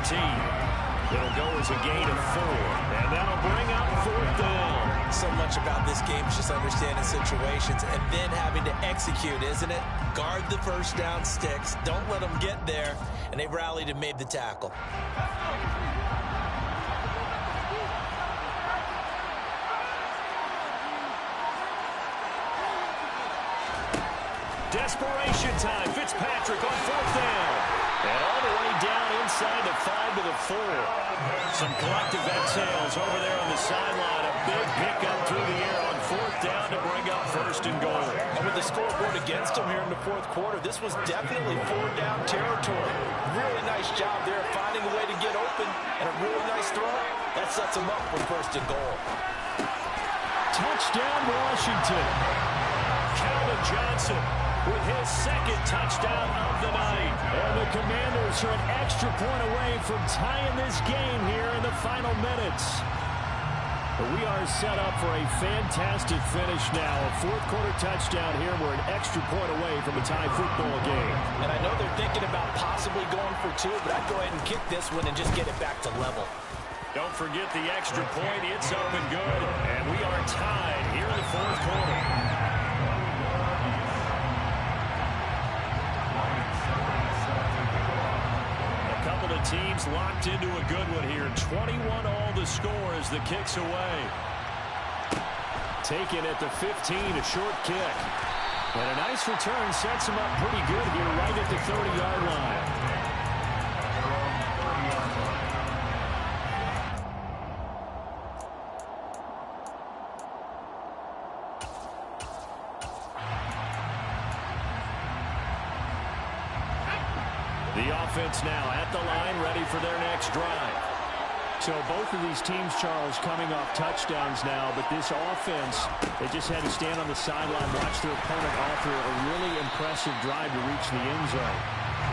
[SPEAKER 1] It'll go as a gain of 4. And that'll bring up 4th down.
[SPEAKER 2] So much about this game is just understanding situations and then having to execute, isn't it? Guard the first down sticks. Don't let them get there. And they rallied and made the tackle.
[SPEAKER 1] Desperation time. Fitzpatrick on 4th down. And all the way down inside the 5 to the 4. Some collective exhales over there on the sideline. A big pickup through the air on 4th down to bring up 1st and goal.
[SPEAKER 2] And with the scoreboard against them here in the 4th quarter, this was definitely 4th down territory. Really nice job there finding a way to get open and a really nice throw. That sets them up for 1st and goal.
[SPEAKER 3] Touchdown, Washington.
[SPEAKER 1] Calvin Johnson with his 2nd touchdown of the night.
[SPEAKER 3] And the Commanders are an extra point away from tying this game here in the final minutes. But we are set up for a fantastic finish now. A 4th quarter touchdown here. We're an extra point away from a tie football game.
[SPEAKER 2] And I know they're thinking about possibly going for 2, but I'd go ahead and kick this one and just get it back to level.
[SPEAKER 1] Don't forget the extra point. It's up and good. And we are tied here in the 4th quarter. The teams locked into a good one here. 21 all the score as the kick's away.
[SPEAKER 3] Taken at the 15, a short kick. And a nice return sets him up pretty good here right at the 30-yard line.
[SPEAKER 1] The offense now at the line, ready for their next drive.
[SPEAKER 3] So both of these teams, Charles, coming off touchdowns now, but this offense, they just had to stand on the sideline, watch their opponent offer a really impressive drive to reach the end zone.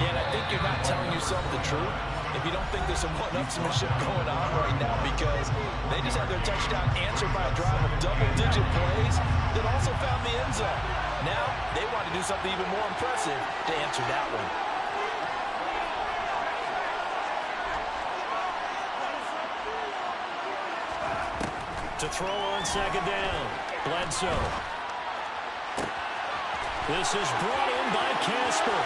[SPEAKER 2] Yeah, and I think you're not telling yourself the truth if you don't think there's some one-upsmanship going on right now, because they just had their touchdown answered by a drive of double-digit plays that also found the end zone. Now they want to do something even more impressive to answer that one.
[SPEAKER 1] To throw on 2nd down, Bledsoe. This is brought in by Casper.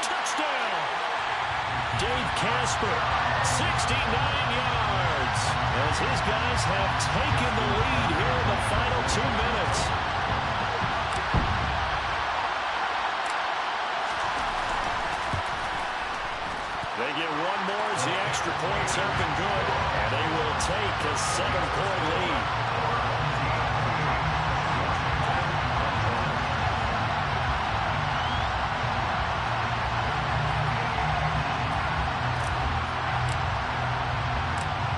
[SPEAKER 1] Touchdown! Dave Casper, 69 yards, as his guys have taken the lead here in the final 2 minutes. They get one more as the extra point's up and good, and they will take a 7-point lead.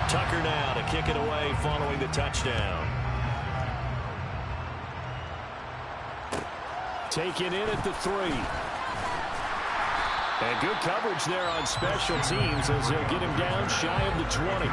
[SPEAKER 1] Tucker now to kick it away following the touchdown.
[SPEAKER 3] Taken in at the 3. And good coverage there on special teams as they'll get him down shy of the 20.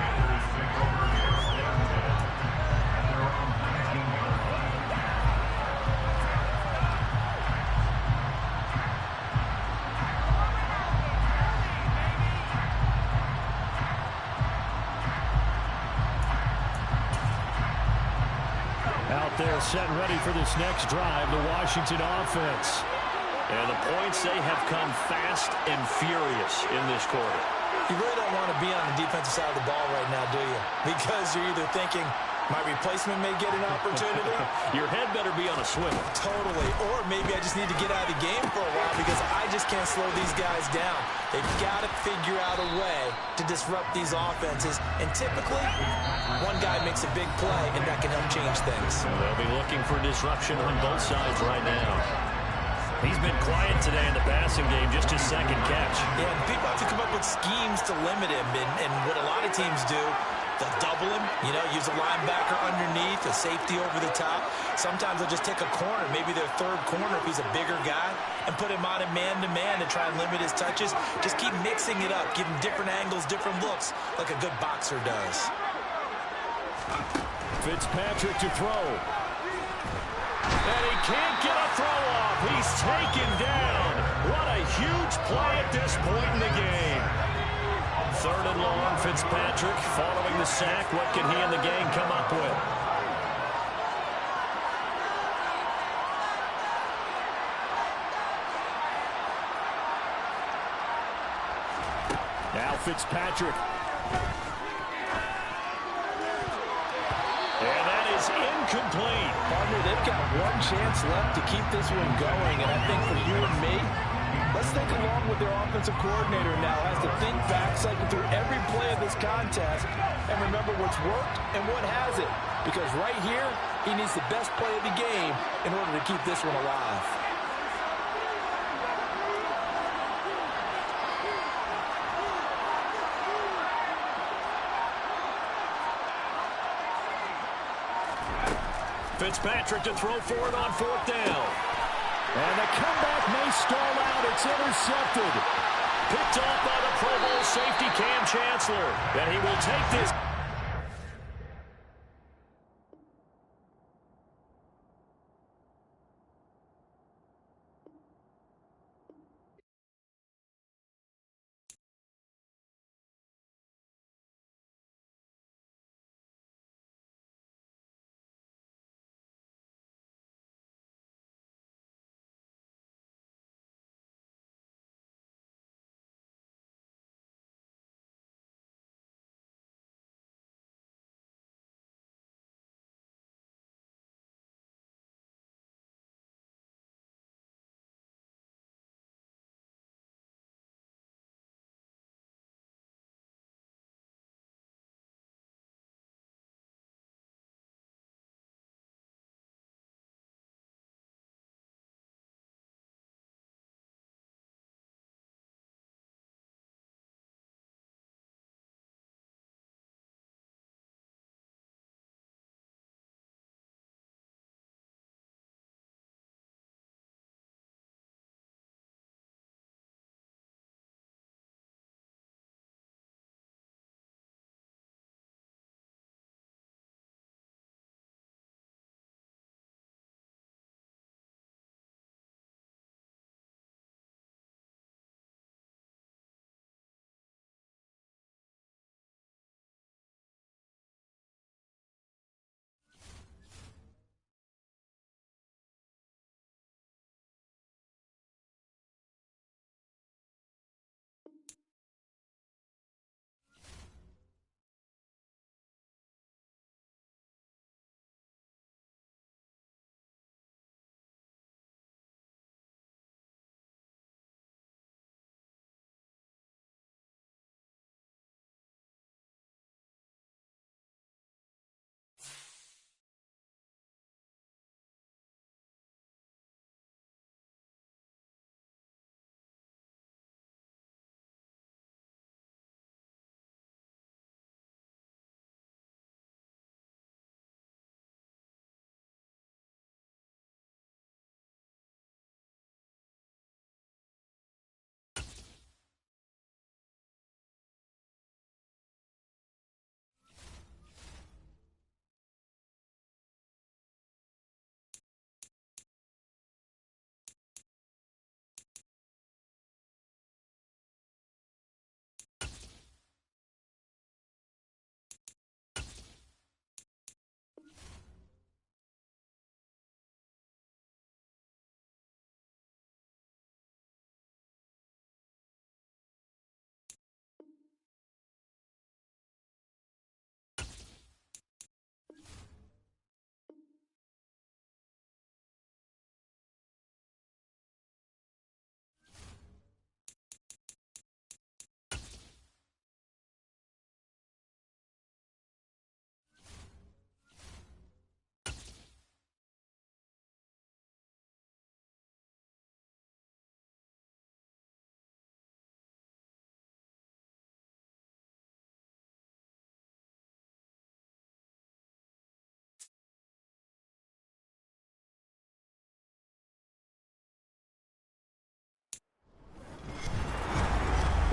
[SPEAKER 3] Out there set ready for this next drive, the Washington offense.
[SPEAKER 1] And the points, they have come fast and furious in this quarter.
[SPEAKER 2] You really don't want to be on the defensive side of the ball right now, do you? Because you're either thinking, my replacement may get an opportunity.
[SPEAKER 1] Your head better be on a swivel.
[SPEAKER 2] Totally. Or maybe I just need to get out of the game for a while because I just can't slow these guys down. They've got to figure out a way to disrupt these offenses. And typically, one guy makes a big play, and that can help change things.
[SPEAKER 1] They'll be looking for disruption on both sides right now. He's been quiet today in the passing game, just his second catch.
[SPEAKER 2] Yeah, and people have to come up with schemes to limit him, and what a lot of teams do, they'll double him, use a linebacker underneath, a safety over the top. Sometimes they'll just take a corner, maybe their third corner if he's a bigger guy, and put him on a man-to-man to try and limit his touches. Just keep mixing it up, give him different angles, different looks, like a good boxer does.
[SPEAKER 3] Fitzpatrick to throw. And he can't get a throw off. He's taken down. What a huge play at this point in the game.
[SPEAKER 1] 3rd and long, Fitzpatrick following the sack. What can he and the gang come up with?
[SPEAKER 3] Now Fitzpatrick.
[SPEAKER 1] And that is incomplete.
[SPEAKER 5] Partner, they've got one chance left to keep this one going, and I think for you and me, let's think along with their offensive coordinator now. Has to think back, cycle through every play of this contest, and remember what's worked and what hasn't. Because right here, he needs the best play of the game in order to keep this one alive.
[SPEAKER 1] Fitzpatrick to throw for it on 4th down.
[SPEAKER 3] And the comeback may stall out. It's intercepted.
[SPEAKER 1] Picked off by the Pro Bowl safety Cam Chancellor. And he will take this.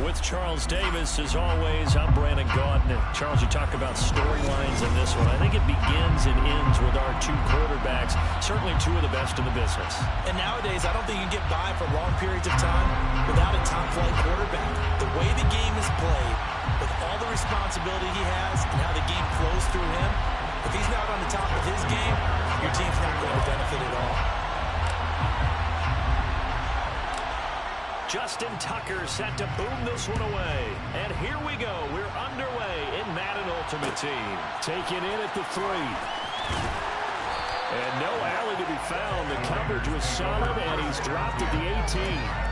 [SPEAKER 1] With Charles Davis, as always, I'm Brandon Gaudin. Charles, you talk about storylines in this one. I think it begins and ends with our two quarterbacks, certainly two of the best in the business.
[SPEAKER 2] And nowadays, I don't think you can get by for long periods of time without a top-flight quarterback. The way the game is played, with all the responsibility he has and how the game flows through him, if he's not on the top of his game, your team's not going to benefit at all.
[SPEAKER 1] Justin Tucker set to boom this one away. And here we go. We're underway in Madden Ultimate Team.
[SPEAKER 3] Taken in at the 3. And no alley to be found. The coverage was solid, and he's dropped at the 18.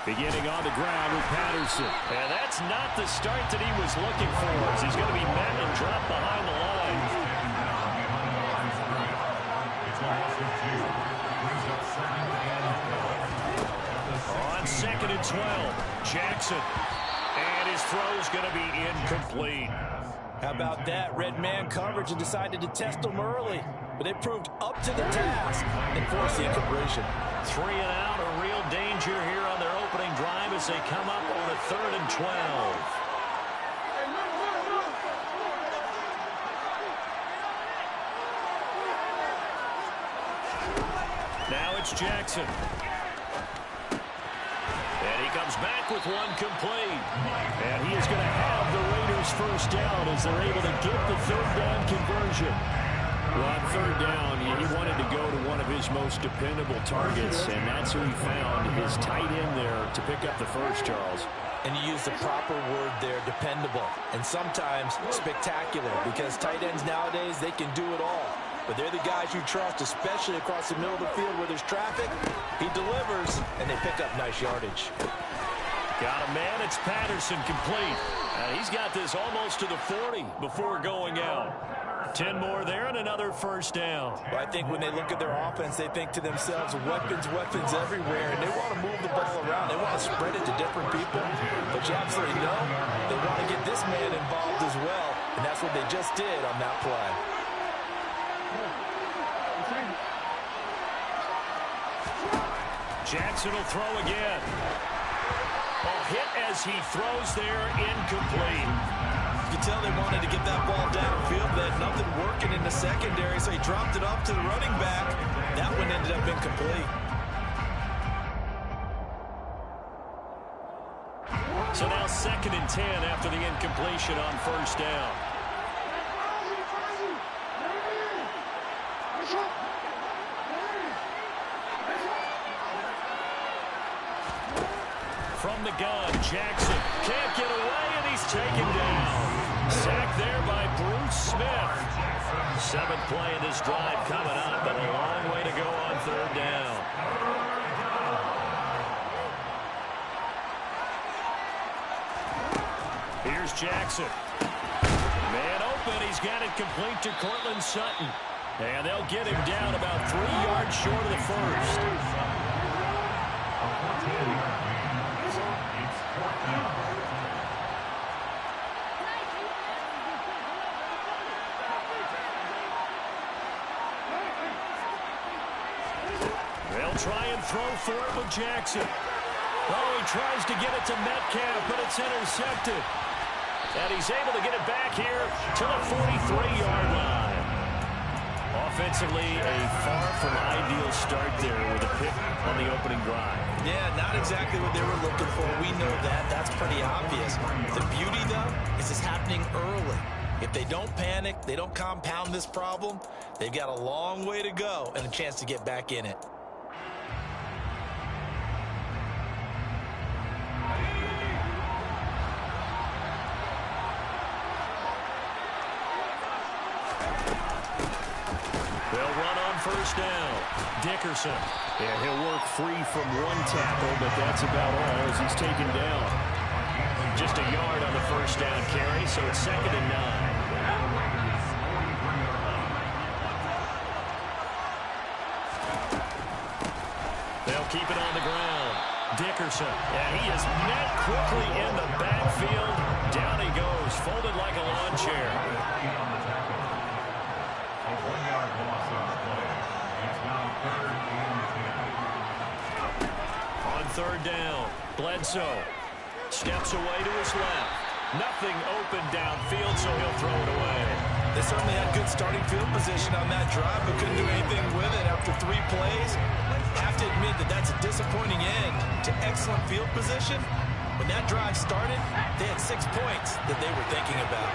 [SPEAKER 3] Beginning on the ground with Patterson.
[SPEAKER 1] And that's not the start that he was looking for, as he's going to be met and dropped behind the line. On 2nd and 12, Jackson. And his throw's going to be incomplete.
[SPEAKER 2] How about that? Red man coverage and decided to test them early. But they proved up to the task and forced the incompletion.
[SPEAKER 1] 3 and out, a real danger here on their opening drive as they come up on a 3rd and 12. Now it's Jackson. And he comes back with one complete.
[SPEAKER 3] And he is going to have the Raiders first down as they're able to get the 3rd down conversion. Well, on 3rd down, he wanted to go to one of his most dependable targets, and that's who he found, his tight end there, to pick up the first, Charles.
[SPEAKER 2] And you use the proper word there, dependable, and sometimes spectacular, because tight ends nowadays, they can do it all. But they're the guys you trust, especially across the middle of the field where there's traffic. He delivers, and they pick up nice yardage.
[SPEAKER 1] Got a man, it's Patterson, complete. He's got this almost to the 40 before going out. 10 more there and another first down.
[SPEAKER 2] Well, I think when they look at their offense, they think to themselves, weapons everywhere, and they want to move the ball around. They want to spread it to different people. But you absolutely know they want to get this man involved as well, and that's what they just did on that play.
[SPEAKER 1] Jackson will throw again. Hit as he throws there, incomplete.
[SPEAKER 2] You can tell they wanted to get that ball downfield. They had nothing working in the secondary, so he dropped it up to the running back. That one ended up incomplete.
[SPEAKER 1] So now 2nd and 10 after the incompletion on first down. From the gun, Jackson can't get away, and he's taken down. Sacked there by Bruce Smith. 7th play of this drive coming up, but a long way to go on 3rd down. Here's Jackson. Man open, he's got it complete to Cortland Sutton. And they'll get him down about 3 yards short of the first. They'll try and throw for it with Jackson. Oh, he tries to get it to Metcalf, but it's intercepted. And he's able to get it back here to the 43-yard line. offensively, a far from ideal start there with a pick on the opening drive.
[SPEAKER 2] Yeah, not exactly what they were looking for. We know that. That's pretty obvious. The beauty, though, is it's happening early. If they don't panic, they don't compound this problem, they've got a long way to go and a chance to get back in it.
[SPEAKER 1] They'll run on first down. Dickerson.
[SPEAKER 3] Yeah, he'll work free from one tackle, but that's about all as he's taken down.
[SPEAKER 1] Just a yard on the first down carry, so it's 2nd and 9. They'll keep it on the ground. Dickerson. And he is met quickly in the backfield. Down he goes, folded like a lawn chair.
[SPEAKER 4] A 1-yard loss on the play. It's now 3rd and 10.
[SPEAKER 1] On 3rd down, Bledsoe steps away to his left. Nothing open downfield, so he'll throw it away.
[SPEAKER 2] They certainly had good starting field position on that drive, but couldn't do anything with it after 3 plays. Have to admit that that's a disappointing end to excellent field position. When that drive started, they had 6 points that they were thinking about.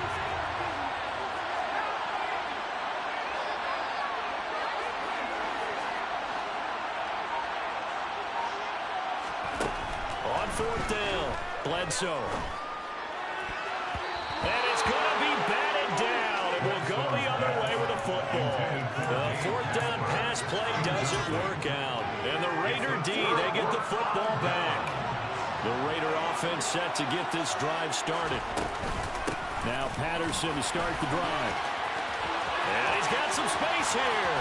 [SPEAKER 1] On 4th down, Bledsoe. And it's going to be batted down. It will go the other way with the football. The 4th down pass play doesn't work out. And the Raider D, they get the football back. The Raider offense set to get this drive started.
[SPEAKER 3] Now Patterson to start the drive.
[SPEAKER 1] And he's got some space here.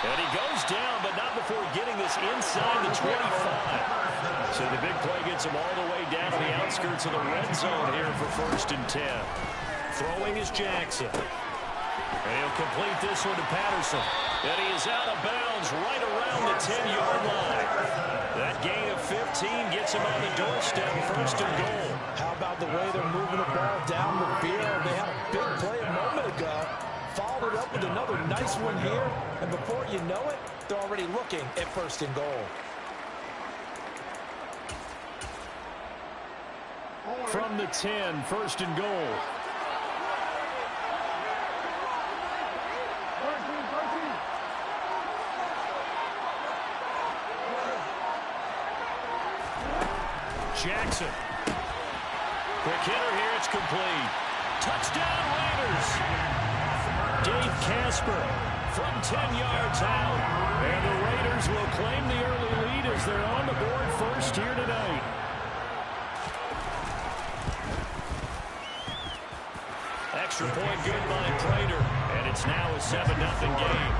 [SPEAKER 1] And he goes down, but not before getting this inside the 25. So the big play gets him all the way down to the outskirts of the red zone here for 1st and 10. Throwing is Jackson. And he'll complete this one to Patterson. And he is out of bounds right around the 10-yard line. That gain of 15 gets him on the doorstep, 1st and goal.
[SPEAKER 2] How about the way they're moving the ball down the field? They had a big play a moment ago. Followed it up with another nice one here. And before you know it, they're already looking at 1st and goal.
[SPEAKER 3] From the 10, 1st and goal.
[SPEAKER 1] Jackson. Quick hitter here, it's complete. Touchdown Raiders. Dave Casper from 10 yards out. And the Raiders will claim the early lead as they're on the board first here tonight. Extra point good by Prater. And it's now a 7-0 game.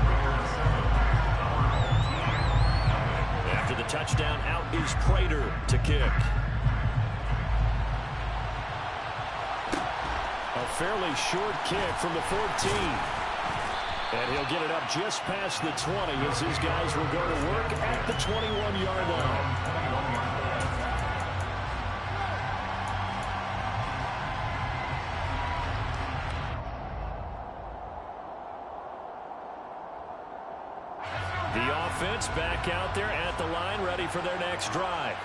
[SPEAKER 1] After the touchdown, out is Prater to kick.
[SPEAKER 3] A fairly short kick from the 14. And he'll get it up just past the 20 as his guys will go to work at the 21-yard line.
[SPEAKER 1] The offense back out there at the line, ready for their next drive.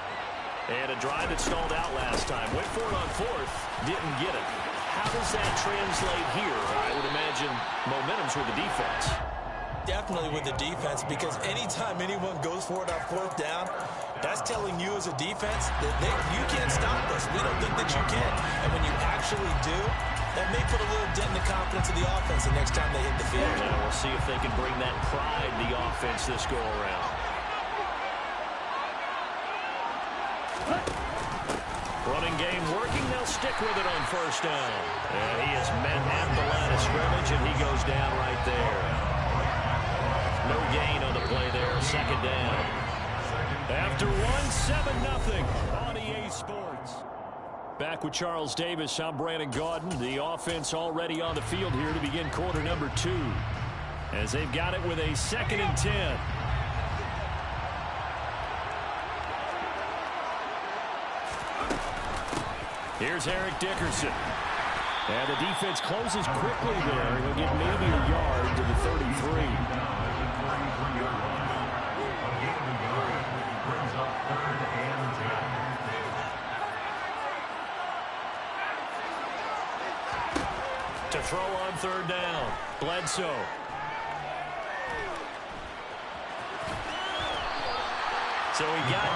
[SPEAKER 1] And a drive that stalled out last time. Went for it on 4th, didn't get it. How does that translate here? I would imagine momentum's with the defense.
[SPEAKER 2] Definitely with the defense, because anytime anyone goes for it on 4th down, that's telling you as a defense that you can't stop us. We don't think that you can. And when you actually do, that may put a little dent in the confidence of the offense the next time they hit the field.
[SPEAKER 1] Now we'll see if they can bring that pride to the offense this go-around. Running game working. They'll stick with it on 1st down. And he is met at the line of scrimmage, and he goes down right there. No gain on the play there. 2nd down. After 7-0 on EA Sports. Back with Charles Davis, I'm Brandon Gaudin. The offense already on the field here to begin quarter number 2. As they've got it with a 2nd and 10. Here's Eric Dickerson.
[SPEAKER 3] And the defense closes quickly there. He'll get maybe a yard to the 33.
[SPEAKER 1] To throw on third down, Bledsoe. So he got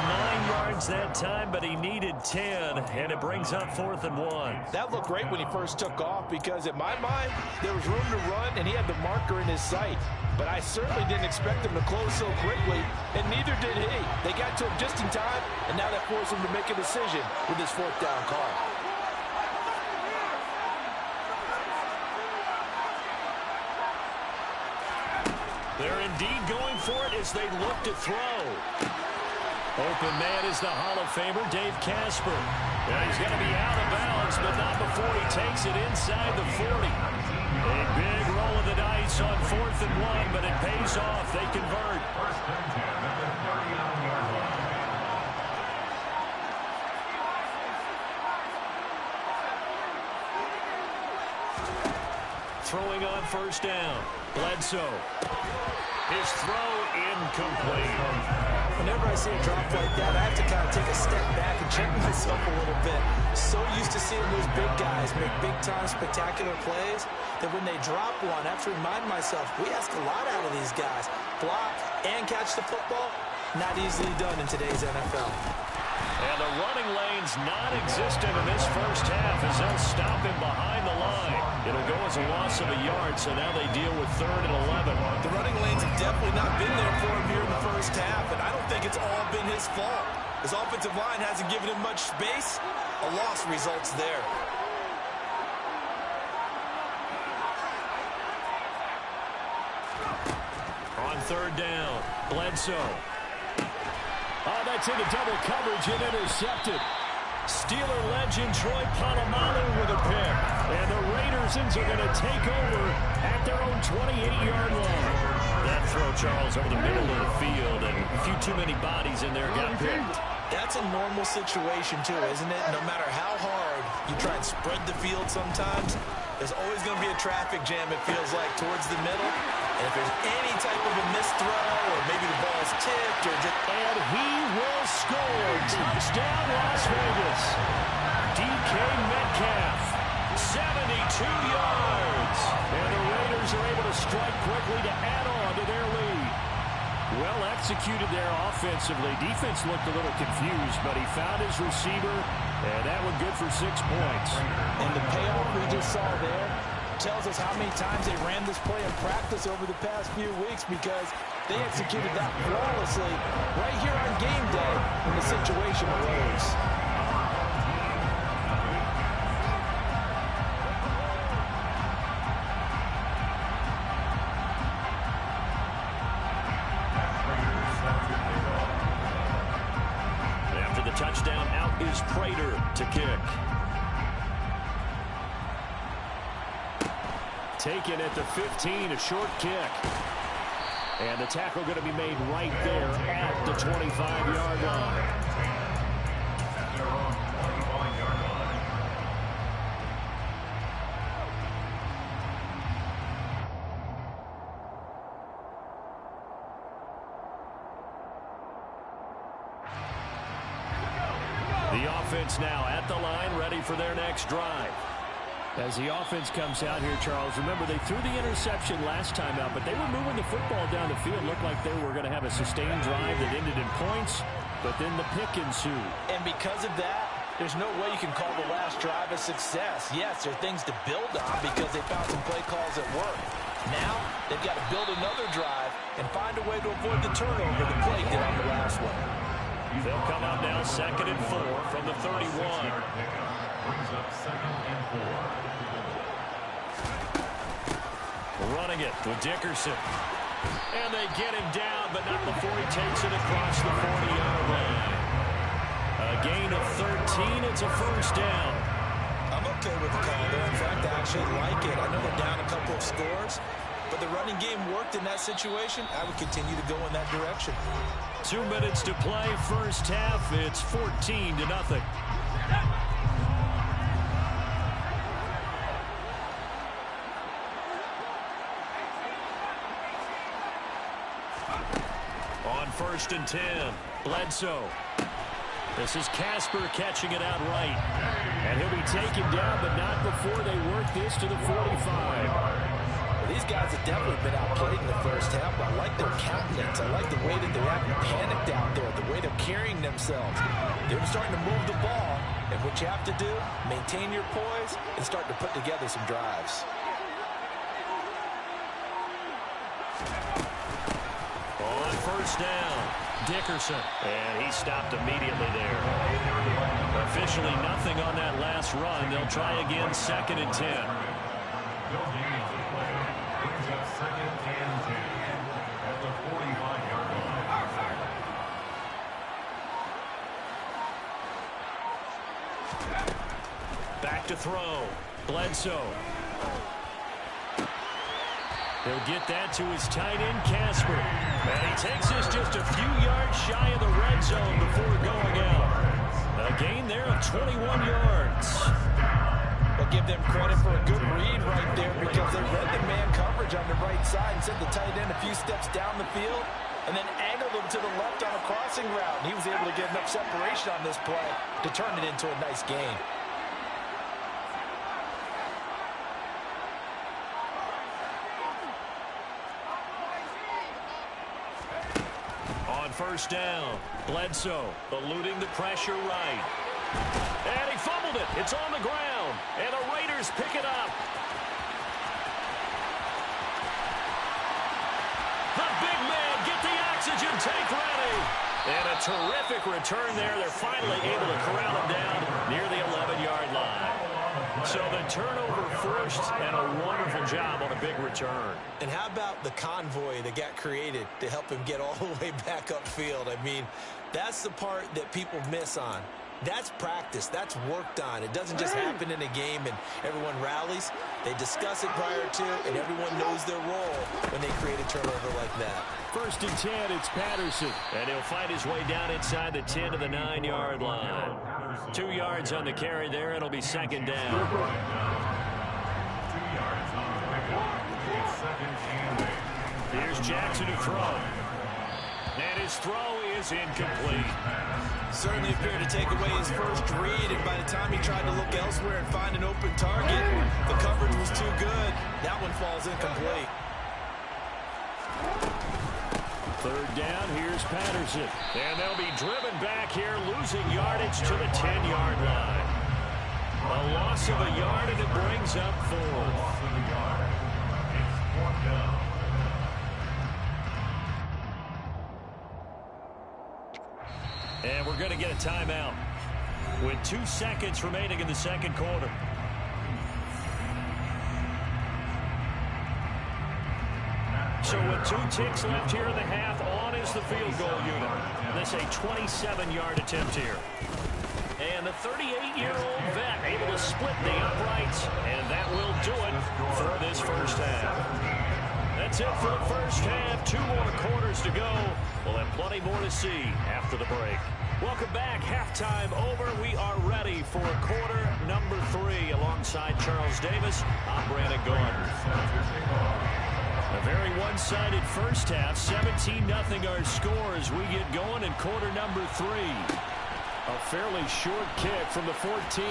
[SPEAKER 1] 9 yards that time, but he needed 10, and it brings up 4th and 1.
[SPEAKER 5] That looked great when he first took off because, in my mind, there was room to run, and he had the marker in his sight. But I certainly didn't expect him to close so quickly, and neither did he. They got to him just in time, and now that forced him to make a decision with his 4th down call.
[SPEAKER 1] They're indeed going for it as they look to throw. Open man is the Hall of Famer, Dave Casper. And he's going to be out of bounds, but not before he takes it inside the 40. A big roll of the dice on 4th and 1, but it pays off. They convert.
[SPEAKER 4] First and 10 at the 39-yard line.
[SPEAKER 1] Throwing on first down, Bledsoe. His throw incomplete.
[SPEAKER 2] Whenever I see a drop like that, I have to kind of take a step back and check myself a little bit. So used to seeing those big guys make big-time spectacular plays that when they drop one, I have to remind myself, we ask a lot out of these guys. Block and catch the football, not easily done in today's NFL.
[SPEAKER 1] And the running lane's non-existent in this first half as they'll stop him behind the line. It'll go as a loss of a yard, so now they deal with 3rd and 11.
[SPEAKER 2] The running lanes have definitely not been there for him here in the first half, and I don't think it's all been his fault. His offensive line hasn't given him much space. A loss results there.
[SPEAKER 1] On 3rd down, Bledsoe. Oh, that's into double coverage and intercepted. Steeler legend Troy Polamalu with a pick. And the Raiders are going to take over at their own 28-yard line. That throw, Charles, over the middle of the field, and a few too many bodies in there got picked.
[SPEAKER 2] That's a normal situation, too, isn't it? No matter how hard you try and spread the field sometimes, there's always going to be a traffic jam, it feels like, towards the middle. And if there's any type of a missed throw or maybe the ball's tipped or just...
[SPEAKER 3] And he will score. Touchdown, Las Vegas.
[SPEAKER 1] DK Metcalf, 72 yards.
[SPEAKER 3] And the Raiders are able to strike quickly to add on to their lead. Well executed there offensively. Defense looked a little confused, but he found his receiver, and that one good for 6 points.
[SPEAKER 5] And the payoff we just saw there tells us how many times they ran this play in practice over the past few weeks because they executed that flawlessly right here on game day when the situation arose.
[SPEAKER 1] After the touchdown, out is Prater to kick. Taken at the 15, a short kick. And the tackle going to be made right there at the 25-yard line. The offense now at the line, ready for their next drive.
[SPEAKER 3] As the offense comes out here, Charles, remember they threw the interception last time out, but they were moving the football down the field. Looked like they were going to have a sustained drive that ended in points, but then the pick ensued.
[SPEAKER 5] And because of that, there's no way you can call the last drive a success. Yes, there are things to build on because they found some play calls that work. Now, they've got to build another drive and find a way to avoid the turnover the play did on the last one.
[SPEAKER 1] They'll come out now 2nd and 4 from the 31.
[SPEAKER 4] Brings up 2nd and 4.
[SPEAKER 1] Running it with Dickerson. And they get him down, but not before he takes it across the 40-yard line. A gain of 13. It's a first down.
[SPEAKER 2] I'm okay with the call there. In fact, I actually like it. I know they're down a couple of scores, but the running game worked in that situation. I would continue to go in that direction.
[SPEAKER 1] 2 minutes to play, first half. It's 14-0. first and 10. Bledsoe. This is Casper catching it out right. And he'll be taken down, but not before they work this to the 45.
[SPEAKER 2] Well, these guys have definitely been outplayed in the first half. I like their countenance. I like the way that they're acting panicked out there, the way they're carrying themselves. They're starting to move the ball. And what you have to do, maintain your poise and start to put together some drives.
[SPEAKER 1] On first down, Dickerson. And he stopped immediately there. Officially nothing on that last run. They'll try again, 2nd and 10.
[SPEAKER 4] Brings up 2nd and 10 at the 45-yard line.
[SPEAKER 1] Back to throw. Bledsoe. He'll get that to his tight end, Casper. And he takes us just a few yards shy of the red zone before going out. A gain there of 21 yards.
[SPEAKER 2] But give them credit for a good read right there because they read the man coverage on the right side and sent the tight end a few steps down the field and then angled him to the left on a crossing route. And he was able to get enough separation on this play to turn it into a nice gain.
[SPEAKER 1] First down. Bledsoe eluding the pressure right. And he fumbled it. It's on the ground. And the Raiders pick it up. The big man, get the oxygen tank ready. And a terrific return there. They're finally able to corral him down near the 11-yard line. So the turnover forced and a wonderful job on a big return.
[SPEAKER 2] And how about the convoy that got created to help him get all the way back upfield? I mean, that's the part that people miss on. That's practice. That's worked on. It doesn't just happen in a game and everyone rallies. They discuss it prior to, and everyone knows their role when they create a turnover like that.
[SPEAKER 1] First and 10, it's Patterson. And he'll fight his way down inside the 10 to the 9-yard line. 2 yards on the carry there. It'll be 2nd down.
[SPEAKER 4] 2 yards on the pickup. It's 2nd and 8.
[SPEAKER 1] Here's Jackson to throw. And his throw is incomplete.
[SPEAKER 2] Certainly appeared to take away his first read, and by the time he tried to look elsewhere and find an open target, the coverage was too good. That one falls incomplete.
[SPEAKER 1] 3rd down, here's Patterson. And they'll be driven back here, losing yardage to the 10-yard line. A loss of a yard, and it brings up 4.
[SPEAKER 4] Loss of a yard. It's 4th down.
[SPEAKER 1] And we're going to get a timeout with 2 seconds remaining in the second quarter. So with 2 ticks left here in the half, on is the field goal unit. This a 27-yard attempt here. And the 38-year-old vet able to split the uprights, and that will do it for this first half. That's it for the first half. 2 more quarters to go. We'll have plenty more to see after the break. Welcome back. Halftime over. We are ready for quarter number 3. Alongside Charles Davis, I'm Brandon Gordon. A very one-sided first half. 17-0 our score as we get going in quarter number 3. A fairly short kick from the 14.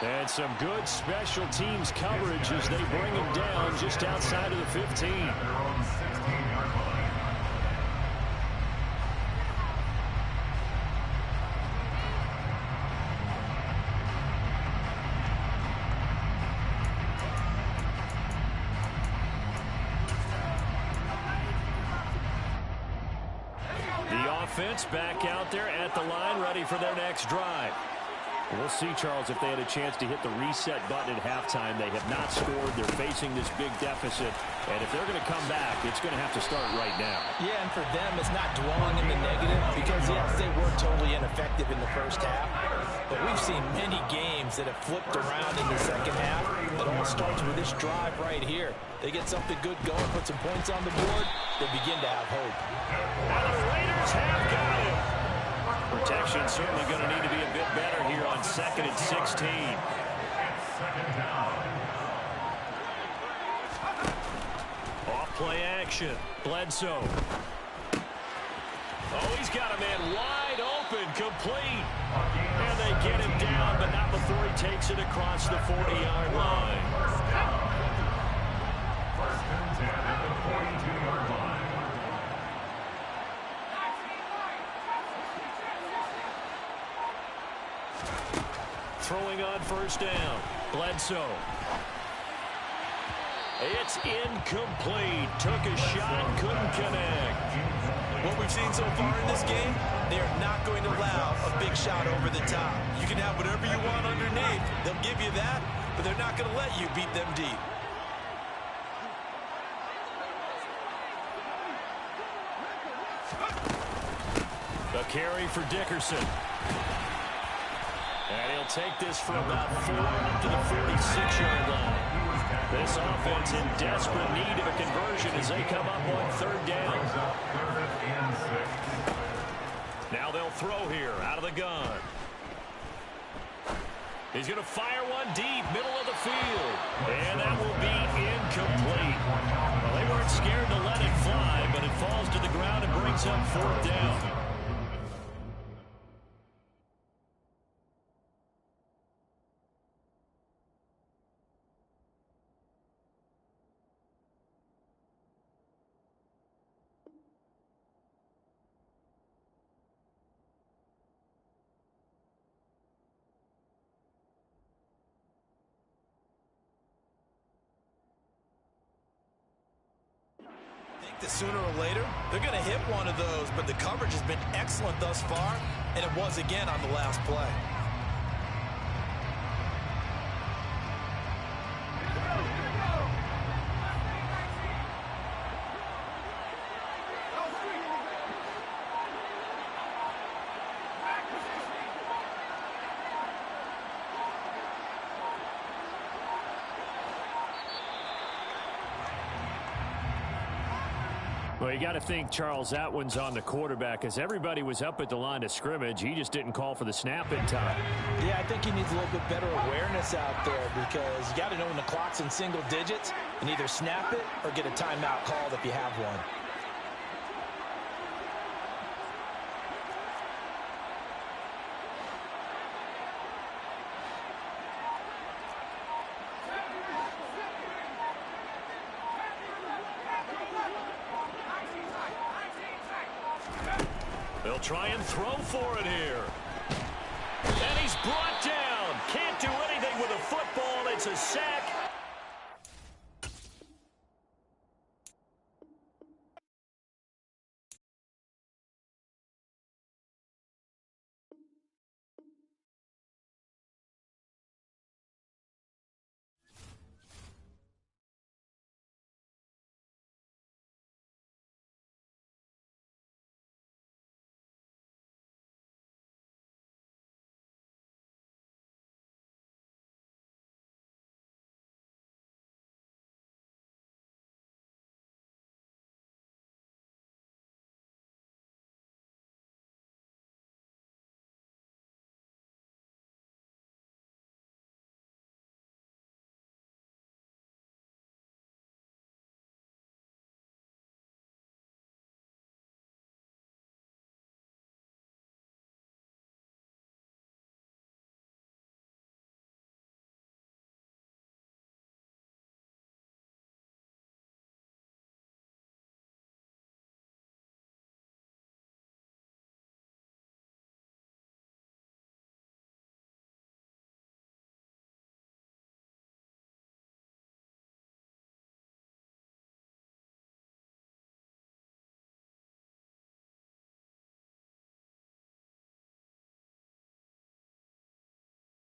[SPEAKER 1] And some good special teams coverage as they bring him down just outside of the 15. The offense back out there at the line, ready for their next drive. We'll see, Charles, if they had a chance to hit the reset button at halftime. They have not scored. They're facing this big deficit. And if they're going to come back, it's going to have to start right now.
[SPEAKER 2] Yeah, and for them, it's not dwelling in the negative because, yes, they were totally ineffective in the first half. But we've seen many games that have flipped around in the second half. It all starts with this drive right here. They get something good going, put some points on the board, they begin to have hope.
[SPEAKER 1] And the Raiders have got him. Protection certainly going to need to be a bit better here on 2nd and 16. Off play action. Bledsoe. Oh, he's got a man wide open, complete. And they get him down, but not before he takes it across the 40-yard line.
[SPEAKER 4] First and 10 at the 42-yard line.
[SPEAKER 1] Throwing on first down. Bledsoe. It's incomplete. Took a shot, couldn't connect.
[SPEAKER 2] What we've seen so far in this game, they are not going to allow a big shot over the top. You can have whatever you want underneath. They'll give you that, but they're not going to let you beat them deep.
[SPEAKER 1] A carry for Dickerson. And he'll take this for about 4 up to the 46-yard line. This offense in desperate need of a conversion as they come up on third down. Now they'll throw here out of the gun. He's going to fire one deep, middle of the field. And that will be incomplete. Well, they weren't scared to let it fly, but it falls to the ground and brings up fourth down.
[SPEAKER 2] That sooner or later, they're going to hit one of those, but the coverage has been excellent thus far, and it was again on the last play.
[SPEAKER 3] Well, you got to think, Charles, that one's on the quarterback as everybody was up at the line of scrimmage. He just didn't call for the snap in time.
[SPEAKER 5] Yeah, I think he needs a little bit better awareness out there because you got to know when the clock's in single digits and either snap it or get a timeout called if you have one.
[SPEAKER 1] They'll try and throw for it here.